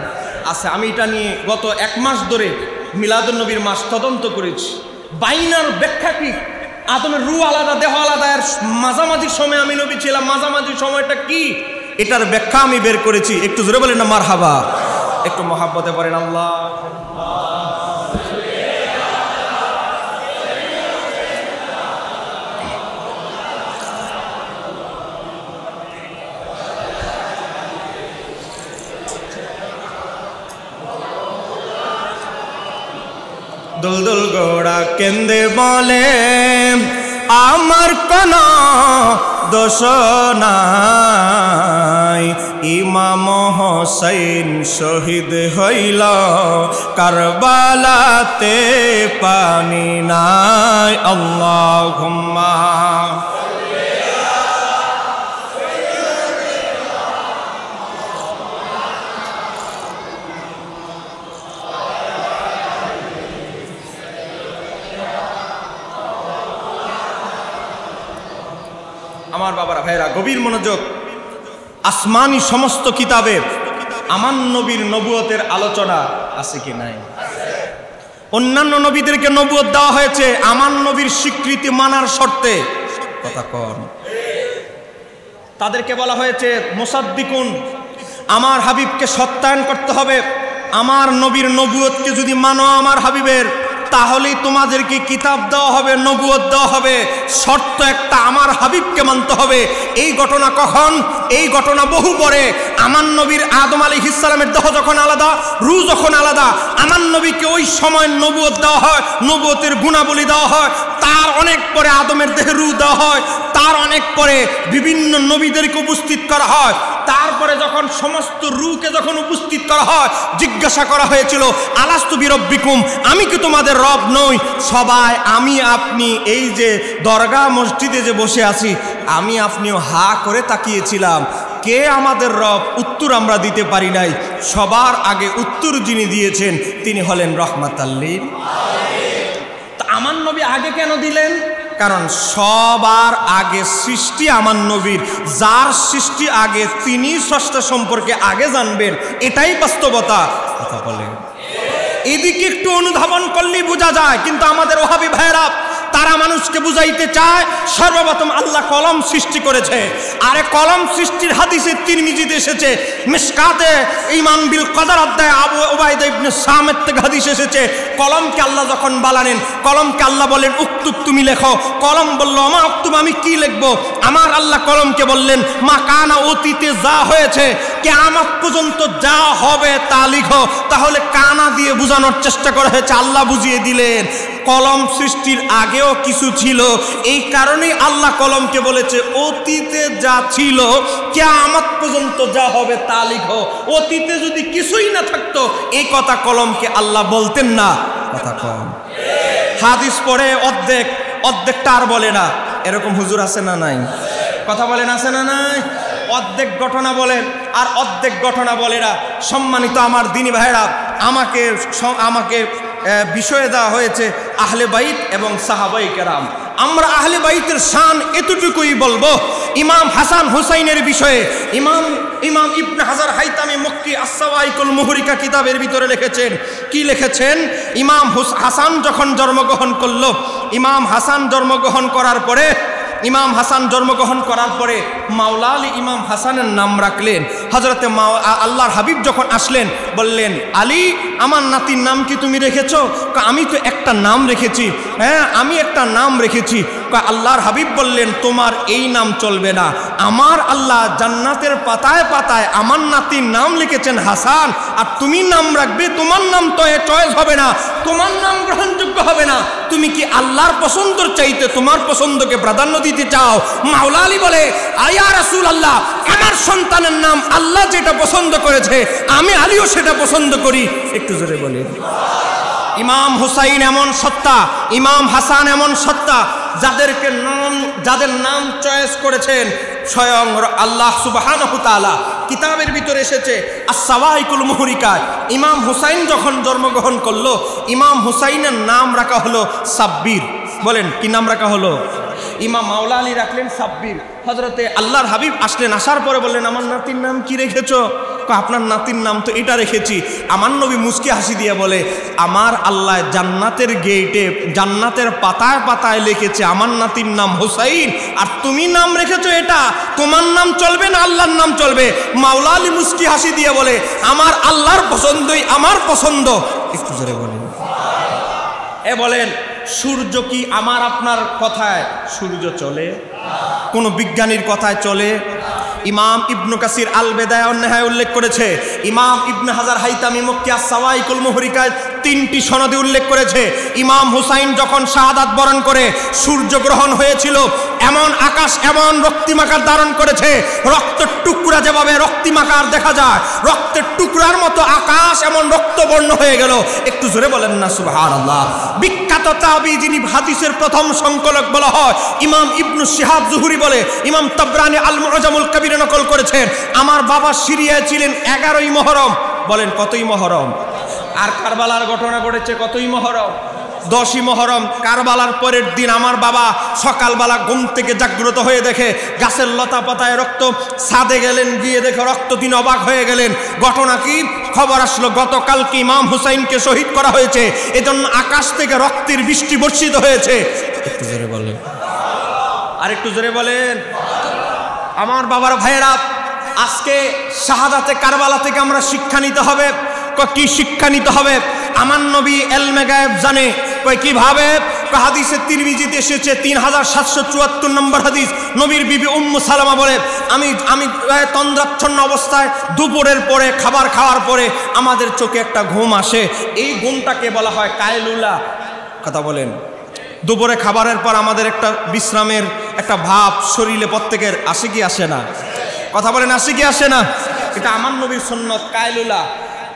আছে। আমি এটা নিয়ে গত 1 মাস ধরে মিলাদুন নবীর মাস তদন্ত করেছি। বাইনার ব্যাখ্যা কি? আদমের রু আলাদা, দেহ আলাদা, এর মাঝামাঝি সময় আমি নবী ছিলাম। মাঝামাঝি সময়টা কি? এটার ব্যাখ্যা আমি বের করেছি। একটু জোরে বলেন না মারহাবা। একটু মহাব্বতে পড়েন আল্লাহ। দুলদুল গোড়া কেন্দে বলে আমার কোন দোষ নাই, ইমাম হোসেন শহীদ হইল কারবালাতে পানি নাই। আল্লাহুম্মা আমার বাবারা, ভাইরা, গভীর মনোযোগ। আসমানি সমস্ত কিতাবে আমার নবীর নবুয়তের আলোচনা আছে কি নাই? অন্যান্য নবীদেরকে নবুয়ত দেওয়া হয়েছে আমার নবীর স্বীকৃতি মানার শর্তে। কথা কন। তাদেরকে বলা হয়েছে মুসাদ্দিকুন, আমার হাবিবকে সত্যায়ন করতে হবে। আমার নবীর নবুয়তকে যদি মানো, আমার হাবিবের, তাহলেই তোমাদেরকে কিতাব দেওয়া হবে, নবুয়ত দেওয়া হবে। শর্ত একটা, আমার হাবিবকে মানতে হবে। এই ঘটনা কখন? এই ঘটনা বহু পরে। আমার নবীর আদম আলাইহিস সালামের দেহ যখন আলাদা, রূহ যখন আলাদা, আমার নবীকে ওই সময় নবুয়ত দেওয়া হয়, নবুয়তের গুণাবলী দেওয়া হয়। তার অনেক পরে আদমের দেহে রূহ দেওয়া হয়, তার অনেক পরে বিভিন্ন নবীদেরকে উপস্থিত করা হয়। তারপরে যখন সমস্ত রূহকে যখন উপস্থিত করা হয়, জিজ্ঞাসা করা হয়েছিল আলাস্তু বিরব্বিকুম, আমি কি তোমাদের রব নই? সবাই আমি আপনি এই যে দরগা মসজিদে যে বসে আছি, আমি আপনিও হা করে তাকিয়েছিলাম, কে আমাদের রব? উত্তর আমরা দিতে পারি নাই। সবার আগে উত্তর যিনি দিয়েছেন তিনি হলেন রাহমাতাল লিল আলামিন। তা আমার নবী আগে কেন দিলেন? কারণ সবার আগে সৃষ্টি আমার নবীর, যার সৃষ্টি আগে তিনি স্রষ্টা সম্পর্কে আগে জানবেন, এটাই বাস্তবতা। কথা বলেন, এদিকে একটু অনুধাবন করলেই বোঝা যায়। কিন্তু আমাদের ওহাবী ভাইরা তারা মানুষকে বুঝাইতে চায় সর্বপ্রথম আল্লাহ কলম সৃষ্টি করেছে। আরে কলম সৃষ্টির হাদিসে তিরমিজিতে এসেছে, মিশকাতে ঈমান বিল কদর অধ্যায় আবু উবাইদা ইবনে সামিত থেকে হাদিস এসেছে, কলমকে আল্লাহ যখন বানালেন, কলমকে আল্লাহ বলেন উক্তুব, তুমি লেখো। কলম বলল আমা উক্তুব, আমি কি লিখবো? আমার আল্লাহ কলমকে বললেন মা কানা, অতীতে যা হয়েছে কিয়ামত পর্যন্ত যা হবে তা লিখো। তাহলে কানা দিয়ে বোঝানোর চেষ্টা করা হয়েছে, আল্লাহ বুঝিয়ে দিলেন কলম সৃষ্টির আগেও কিছু ছিল। এই কারণেই আল্লাহ কলমকে বলেছে অতীতে যা ছিল কিয়ামত পর্যন্ত যা হবে তা লিখো। অতীতে যদি কিছুই না থাকতো এই কথা কলমকে আল্লাহ বলতেন না। কথা কম, হাদিস পড়ে অর্ধেকটা আর বলে না। এরকম হুজুর আছে না নাই? কথা বলেন, আছে না নাই? অর্ধেক ঘটনা বলেন আর অর্ধেক ঘটনা বলে না। সম্মানিত আমার দিনী ভাইরা, আমাকে বিষয়ে দেওয়া হয়েছে আহলে বাইত এবং সাহাবায়ে কেরাম। আমরা আহলে বাইতের শান এতটুকুই বলবো। ইমাম হাসান হুসাইনের বিষয়ে ইমাম ইবনে হাজার হাইতামি মক্কি আস-সাওয়াইকুল মুহরিকা কিতাবের ভিতরে লিখেছেন। কি লিখেছেন? ইমাম হাসান যখন জন্মগ্রহণ করলো, ইমাম হাসান জন্মগ্রহণ করার পরে মাওলা আলী ইমাম হাসানের নাম রাখলেন। হযরতে আল্লাহর হাবিব যখন আসলেন বললেন, আলী আমার নাতির নাম কি তুমি রেখেছো? আমি তো একটা নাম রেখেছি। হ্যাঁ, আমি একটা নাম রেখেছি। আল্লাহর হাবিব বললেন, তোমার এই নাম চলবে না। আমার আল্লাহ জান্নাতের পাতায় পাতায় আমার নাতির নাম লিখেছেন হাসান, আর তুমি নাম রাখবে, তোমার নাম তো চয়েস হবে না, তোমার নাম গ্রহণযোগ্য হবে না। তুমি কি আল্লাহর পছন্দর চাইতে তোমার পছন্দকে প্রাধান্য দিতে চাও? মাওলা আলী বলে, আয়া রাসূলুল্লাহ, আমার সন্তানের নাম আল্লাহ যেটা পছন্দ করেছে আমি আলীও সেটা পছন্দ করি। একটু জোরে বলেন। ইমাম হুসাইন এমন সত্তা, ইমাম হাসান এমন সত্তা, যাদের নাম চয়েস করেছেন স্বয়ং আল্লাহ সুবহানাহু ওয়া তাআলা। কিতাবের ভিতরে এসেছে আস-সাওয়াইকুল মুহরিকায় ইমাম হুসাইন যখন জন্মগ্রহণ করলো, ইমাম হুসাইনের নাম রাখা হলো সাব্বির। বলেন, কি নাম রাখা হলো? ইমাম মাওলা আলী রাখলেন সাব্বির। হযরতে আল্লাহর হাবিব আসলেন, আসার পরে বললেন, আমার নাতির নাম কি রেখেছো? আপনার নাতির নাম তো এটা রেখেছি। আমার নবী মুস্কি হাসি দিয়ে বলে, আমার আল্লাহ জান্নাতের গেটে জান্নাতের পাতায় পাতায় লিখেছে আমার নাতির নাম হুসাইন, আর তুমি নাম রেখেছো এটা, তোমার নাম চলবে না আল্লাহর নাম চলবে। মাওলা আলী মুস্কি হাসি দিয়ে বলে, আমার আল্লাহর পছন্দই আমার পছন্দ। একটু জোরে বলেন। বলেন, সূর্য কি আমার আপনার কথায় সূর্য চলে? কোন বিজ্ঞানীর কথায় চলে? ইমাম ইবনে কাসির আল বেদায়া ওয়ান নিহায়া উল্লেখ করেছে, ইমাম ইবনে হাজার হাইতামি মক্কি আস-সাওয়াইকুল মুহরিকায় 3টি সনদে উল্লেখ করেছে। ইমাম হুসাইন যখন শাহাদাত বরণ করে সূর্য গ্রহণ হয়েছিল, এমন আকাশ এমন রক্তিমাকার ধারণ করেছে, রক্তের টুকরা যেভাবে রক্তিমাকার দেখা যায়, রক্তের টুকরার মতো আকাশ এমন রক্তবর্ণ হয়ে গেল। একটু জোরে বলেন না সুবহানাল্লাহ। বিখ্যাত তাবী, যিনি হাদিসের প্রথম সংকলক বলা হয়, ইমাম ইবনু শিহাব জুহরি বলে, ইমাম তাবরানী আল মুআজামুল কবিরে নকল করেছেন, আমার বাবা সিরিয়ায় ছিলেন 11ই মুহররম। বলেন, কতই মুহররম? আর কারবালার ঘটনা ঘটেছে কতই মুহররম? 10ই মুহররম। কারবালার পরের দিন আমার বাবা সকালবেলা ঘুম থেকে জাগ্রত হয়ে দেখে গাছের লতা পাতায় রক্ত, ছাদে গেলেন, গিয়ে দেখে রক্ত, তিনি অবাক হয়ে গেলেন। ঘটনা কি? খবর আসলো গতকালকে ইমাম হুসাইনকে শহীদ করা হয়েছে, এজন্য আকাশ থেকে রক্তের বৃষ্টি বর্ষিত হয়েছে। একটু জোরে বলেন, আর একটু জোরে বলেন। আমার বাবার ভাইয়েরা, আজকে শাহাদাতে কারবালা থেকে আমরা শিক্ষা নিতে হবে। কি শিক্ষা নিতে হবে? আমার নবী ইলমে গায়েব জানে। কই কিভাবে? হাদিসে তিরমিজিতে এসেছে 3774 নম্বর হাদিস। নবীর বিবি উম্মু সালামা বলে, আমি তন্দ্রাচ্ছন্ন অবস্থায় দুপুরের পরে খাবার খাওয়ার পরে আমাদের চোখে একটা ঘুম আসে। এই ঘুমটাকে বলা হয় কায়লুলা। কথা বলেন, দুপুরে খাবারের পর আমাদের একটা বিশ্রামের একটা ভাব শরীরে প্রত্যেকের আসে কি আসে না? কথা বলেন, আসে কি আসে না? এটা আমার নবীর সুন্নত কায়লুলা।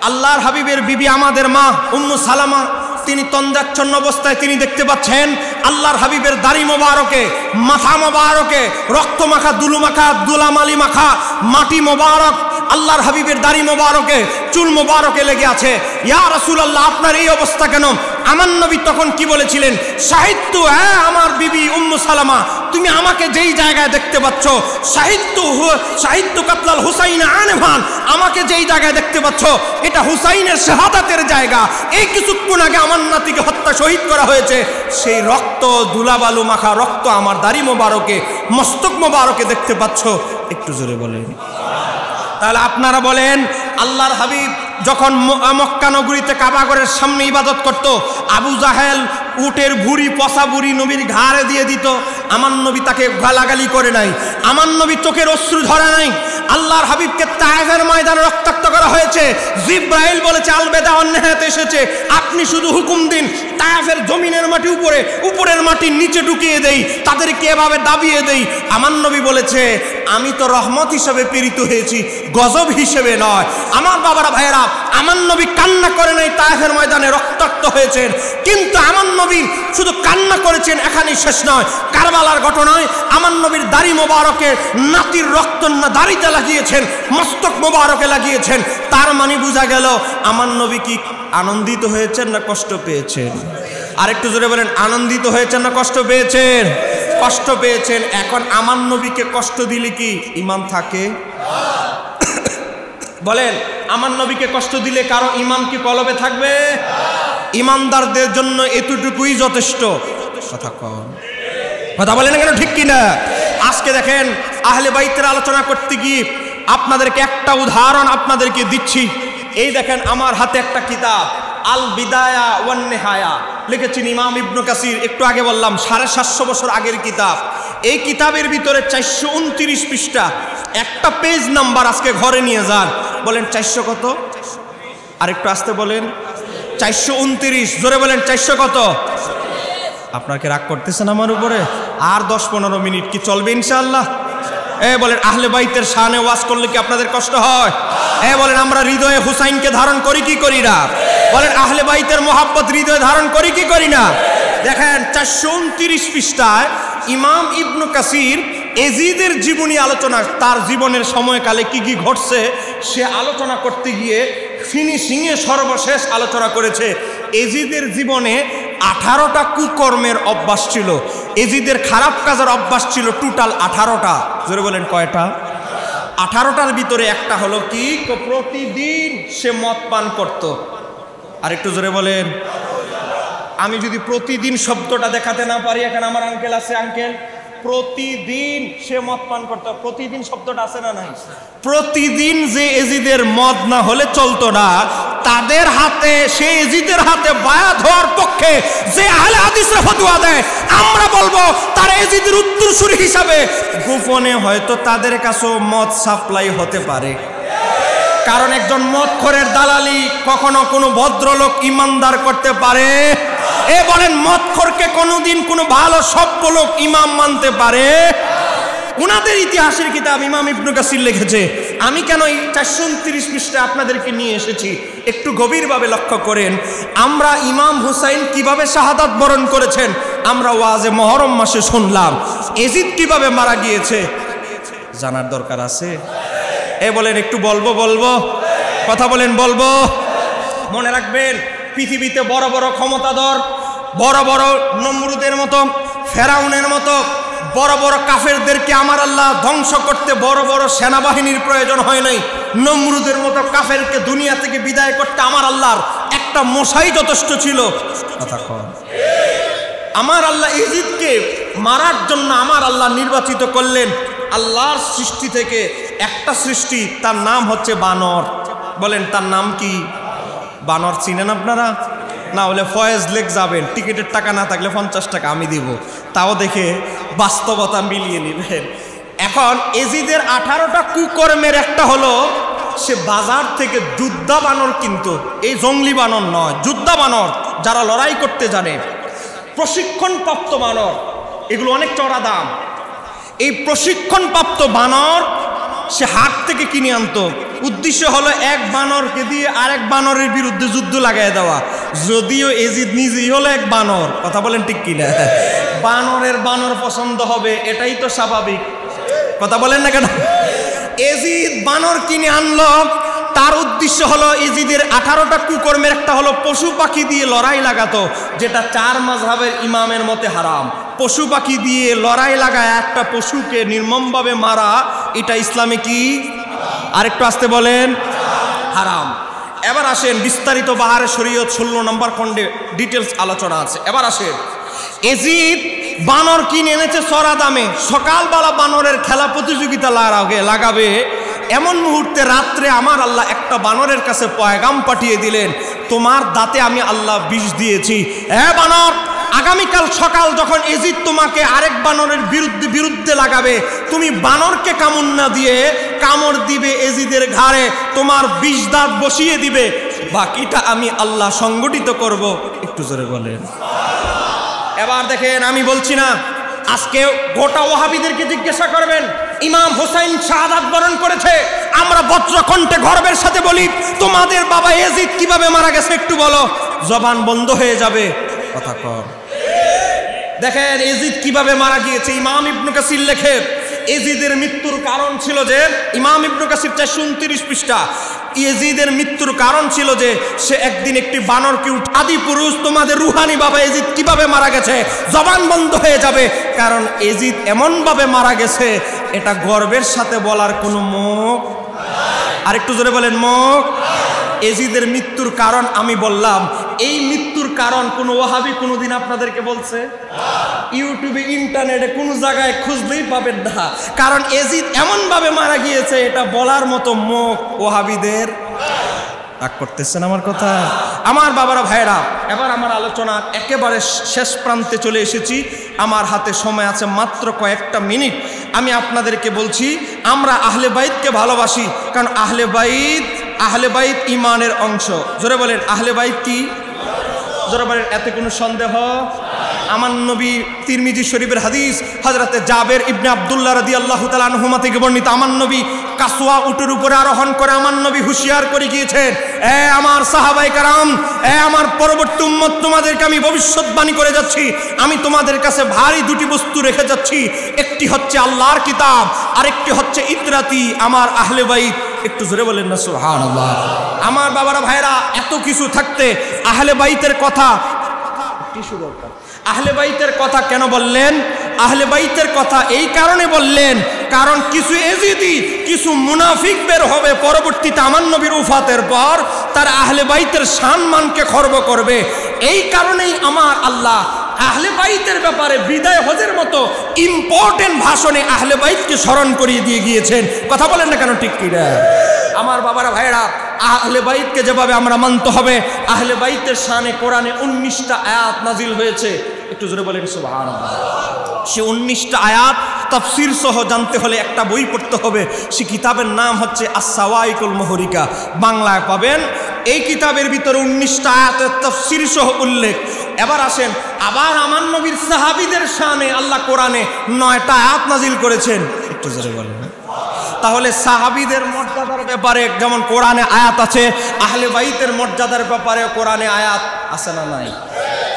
আল্লাহর হাবিবের বিবি আমাদের মা উম্মু সালামা, তিনি তন্দ্রাচ্ছন্ন অবস্থায় তিনি দেখতে পাচ্ছেন আল্লাহর হাবিবের দাড়ি মোবারকে, মাথা মোবারকে রক্ত মাখা, দুলু মাখা, দুলামালি মাখা মাটি মোবারক আল্লাহর হাবিবের দাড়ি মোবারকে, চুল মোবারকে লেগে আছে। ইয়া রাসূলুল্লাহ, আপনার এই অবস্থা কেন? আমার নবী তখন কি বলেছিলেন? সাহিত্য, হ্যাঁ আমার বিবি উম্মু সালামা, তুমি আমাকে যেই জায়গায় দেখতে পাচ্ছ, সাহিত্য কাতলাল হুসাইন আনভান, আমাকে যেই জায়গায় দেখতে পাচ্ছ এটা হুসাইনের শাহাদাতের জায়গা। এই কিছুক্ষণ আগে আমার নাতিকে হত্যা শহীদ করা হয়েছে, সেই রক্ত, ধুলাবালু মাখা রক্ত আমার দাড়ি মোবারকে, মস্তক মোবারকে দেখতে পাচ্ছ। একটু জোরে বলেন। তাহলে আপনারা বলেন, আল্লাহর হাবিব যখন মক্কা নগরীতে কাবাগরের সামনে ইবাদত করত, আবু জাহেল উটের ভুঁড়ি, পচা ভুঁড়ি নবীর ঘাড়ে দিয়ে দিত। আমার নবী তাকে গালাগালি করে নাই, আমার নবী চোখের অশ্রু ধরে নাই। আল্লাহর হাবিবকে তায়েফের ময়দানে রক্তাক্ত করা হয়েছে। জিব্রাইল বলেছে আল বেদা অন্যাহাতে এসেছে, আপনি শুধু হুকুম দিন, তায়েফের জমিনের মাটি উপরের মাটি নিচে ঢুকিয়ে দেই, তাদেরকে এভাবে দাবিয়ে দেই। আমার নবী বলেছে আমি তো রহমত হিসেবে প্রেরিত হয়েছি, গজব হিসেবে নয়। আমার বাবারা ভাইয়েরা, আমার নবী কান্না করে নাই তায়েফের ময়দানে রক্তাক্ত হয়েছেন, কিন্তু আমার নবী শুধু কান্না করেছেন এখানেই শেষ নয়। কারবালার ঘটনায় আমার নবীর দাড়ি মোবারকে নাতির রক্ত দাড়িতে লাগিয়েছেন, মস্তক মোবারকে লাগিয়েছেন। তার মানে বোঝা গেল আমার নবী কি আনন্দিত হয়েছেন না কষ্ট পেয়েছেন? আরেকটু জোরে বলেন, আনন্দিত হয়েছেন না কষ্ট পেয়েছেন? কষ্ট পেয়েছেন। এখন আমার নবীকে কষ্ট দিলে কি ঈমান থাকে? বলেন, আমার নবীকে কষ্ট দিলে কারো ঈমান কি কলবে থাকবে? ঈমানদারদের জন্য এতটুকুই যথেষ্ট। কথা বলেন কেন, ঠিক কিনা? আজকে দেখেন আহলে বাইতের আলোচনা করতে গিয়ে আপনাদেরকে একটা উদাহরণ আপনাদেরকে দিচ্ছি। এই দেখেন আমার হাতে একটা কিতাব আল বিদায়া ওয়ান নিহায়া, লিখেছেন ইমাম ইবনে কাসির। একটু আগে বললাম 750 বছর আগের কিতাব। এই কিতাবের ভিতরে 429 পৃষ্ঠা, একটা পেজ নাম্বার আজকে ঘরে নিয়ে যান। বলেন 400 কত? আর একটু আসতে বলেন, 429। জোরে বলেন 400 কত? আপনার কি রাগ করতেছেন আমার উপরে? আর 10-15 মিনিট কি চলবে ইনশাআল্লাহ? বলেন আহলে বাইতের শানে ওয়াজ করলে কি আপনাদের কষ্ট হয়? বলেন আমরা হৃদয়ে হুসাইনকে ধারণ করি কি করি না? বলেন আহলে বাইতের মোহাব্বত হৃদয়ে ধারণ করি কি করি না? দেখেন 429 পৃষ্ঠায় ইমাম ইবনে কাসির এজিদের জীবনী আলোচনা, তার জীবনের সময়কালে কি কি ঘটছে সে আলোচনা করতে গিয়ে ফিনিশিংয়ে সর্বশেষ আলোচনা করেছে। এজিদের জীবনে 18টা কুকর্মের অভ্যাস ছিল, এজিদের খারাপ কাজের অভ্যাস ছিল টোটাল 18টা। জোরে বলেন কয়টা? 18টার ভিতরে একটা হলো কি, প্রতিদিন সে মদ পান করত। আর একটু জোরে বলেন। আমি যদি প্রতিদিন শব্দটা দেখাতে না পারি, এখানে আমার আঙ্কেল আছে, আঙ্কেল প্রতিদিন সে মদ পান করত। প্রতিদিন শব্দটা আছে না নাই? প্রতিদিন যে এজিদের মদ না হলে চলতো না, তাদের হাতে, সে এজিদের হাতে বায়াত হওয়ার পক্ষে যে আহলে হাদিসরা ফতোয়া দেয়, আমরা বলবো তার এজিদের উত্তরসূরি হিসাবে গোপনে হয়তো তাদের কাছেও মদ সাপ্লাই হতে পারে। কারণ একজন মদখোরের দালালি কখনো কোনো ভদ্রলোক ইমানদার করতে পারে? বলেন মদখোরকে কোনোদিন কোনো ভালো সভ্য লোক ইমাম মানতে পারে? উনাদের ইতিহাসের কিতাব ইমাম ইবনে কাসির লিখেছে। আমি কেন এই 429 পৃষ্ঠা আপনাদেরকে নিয়ে এসেছি একটু গভীরভাবে লক্ষ্য করেন। আমরা ইমাম হুসাইন কিভাবে শাহাদাত বরণ করেছেন আমরা ওয়াজে মুহররম মাসে শুনলাম। এজিদ কিভাবে মারা গিয়েছে জানার দরকার আছে? বলেন একটু বলবো কথা বলেন, বলবো। মনে রাখবেন, পৃথিবীতে বড় বড় ক্ষমতাধর, বড় বড় নমরুদের মতো, ফেরাউনের মতো বড় বড় কাফেরদেরকে আমার আল্লাহ ধ্বংস করতে বড় বড় সেনাবাহিনীর প্রয়োজন হয় নাই। নমরুদের মতো কাফেরকে দুনিয়া থেকে বিদায় করতে আমার আল্লাহর একটা মশাই যথেষ্ট ছিল। কথা কন। আমার আল্লাহ এজিদকে মারার জন্য আমার আল্লাহ নির্বাচিত করলেন আল্লাহর সৃষ্টি থেকে একটা সৃষ্টি, তার নাম হচ্ছে বানর। বলেন তার নাম কি? বানর চিনেন আপনারা? না হলে ফয়েজ লেক যাবেন, টিকিটের টাকা না থাকলে 50 টাকা আমি দিব, তাও দেখে বাস্তবতা মিলিয়ে নেবেন। এখন এজিদের 18টা কুকর্মের একটা হলো সে বাজার থেকে যোদ্ধা বানর কিনতো। এই জঙ্গলি বানর নয়, যোদ্ধা বানর, যারা লড়াই করতে জানে, প্রশিক্ষণপ্রাপ্ত বানর, এগুলো অনেক চড়া দাম। এই প্রশিক্ষণপ্রাপ্ত বানর সে হাট থেকে কিনে আনতো। উদ্দেশ্য হলো এক বানরকে দিয়ে আরেক বানরের বিরুদ্ধে যুদ্ধ লাগাই দেওয়া। যদিও এজিদ নিজেই হলো এক বানর, কথা বলেন ঠিক কিনা? বানরের বানর পছন্দ হবে, এটাই তো স্বাভাবিক, কথা বলেন না কেন? এজিদ বানর কিনে আনলো, তার উদ্দেশ্য হলো এজিদের 18টা কুকর্মের একটা হলো পশু পাখি দিয়ে লড়াই লাগাতো, যেটা 4 মাযহাবের ইমামের মতে হারাম। পশু পাখি দিয়ে লড়াই লাগায় একটা পশুকে নির্মমভাবে মারা, এটা ইসলামে কি? আরেকটু আসতে বলেন, হারাম। এবার আসেন বিস্তারিত বাহারে শরীয়ত 16 নম্বর খণ্ডে ডিটেলস আলোচনা আছে। এবার আসেন, এজিদ বানর কিনে এনেছে চড়া দামে। সকালবেলা বানরের খেলা প্রতিযোগিতা লাগাবে, এমন মুহূর্তে রাত্রে আমার আল্লাহ একটা বানরের কাছে পয়গাম পাঠিয়ে দিলেন, তোমার দাঁতে আমি আল্লাহ বিষ দিয়েছি। হ্যাঁ বানর, আগামীকাল সকাল যখন এজিদ তোমাকে আরেক বানরের বিরুদ্ধে লাগাবে, তুমি বানরকে কামড় না দিয়ে কামড় দিবে এজিদের ঘাড়ে, তোমার বিষ দাঁত বসিয়ে দিবে, বাকিটা আমি আল্লাহ সংগঠিত করব। একটু জোরে বলেন। এবার দেখেন, আমি বলছি না, আজকে গোটা ওয়াহাবিদেরকে জিজ্ঞাসা করবেন, ইমাম হোসাইন শাহাদাত বরণ করেছে, আমরা বজ্রকণ্ঠে গর্বের সাথে বলি, তোমাদের বাবা এজিদ কিভাবে মারা গেছে একটু বলো, জবান বন্ধ হয়ে যাবে, কথা কর। দেখেন এজিদ কিভাবে মারা গিয়েছে। ইমাম ইবনে কাসির লেখে, এজিদের মৃত্যুর কারণ ছিল যে, ইমাম ইবনে কাসির 429 পৃষ্ঠা, এজিদের মৃত্যুর কারণ ছিল যে সে একদিন একটি বানরকে আদি পুরুষ, তোমাদের রুহানি বাবা এজিদ কিভাবে মারা গেছে, জবান বন্ধ হয়ে যাবে, কারণ এজিদ এমনভাবে মারা গেছে এটা গর্বের সাথে বলার কোনো মুখ। আরেকটু জোরে বলেন, মুখ। এজিদের মৃত্যুর কারণ আমি বললাম, এই মৃত্যুর কারণ কোন ওয়াহাবি কোনোদিন আপনাদেরকে বলছে? ইউটিউবে, ইন্টারনেটে কোনো জায়গায় খুঁজলেই পাবেন না, কারণ এজিদ এমনভাবে মারা গিয়েছে এটা বলার মতো মুখ ওয়াহাবিদের। রাগ করতেছেন আমার কথা? আমার বাবারা ভাইরা, এবার আমার আলোচনা একেবারে শেষ প্রান্তে চলে এসেছি। আমার হাতে সময় আছে মাত্র কয়েকটা মিনিট। আমি আপনাদেরকে বলছি, আমরা আহলে বাইতকে ভালোবাসি, কারণ আহলে বাইত ইমানের অংশ। জোরে বলেন, আহলে বাইত কি? জোরে বলেন, এতে কোনো সন্দেহ? আমার নবী, তিরমিজি শরীফের হাদিস, হযরতে জাবের ইবনে আব্দুল্লাহ রাদিয়াল্লাহু তাআলা আনহুমা থেকে বর্ণিত, আমার নবী কাসওয়া উটের উপরে আরোহণ করে আমার নবী হুঁশিয়ার করে গিয়েছেন, এ আমার সাহাবায়ে কেরাম, এ আমার পরবর্তী উম্মত, তোমাদেরকে আমি ভবিষ্যৎবাণী করে যাচ্ছি, আমি তোমাদের কাছে ভারী দুটি বস্তু রেখে যাচ্ছি, একটি হচ্ছে আল্লাহর কিতাব, আরেকটি হচ্ছে ইতরাতি, আমার আহলে বাইত। একটু জোরে বলেন না সুবহানাল্লাহ। আমার বাবারা ভাইরা, এত কিছু থাকতে আহলে বাইতের কথা, টিস্যু দরকার, আহলে বাইতের কথা কেন বললেন? আহলে বাইতের কথা এই কারণে বললেন, কারণ কিছু এজিদি, কিছু মুনাফিক বের হবে পরবর্তীতে আমার নবীর ওফাতের পর, তারা আহলে বাইতের সম্মানকে খর্ব করবে। এই কারণেই আমার আল্লাহ আহলে বাইতের ব্যাপারে বিদায় হজের মতো ইম্পর্টেন্ট ভাষণে আহলে বাইতকে স্মরণ করিয়ে দিয়ে গিয়েছেন। কথা বলেন না কেন, ঠিক কিনা? আমার বাবারা ভাইরা, আহলে বাইতকে যেভাবে আমরা মানতে হবে, আহলে বাইতের শানে কোরআনে 19টা আয়াত নাজিল হয়েছে। একটু জোরে বলেন সুবহানাল্লাহ। সে 19টা আয়াত তাফসীর সহ জানতে হলে একটা বই পড়তে হবে। সে কিতাবের নাম হচ্ছে আস-সাওয়াইকুল মুহরিকা, বাংলায় পাবেন। এই কিতাবের ভিতরে 19টা আয়াতের তাফসীর সহ উল্লেখ। এবার আসেন, আবার আমার নবীর সাহাবীদের শানে আল্লাহ কোরআনে 9টা আয়াত নাজিল করেছেন। একটু জোরে বলেন। তাহলে সাহাবীদের মর্যাদার ব্যাপারে যেমন কোরআনে আয়াত আছে, আহলে বাইতের মর্যাদার ব্যাপারে কোরআনে আয়াত আছে না নাই?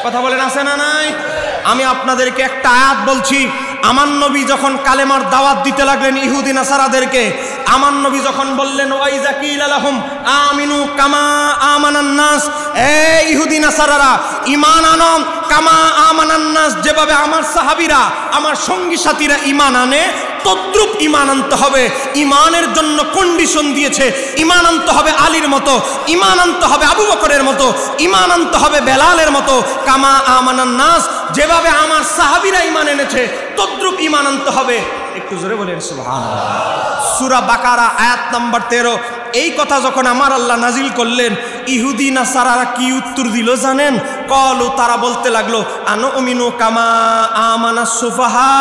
কথা বলেন, আছে না নাই? আমি আপনাদেরকে একটা আয়াত বলছি। আমার নবী যখন কালেমার দাওয়াত দিতে লাগলেন ইহুদি নাসারাদেরকে, আমার নবী যখন বললেন ওয়াইজা কিলা লাহুম আমিনু কামা আমানান নাস, এই ইহুদি নাসারারা ঈমান আনো, কামা আমানান নাস, যেভাবে আমার সাহাবীরা, আমার সঙ্গী সাথীরা ঈমান আনে, তদ্রুপ ঈমান আনতে হবে। ঈমানের জন্য কন্ডিশন দিয়েছে, ঈমান আনতে হবে আলীর মতো, ঈমান আনতে হবে আবু বকরের মতো, ঈমান আনতে হবে বেলালের মতো। কামা আমানান নাস, যেভাবে আমার সাহাবীরা ঈমান এনেছে তদ্রুপ ঈমান আনতে হবে। একটু জোরে বলেন সুবহানাল্লাহ। সূরা বাকারা আয়াত নাম্বার 13, এই কথা যখন আমার আল্লাহ নাজিল করলেন, ইহুদি নাসারারা কি উত্তর দিল জানেন? কলু, তারা বলতে লাগলো, আনুমিনু কামা আমানাস সুফাহা,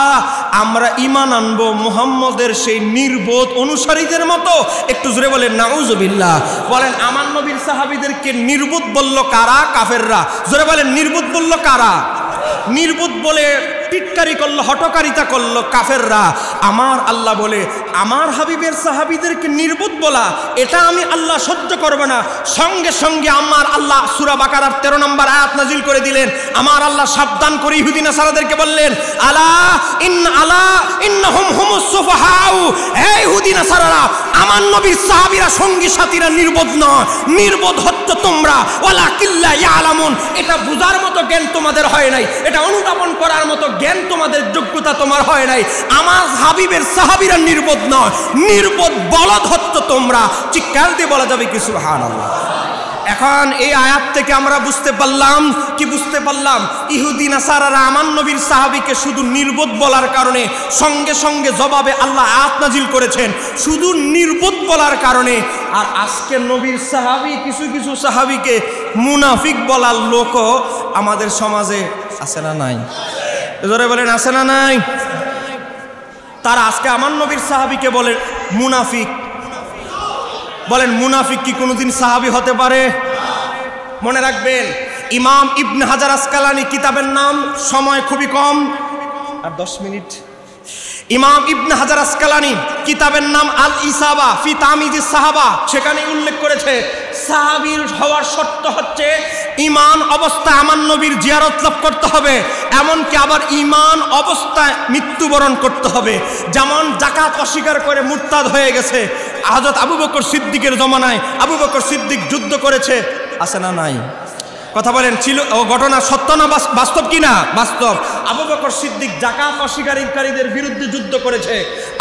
আমরা ঈমান আনবো মুহাম্মদের সেই নির্বোধ অনুসারীদের মতো। একটু জোরে বলেন নাউজুবিল্লাহ। বলেন আমার নবীর সাহাবীদেরকে নির্বোধ বলল কারা? কাফেররা। জোরে বলেন নির্বোধ বলল কারা? নির্বোধ বলে টিটকারি করলো, হটকারিতা করলো কাফেররা। আমার আল্লাহ বলে আমার হাবিবের সাহাবীদেরকে নির্বোধ বলা, এটা আমি আল্লাহ সহ্য করব না। সঙ্গে সঙ্গে আমার আল্লাহ সূরা বাকারার 13 নম্বর আয়াত নাজিল করে দিলেন। আমার আল্লাহ সাবধান করে ইহুদি নাসারাদেরকে বললেন, আলা ইন্নাহুম হুমুস সুফাহাউ, এই ইহুদি নাসারারা, আমার নবীর সাহাবীরা সঙ্গী সাথীরা নির্বোধ নয়, নির্বোধ হচ্ছে তোমরা। ওয়ালাকিল্লা ইয়ালামুন, এটা বুঝার মতো জ্ঞান তোমাদের হয় নাই, এটা অনুধাবন করার মতো জ্ঞান তোমাদের, যোগ্যতা তোমার হয় নাই। আমার হাবিবের সাহাবীরা নির্বোধ নয়, নির্বোধ বলদ হচ্ছে তোমরা। চিৎকার দিয়ে বলা যাবে কি সুবহানাল্লাহ। এখন এই আয়াত থেকে আমরা বুঝতে পারলাম কি? বুঝতে পারলাম ইহুদি নাসারারা আমার নবীর সাহাবীকে শুধু নির্বোধ বলার কারণে সঙ্গে সঙ্গে জবাবে আল্লাহ আয়াত নাজিল করেছেন শুধু নির্বোধ বলার কারণে। আর আজকে নবীর সাহাবী কিছু কিছু সাহাবীকে মুনাফিক বলার লোকও আমাদের সমাজে আছে না নাই? জোরে বলেন আছে না নাই? তারা আজকে আমার নবীর সাহাবীকে বলে মুনাফিক। বলেন মুনাফিক কি কোনোদিন সাহাবী হতে পারে? মনে রাখবেন, ইমাম ইবনে হাজার আসকালানি কিতাবের নাম, সময় খুবই কম, আর 10 মিনিট। ইমাম ইবনে হাজার আসকালানি কিতাবের নাম আল ইসাবা ফি তামিজিস সাহাবা, সেখানে উল্লেখ করেছে সাহাবীর হওয়ার শর্ত হচ্ছে ঈমান অবস্থায় আমার নবীর জিয়ারত লাভ করতে হবে, এমনকি আবার ঈমান অবস্থায় মৃত্যুবরণ করতে হবে। যেমন যাকাত অস্বীকার করে মুরতাদ হয়ে গেছে, হযরত আবু বকর সিদ্দিকের জমানায় আবু বকর সিদ্দিক যুদ্ধ করেছে, আছে না নাই? কথা বলেন, ছিল ও ঘটনা সত্য না বাস্তব কিনা? বাস্তব। আবু বকর সিদ্দিক যাকাত অস্বীকারীদের বিরুদ্ধে যুদ্ধ করেছে।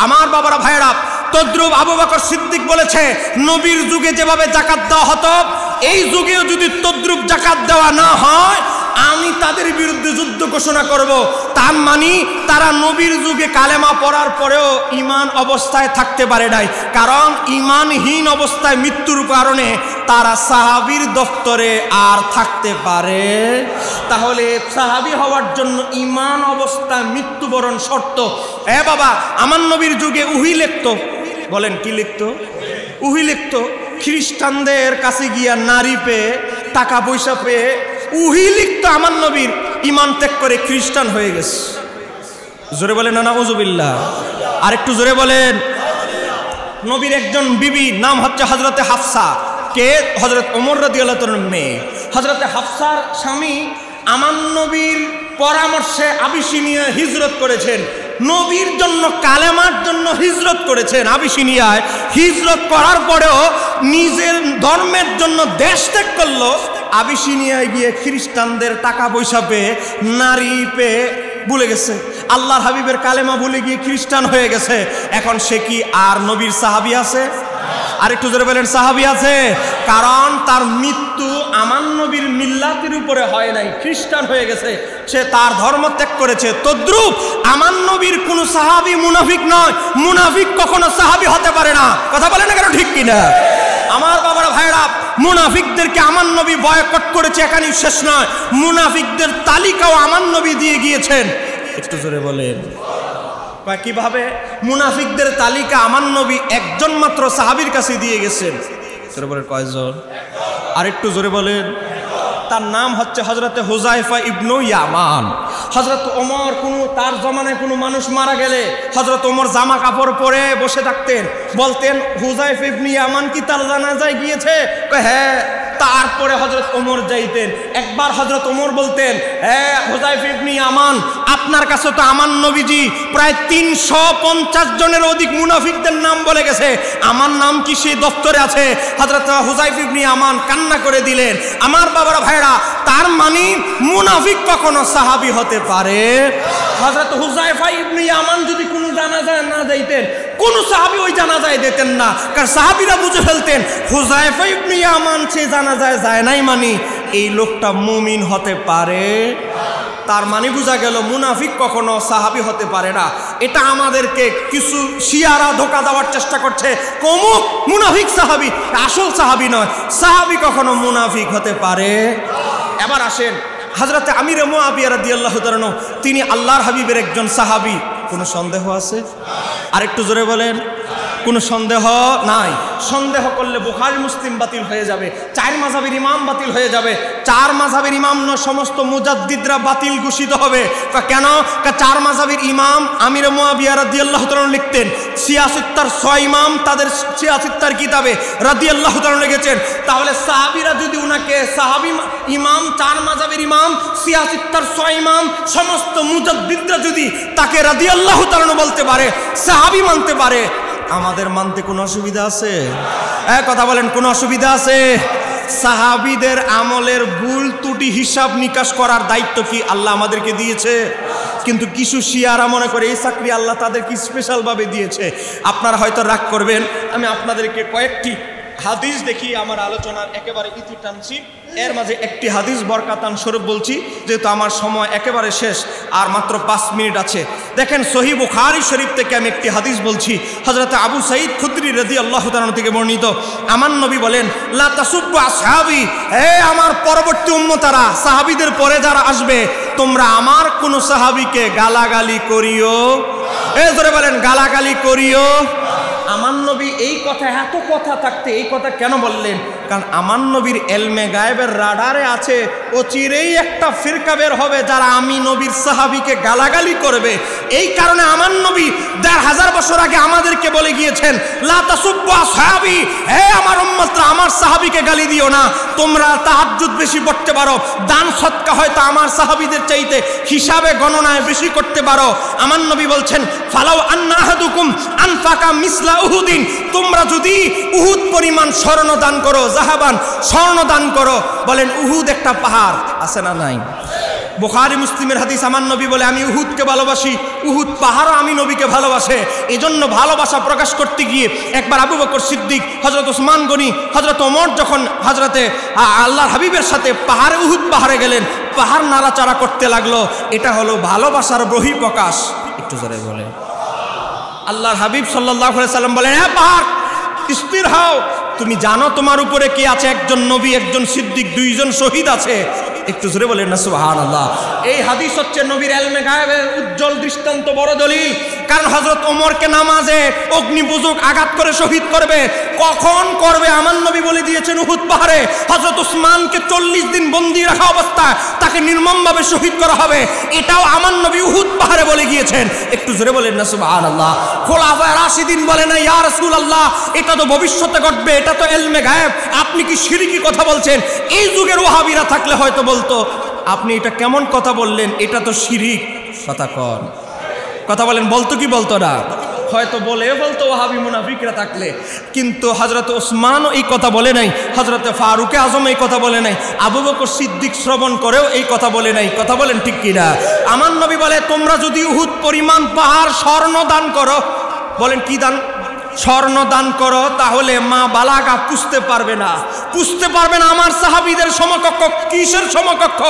আমার বাবারা ভাইরা, তদ্রুপ আবু বকর সিদ্দিক বলেছে নবীর যুগে যেভাবে যাকাত দেওয়া হতো, এই যুগেও যদি তদ্রুপ যাকাত দেওয়া না হয় আমি তাদের বিরুদ্ধে যুদ্ধ ঘোষণা করব। তার মানে তারা নবীর যুগে কালেমা পড়ার পরেও ঈমান অবস্থায় থাকতে পারে নাই, কারণ ঈমানহীন অবস্থায় মৃত্যুর কারণে তারা সাহাবীর দফতরে আর থাকতে পারে। তাহলে সাহাবী হওয়ার জন্য ঈমান অবস্থায় মৃত্যুবরণ শর্ত। এ বাবা, আমার নবীর যুগে উহি লিখতো, বলেন কি লিখতো? উহি লিখতো। খ্রিস্টানদের কাছে গিয়া নারী পেয়ে, টাকা পয়সা পেয়ে উহি লিখতো আমার নবীর, ঈমান ত্যাগ করে খ্রিস্টান হয়ে গেছে। জোরে বলেন না নাউজুবিল্লাহ। আর একটু জোরে বলেন। নবীর একজন বিবি নাম হচ্ছে হযরতে হাফসা। কে? হযরত ওমর রাদিয়াল্লাহু তাআলার মেয়ে। হযরতে হাফসার স্বামী আমার নবীর পরামর্শে আবিসিনিয়া হিজরত করেছেন, নবীর জন্য কালেমার জন্য হিজরত করেছেন। আবিসিনিয়ায় হিজরত করার পরেও নিজের ধর্মের জন্য দেশ ত্যাগ করলো। আবিসিনিয়ায় গিয়ে খ্রিস্টানদের টাকা পয়সা পেয়ে, নারী পেয়ে ভুলে গেছে, আল্লাহর হাবিবের কালেমা ভুলে গিয়ে খ্রিস্টান হয়ে গেছে। এখন সে কি আর নবীর সাহাবী আছে? আর একটু জোরে বলেন সাহাবী আছে? কারণ তার মৃত্যু আমার নবীর মিল্লাতের উপরে হয় নাই, খ্রিস্টান হয়ে গেছে, সে তার ধর্ম ত্যাগ করেছে। তদ্রুপ আমার নবীর কোন সাহাবী মুনাফিক নয়, মুনাফিক কখনো সাহাবী হতে পারে না। কথা বলেন না কেন, ঠিক কিনা? আমার বাবারা ভাইরা, মুনাফিকদেরকে আমার নবী বয়কট করেছে, এখানেই শেষ নয়, মুনাফিকদের তালিকাও আমার নবী দিয়ে গিয়েছেন। একটু জোরে বলেন কিভাবে? মুনাফিকদের তালিকা আমার নবী একজন মাত্র সাহাবীর কাছে দিয়ে গেছেন। জোরে বলেন কয়জন? আর একটু জোরে বলেন। তার নাম হচ্ছে হযরতে হুযায়ফা ইবনু ইয়ামান। হযরত ওমর তার জমানায় কোনো মানুষ মারা গেলে হযরত ওমর জামা কাপড় পরে বসে থাকতেন, বলতেন হুযায়ফা ইবনু ইয়ামান কি তার জানাজায় গিয়েছে? হ্যাঁ। তারপরে হযরত ওমর যাইতেন। একবার হযরত ওমর বলতেন, হ্যাঁ হুযায়ফা ইবনু ইয়ামান, আপনার কাছে তো আমার নবীজি প্রায় 350 জনের অধিক মুনাফিকদের নাম বলে গেছে, আমার নাম কি সেই দফতরে আছে? হযরত হুযায়ফা ইবনু ইয়ামান কান্না করে দিলেন। আমার বাবারা ভাইরা, তার মানে মুনাফিক কখনো সাহাবী হতে পারে? হযরত হুযায়ফা ইবনু ইয়ামান যদি কোনো জানাজায় না যাইতেন, কোন সাহাবী ওই জানাজায় যেতেন না, কারণ সাহাবীরা বুঝে ফেলতেন হুযায়ফা ইবনু ইয়ামান সে জানাজায় যায় নাই, মানে এই লোকটা মুমিন হতে পারে। তার মানে বোঝা গেল মুনাফিক কখনো সাহাবী হতে পারে না। এটা আমাদেরকে কিছু শিয়ারা ধোঁকা দেওয়ার চেষ্টা করছে, কমুক মুনাফিক সাহাবী, আসল সাহাবী নয়। সাহাবী কখনো মুনাফিক হতে পারে? এবার আসেন, হযরতে আমির মুআবিয়া রাদিয়াল্লাহু তাআলা আনহু, তিনি আল্লাহর হাবিবের একজন সাহাবী। কোনো সন্দেহ আছে? আরেকটু জোরে বলেন। কোনো সন্দেহ নাই। সন্দেহ করলে বুখারী মুসলিম বাতিল হয়ে যাবে, 4 মাযহাবের ইমাম বাতিল হয়ে যাবে, 4 মাযহাবের ইমাম নয় সমস্ত মুজাদ্দিদরা বাতিল ঘোষিত হবে। কেন? 4 মাযহাবের ইমাম আমির মুআবিয়া রাদিয়াল্লাহু তাআলা লিখতেন, 76টার 6 ইমাম তাদের 76টার কিতাবে রাদিয়াল্লাহু তাআলা লিখেছেন। তাহলে সাহাবীরা যদি উনাকে সাহাবী ইমাম, 4 মাযহাবের ইমাম, 76টার 6 ইমাম, সমস্ত মুজাদ্দিদরা যদি তাকে রাদিয়াল্লাহু তাআলা বলতে পারে, সাহাবী মানতে পারে, আমাদের মানতে কোনো অসুবিধা আছে? কথা বলেন, কোনো অসুবিধা আছে? সাহাবীদের আমলের ভুল ত্রুটি হিসাব নিকাশ করার দায়িত্ব কি আল্লাহ আমাদেরকে দিয়েছে? কিন্তু কিছু শিয়ারা মনে করে এই চাকরি আল্লাহ তাদেরকে স্পেশালভাবে দিয়েছে। আপনারা হয়তো রাগ করবেন, আমি আপনাদেরকে কয়েকটি হাদিস দেখি, আমার আলোচনার একেবারে ইতি টানছি। এর মাঝে একটি হাদিস বরকাতান স্বরূপ বলছি, যেহেতু আমার সময় একেবারে শেষ, আর মাত্র 5 মিনিট আছে। দেখেন, সহিহ বুখারী শরীফ থেকে আমি একটি হাদিস বলছি। হযরত আবু সাঈদ খুদরি রাদিয়াল্লাহু তাআলা থেকে বর্ণিত, আমার নবী বলেন, লা তাসুব্বু আসহাবি, হে আমার পরবর্তী উম্মতারা, সাহাবীদের পরে যারা আসবে, তোমরা আমার কোন সাহাবীকে গালাগালি করিও। জোরে বলেন, গালাগালি করিও। আমার নবী এই কথা, এত কথা থাকতে এই কথা কেন বললেন? কারণ আমার নবীর এলমে গায়েবের রাডারে আছে, ও চিরেই একটা ফিরকা বের হবে যারা আমি নবীর সাহাবীকে গালাগালি করবে। এই কারণে আমার নবী 1500 বছর আগে আমাদেরকে বলে গিয়েছেন, লা তাসুব্বু আসহাবি, হে আমার উম্মতরা, আমার সাহাবীকে গালি দিও না। তোমরা তাহাজ্জুদ বেশি পড়তে পারো, দান সদকা হয়তো আমার সাহাবীদের চাইতে হিসাবে গণনায় বেশি করতে পারো। আমার নবী বলছেন, ফালাউ আন্না আহাদুকুম আনফাকা মিসলা উহুদিন, তোমরা যদি উহুদ পরিমাণ স্বর্ণ দান করো, জাহাবান স্বর্ণ দান করো। বলেন, উহুদ একটা পাহাড়, আছে না নাই? বুখারী মুসলিমের হাদিস, আমার নবী বলে, আমি উহুদকে ভালোবাসি, উহুদ পাহাড়ও আমি নবীকে ভালোবাসে। এজন্য ভালোবাসা প্রকাশ করতে গিয়ে একবার আবু বকর সিদ্দিক, হযরত ওসমান গনি, হযরত ওমর যখন হযরতে আল্লাহর হাবিবের সাথে পাহাড়ে, উহুদ পাহাড়ে গেলেন, পাহাড় নাড়াচাড়া করতে লাগলো। এটা হলো ভালোবাসার বহিঃপ্রকাশ। একটু জোরে বলে। আল্লাহর হাবিব সাল্লাল্লাহু আলাইহি সাল্লাম বলেন, হ্যাঁ পাহাড়, স্থির হও, তুমি জানো তোমার উপরে কে আছে? একজন নবী, একজন সিদ্দিক, 2 জন শহীদ আছে। একটু জোরে বলেন না সুবহানাল্লাহ। এই হাদিস হচ্ছে নবীর ইলমে গায়েবের উজ্জ্বল দৃষ্টান্ত, বড় দলিল। কারণ হযরত ওমরকে নামাজে অগ্নিপূজক আঘাত করে শহীদ করবে, কখন করবে? আমার নবী বলে দিয়েছেন উহুদ পাহাড়ে। হযরত ওসমানকে 40 দিন বন্দী রাখা অবস্থায় তাকে নির্মমভাবে শহীদ করা হবে, এটাও আমার নবী উহুদ পাহাড়ে বলে গিয়েছেন। একটু জোরে বলেন না সুবহানাল্লাহ। খোলাফায়ে রাশিদিন বলে না, ইয়া রাসূলুল্লাহ, এটা তো ভবিষ্যতে ঘটবে, এটা তো ইলমে গায়েব, আপনি কি শিরকি কথা বলছেন? এই যুগের ওয়াহাবিরা থাকলে হয়তো বলতো, আপনি এটা কেমন কথা বললেন, এটা তো শিরিক। কথা বলেন, বলতো কি বলতো না? হয়তো বলতো ওয়াহাবি মুনাফিকরা থাকলে। কিন্তু হযরত ওসমানও এই কথা বলে নাই, হযরত ফারুকে আজম এই কথা বলে নাই, আবু বকর সিদ্দিক শ্রবণ করেও এই কথা বলে নাই। কথা বলেন ঠিক কিনা? আমার নবী বলে, তোমরা যদি উহুদ পরিমাণ পাহাড় স্বর্ণ দান করো, বলেন কি দান? স্বর্ণ দান করো, তাহলে মা বালাগা পুষতে পারবে না, পুষতে পারবে না আমার সাহাবীদের সমকক্ষ। কিসের সমকক্ষ?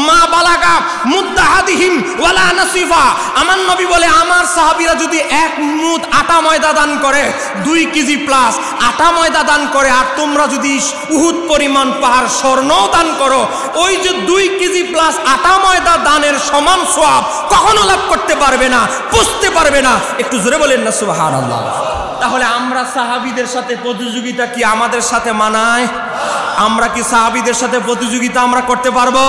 মা বালাগা মুদ্দাহাদিহিম ওয়ালা নাসিফা। আমার নবী বলে, আমার সাহাবীরা যদি 1 মুদ আটা ময়দা দান করে, 2 কেজি প্লাস আটা ময়দা দান করে, আর তোমরা যদি উহুদ পরিমাণ পাহাড় স্বর্ণ দান করো, ওই যে 2 কেজি প্লাস আটা ময়দা দানের সমান সওয়াব কখনো লাভ করতে পারবে না, পুষতে পারবে না। একটু জোরে বলেন না সুবহানাল্লাহ। তাহলে আমরা সাহাবীদের সাথে প্রতিযোগিতা কি আমাদের সাথে মানায়? আমরা কি সাহাবীদের সাথে প্রতিযোগিতা আমরা করতে পারবো?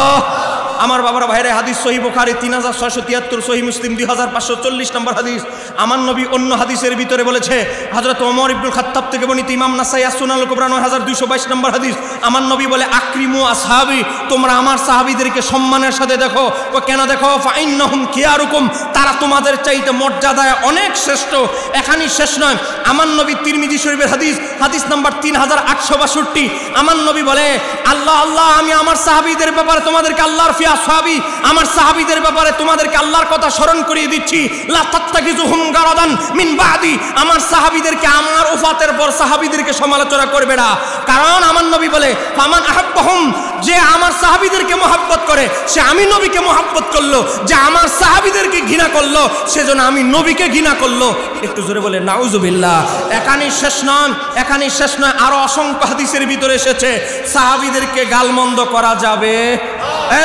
আমার বাবার ভাইরে, হাদিস সহিহ বুখারী 3673, সহিহ মুসলিম 2540 নম্বর হাদিস। আমার নবী অন্য হাদিসের ভিতরে বলেছে, হযরত ওমর ইবনুল খাত্তাব থেকে বর্ণিত, ইমাম নাসাই সুনানুল কুবরা 9222 নম্বর হাদিস। আমার নবী বলে, আকরিমু আসহাবি, তোমরা আমার সাহাবীদেরকে সম্মানের সাথে দেখো। কেন দেখো? ফাইন্নাহুম খিয়ারুকুম, তারা তোমাদের চাইতে মর্যাদায় অনেক শ্রেষ্ঠ। এখানেই শেষ নয়, আমার নবী তিরমিজি শরীফের হাদিস, হাদিস নাম্বার 3862, আমার নবী বলে, আল্লাহ আল্লাহ, আমি আমার সাহাবীদের ব্যাপারে তোমাদেরকে আল্লাহর ফি আসহাবি, আমার সাহাবীদের ব্যাপারে তোমাদেরকে আল্লাহর কথা স্মরণ করিয়ে দিচ্ছি, লা তাত্তাকিজুহুম গারাদান মিন বাদি, আমার সাহাবীদেরকে, আমার ওফাতের পর সাহাবীদেরকে সমালোচনা করবে না। কারণ আমার নবী বলে ফামান আহাব্বাহুম, যে আমার সাহাবীদেরকে মহব্বত করে সে আমি নবীকে মহব্বত করলো, যে আমার সাহাবীদেরকে ঘৃণা করলো সেজন্য আমি নবীকে ঘৃণা করলো। একটু জোরে বলে নাউজুবিল্লাহ। এখানেই শেষ নয়, এখানেই শেষ নয়, আরো অসংখ্য হাদিসের ভিতরে এসেছে সাহাবীদেরকে গালমন্দ করা যাবে।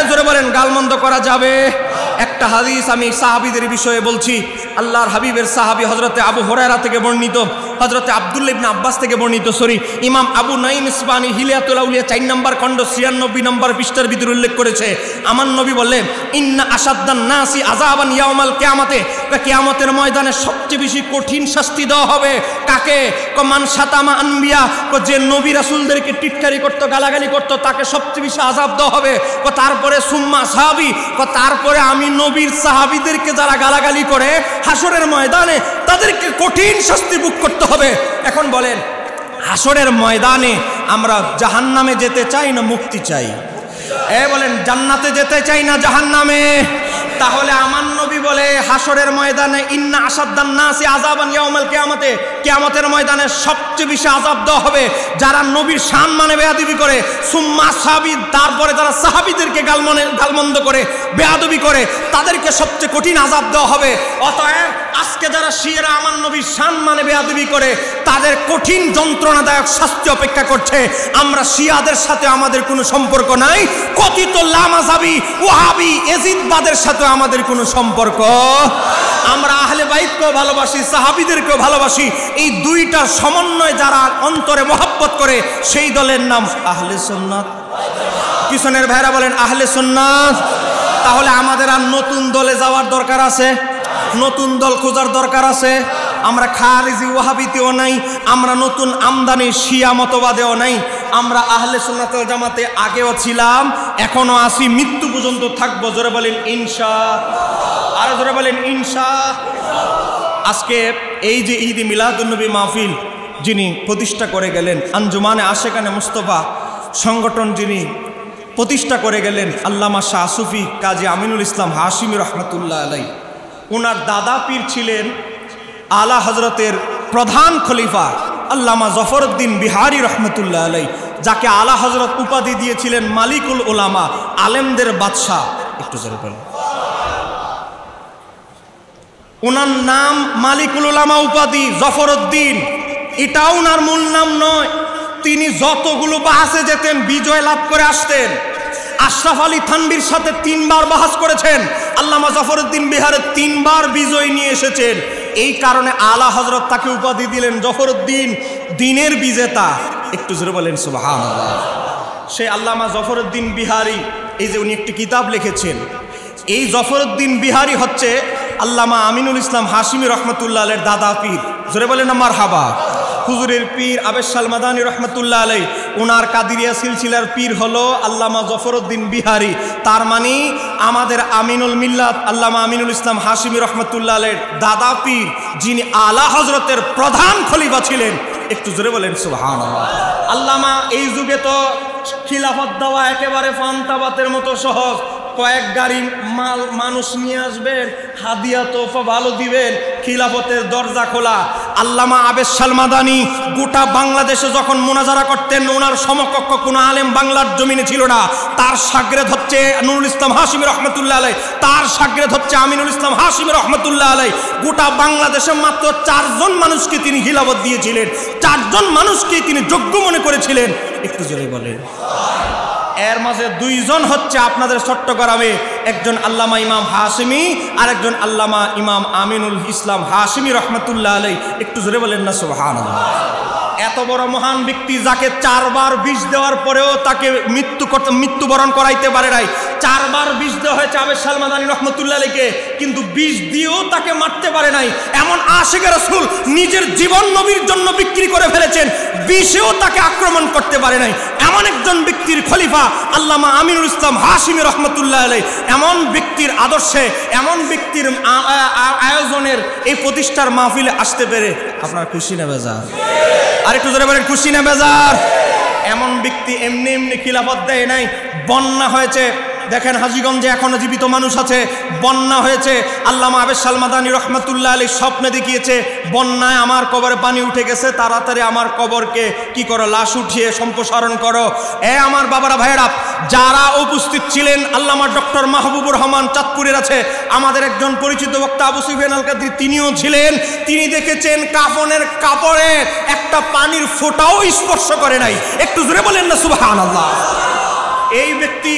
জোরে বলেন গালমন্দ করা যাবে। একটা হাদিস আমি সাহাবীদের বিষয়ে বলছি। আল্লাহর হাবিবের সাহাবী হযরতে আবু হুরায়রা থেকে বর্ণিত, হযরতে আব্দুল্লাহ ইবনে আব্বাস থেকে বর্ণিত, ইমাম আবু নাঈম ইসবানী হিলিয়াতুল আউলিয়া 4 নম্বর খণ্ড 96 নম্বর পৃষ্ঠার ভিতরে উল্লেখ করেছে, আমার নবী বললেন ইন্না আশাদ্দান নাসি আযাবান ইয়াউমাল কিয়ামাতে, কিয়ামতের ময়দানে সবচেয়ে বেশি কঠিন শাস্তি দেওয়া হবে কাকে? মান শাতামা আনবিয়া, যে নবী রাসূলদেরকে টিটকারি করত, গালাগালি করত, তাকে সবচেয়ে বেশি আযাব দেওয়া হবে। তারপরে সুম্মা সাহাবী, তারপরে আমি নবীর সাহাবীদেরকে যারা গালাগালি করে হাসরের ময়দানে তাদেরকে কঠিন শাস্তি ভোগ করতে হবে। এখন বলেন হাসরের ময়দানে আমরা জাহান্নামে যেতে চাই না মুক্তি চাই? বলেন জান্নাতে যেতে চাই না জাহান্নামে? তাহলে আমার নবী বলে হাসরের ময়দানে ইন্না আশাদ্দান নাসি আযাবান ইয়াউমাল কিয়ামাতে, কিয়ামতের ময়দানে সবচেয়ে বেশি আযাব দেওয়া হবে যারা নবীর সম্মানে বেয়াদবি করে, সুম্মা সাহাবী, তারপরে যারা সাহাবীদেরকে গালমন্দ করে বেয়াদবি করে তাদেরকে সবচেয়ে কঠিন আযাব দেওয়া হবে। অতএব আজকে যারা শিয়ারা আমার নবীর সম্মানে বেয়াদবি করে তাদের কঠিন যন্ত্রণাদায়ক শাস্তি অপেক্ষা করছে। আমরা শিয়াদের সাথে আমাদের কোনো সম্পর্ক নাই, কথিত লামাযাবি ওয়াহাবি এজিদবাদের সাথে আমাদের কোনো সম্পর্ক। আমরা আহলে বাইতকেও ভালোবাসি, সাহাবীদেরকেও ভালোবাসি। এই দুইটার সমন্বয় যারা অন্তরে মহব্বত করে সেই দলের নাম আহলে সুন্নাত। পিছনের ভাইরা বলেন আহলে সুন্নাত। তাহলে আমাদের আর নতুন দলে যাওয়ার দরকার আছে? নতুন দল খোঁজার দরকার আছে? আমরা খারিজি ওয়াহাবিতেও নাই, আমরা নতুন আমদানি শিয়া মতবাদেও নাই। আমরা আহলে সুন্নাত ওয়াল জামাতে আগেও ছিলাম, এখনো আছি, মৃত্যু পর্যন্ত থাকবো। জোরে বলেন ইনশাআল্লাহ। আরো জোরে বলেন ইনশাআল্লাহ। আজকে এই যে ঈদ মিলাদুন্নবী মাহফিল যিনি প্রতিষ্ঠা করে গেলেন, আঞ্জুমানে আশেকানে মুস্তফা সংগঠন যিনি প্রতিষ্ঠা করে গেলেন, আল্লামা শাহ সুফি কাজী আমিনুল ইসলাম হাশিমি রহমতুল্লাহ আলাই, ওনার দাদা পীর ছিলেন আলা হজরতের প্রধান খলিফা আল্লামা জফরউদ্দিন বিহারী রহমতুল্লাহ আলাই, যাকে আলা হজরত উপাধি দিয়েছিলেন মালিকুল উলামা, আলেমদের বাদশাহ। একটু জোরে বলেন। ওনার নাম মালিকুল উলামা উপাধি জফরউদ্দিন, এটা ওনার মূল নাম নয়। তিনি যতগুলো বাহাসে যেতেন বিজয় লাভ করে আসতেন। আশরাফ আলী থানভীর সাথে 3 বার বাহাস করেছেন। আল্লামা জফরউদ্দিন বিহারে 3 বার বিজয় নিয়ে এসেছেন। এই কারণে আলা হযরত তাকে উপাধি দিলেন জফরউদ্দিন, দিনের বিজেতা। একটু জোরে বলেন সুবহানাল্লাহ। সেই আল্লামা জফরউদ্দিন বিহারী, এই যে উনি একটি কিতাব লিখেছেন, এই জফরউদ্দিন বিহারী হচ্ছে আল্লামা আমিনুল ইসলাম হাশিমি রহমতুল্লাহ আলাইহির দাদা পীর। জোরে বলেন না মারহাবা। হুজুরের পীর আবেশ শাল মাদানী রহমতুল্লাহ আলাই, ওনার কাদিরিয়া সিলসিলার পীর হলো আল্লামা জফরউদ্দিন বিহারী। তার মানে আমাদের আমিনুল মিল্লাত আল্লামা আমিনুল ইসলাম হাশিমি রহমতুল্লাহ আলাইহির দাদা পীর, যিনি আলা হজরতের প্রধান খলিফা ছিলেন। একটু জোরে বলেন সুবহানাল্লাহ। আল্লামা এই যুগে তো খিলাফত দেওয়া একেবারে ফান্তাবাতের মতো সহজ। কয়েক গাড়ি মাল মানুষ নিয়ে আসবেন, হাদিয়া তোফা ভালো দিবেন, খিলাফতের দরজা খোলা। আল্লামা আবেশ শাল মাদানী গোটা বাংলাদেশে যখন মুনাজারা করতেন, ওনার সমকক্ষ কোনো আলেম বাংলার জমিনে ছিল না। তার শাগরেদ হচ্ছে নুরুল ইসলাম হাশিমি রহমতুল্লাহ আলাই, তার শাগরেদ হচ্ছে আমিনুল ইসলাম হাশিমি রহমতুল্লাহ আলাই। গোটা বাংলাদেশে মাত্র 4 জন মানুষকে তিনি খিলাফত দিয়েছিলেন, 4 জন মানুষকে তিনি যোগ্য মনে করেছিলেন। একটু জোরে বলেন। এর মাঝে 2 জন হচ্ছে আপনাদের চট্টগ্রামে, একজন আল্লামা ইমাম হাশিমি আর একজন আল্লামা ইমাম আমিনুল ইসলাম হাশিমি রহমতুল্লাহ আলাই। একটু জোরে বলেন না সুবহানাল্লাহ। এত বড় মহান ব্যক্তি, যাকে 4 বার বিষ দেওয়ার পরেও তাকে মৃত্যুবরণ করাইতে পারে নাই। 4 বার বিষ দেওয়া হয়েছে আবেশ শাল মাদানী রহমতুল্লাহ আলাইকে, কিন্তু বিষ দিয়েও তাকে মারতে পারে নাই। এমন আশিকে রাসূল নিজের জীবন নবীর জন্য বিক্রি করে ফেলেছেন, বিষেও তাকে আক্রমণ করতে পারে নাই। এমন একজন ব্যক্তির খলিফা আল্লামা আমিনুল ইসলাম হাশিমি রহমতুল্লাহ আলাই। এমন ব্যক্তির আদর্শে, এমন ব্যক্তির আয়োজনের এই প্রতিষ্ঠার মাহফিলে আসতে পেরে আপনার খুশি না বেজার? আর একটু জোরে বলেন খুশি না বেজার? এমন ব্যক্তি এমনি এমনি খিলাফত দেয় নাই। বন্যা হয়েছে, দেখেন হাজীগঞ্জে এখনো জীবিত মানুষ আছে। বন্যা হয়েছে, আল্লামা আবেদ শাহ মাদানী রহমাতুল্লাহ আলাইহি স্বপ্নে দেখিয়েছে বন্যায় আমার কবরে পানি উঠে গেছে, তাড়াতাড়ি আমার কবরকে কি করো, লাশ উঠিয়ে সম্প্রসারণ করো। আমার বাবারা ভাইয়েরা, যারা উপস্থিত ছিলেন, আল্লামা ডক্টর মাহবুবুর রহমান চাঁদপুরের আছে, আমাদের একজন পরিচিত বক্তা আবু সুফিয়ান আল কাদরি, তিনিও ছিলেন। তিনি দেখেছেন কাফনের কাপড়ে একটা পানির ফোঁটাও স্পর্শ করে নাই। একটু জোরে বলেন না সুবহানাল্লাহ। এই ব্যক্তি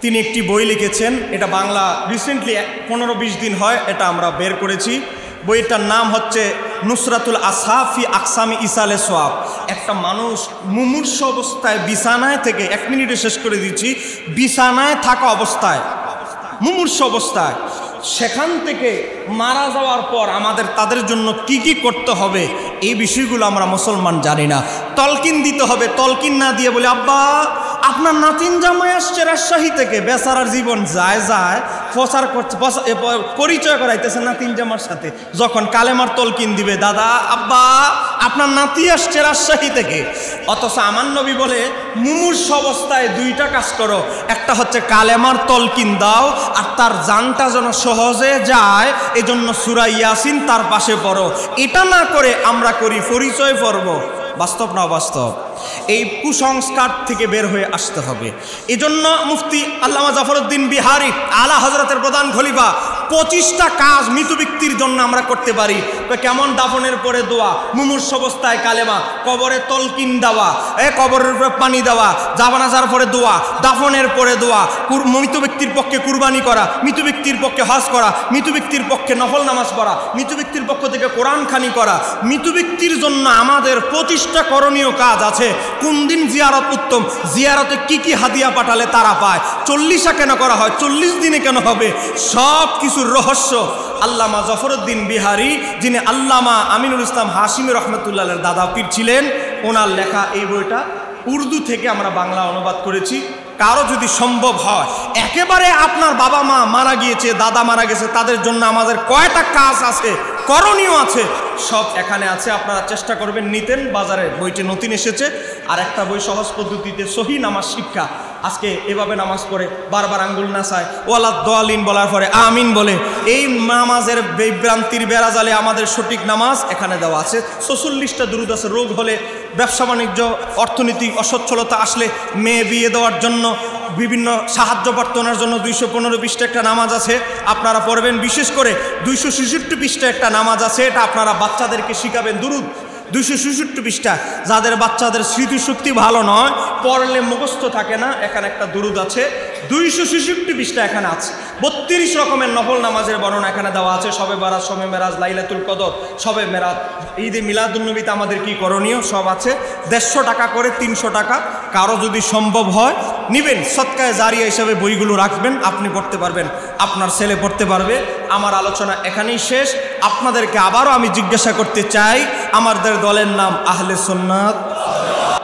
তিনি একটি বই লিখেছেন, এটা বাংলা রিসেন্টলি 15-20 দিন হয় এটা আমরা বের করেছি। বইটার নাম হচ্ছে নুসরাতুল আসহাব ফি আকসামি ইসালে সোয়াব। একটা মানুষ মুমূর্ষ অবস্থায় বিছানায় থেকে, 1 মিনিটে শেষ করে দিচ্ছি, বিছানায় থাকা অবস্থায়, মুমূর্ষ অবস্থায়, সেখান থেকে মারা যাওয়ার পর আমাদের তাদের জন্য কি কি করতে হবে এই বিষয়গুলো আমরা মুসলমান জানি না। তলকিন দিতে হবে, তলকিন না দিয়ে বলে আব্বা আপনার নাতিন জামাই আসছে রাজশাহী থেকে, বেচারার জীবন যায় যায় প্রচার করছে, পরিচয় করাইতেছে নাতিন জামার সাথে। যখন কালেমার তলকিন দিবে, দাদা আব্বা আপনার নাতি আসছে রাজশাহী থেকে। অথচ আমার নবী বলে মুমূর্ষ অবস্থায় 2টা কাজ করো, একটা হচ্ছে কালেমার তলকিন দাও, আর তার জানটা যেন সহজে যায় এজন্য সূরা ইয়াসিন তার পাশে পড়ো। এটা না করে আমরা করি পরিচয় পর্ব। বাস্তব না অবাস্তব? এই কুসংস্কার থেকে বের হয়ে আসতে হবে। এজন্য মুফতি আল্লামা জাফরউদ্দিন বিহারী আলা হযরতের প্রধান খলিফা 25টা কাজ মৃত ব্যক্তির জন্য আমরা করতে পারি। তো কেমন? দাফনের পরে দোয়া, মুমূর্ষ অবস্থায় কালেমা, কবরে তলকিন দেওয়া, কবরের উপরে পানি দেওয়া, জানাজার পরে দোয়া, দাফনের পরে দোয়া, মৃত ব্যক্তির পক্ষে কুরবানি করা, মৃত ব্যক্তির পক্ষে হজ করা, মৃত ব্যক্তির পক্ষে নফল নামাজ পড়া, মৃত ব্যক্তির পক্ষ থেকে কোরআন খানি করা। মৃত ব্যক্তির জন্য আমাদের 25টা করণীয় কাজ আছে। কোন দিন জিয়ারত উত্তম, জিয়ারতে কি কি হাদিয়া পাঠালে তারা পায়, 40 কেন করা হয়, 40 দিনে কেন হবে, সব কিছুর রহস্য আল্লামা জাফরউদ্দিন বিহারী, যিনি আল্লামা আমিনুল ইসলাম হাশিমি রহমতুল্লাহের দাদা পীর ছিলেন, ওনার লেখা এই বইটা উর্দু থেকে আমরা বাংলা অনুবাদ করেছি। কারো যদি সম্ভব হয়, একেবারে আপনার বাবা মা মারা গিয়েছে, দাদা মারা গেছে, তাদের জন্য আমাদের কয়টা কাজ আছে, করণীয় আছে, সব এখানে আছে। আপনারা চেষ্টা করবেন নিতেন। বাজারে বইটি নতুন এসেছে। আর একটা বই সহজ পদ্ধতিতে সহি নামাজ শিক্ষা। আজকে এভাবে নামাজ পড়ে বারবার আঙ্গুল নাচায়, ওয়ালাদ দোয়ালিন বলার পরে আমিন বলে, এই নামাজের বিভ্রান্তির বেড়াজালে আমাদের সঠিক নামাজ এখানে দেওয়া আছে। 46টা দুরূদ আছে। রোগ হলে, ব্যবসা বাণিজ্য, অর্থনৈতিক অসচ্ছলতা আসলে, মেয়ে বিয়ে দেওয়ার জন্য, বিভিন্ন সাহায্য প্রার্থনার জন্য 215 পৃষ্ঠা একটা নামাজ আছে, আপনারা পড়বেন। বিশেষ করে 266 পৃষ্ঠা একটা নামাজ আছে, এটা আপনারা বাচ্চাদেরকে শিখাবেন। দুরূদ 266 পৃষ্ঠা। যাদের বাচ্চাদের স্মৃতিশক্তি ভালো নয়, পড়লে মুখস্থ থাকে না, এখানে একটা দুরূদ আছে। 266 পৃষ্ঠা এখানে আছে। 32 রকমের নফল নামাজের বর্ণনা এখানে দেওয়া আছে। শবে বারাত, শবে মেরাজ, লাইলাতুল কদর, শবে মেরাজ, ঈদে মিলাদুন্নবীতে আমাদের কি করণীয় সব আছে। 150 টাকা করে, 300 টাকা। কারো যদি সম্ভব হয় নিবেন, সদকায়ে জারিয়া হিসাবে বইগুলো রাখবেন, আপনি পড়তে পারবেন, আপনার ছেলে পড়তে পারবে। আমার আলোচনা এখানেই শেষ। আপনাদেরকে আবারও আমি জিজ্ঞাসা করতে চাই, আমাদের দলের নাম আহলে সুন্নাত।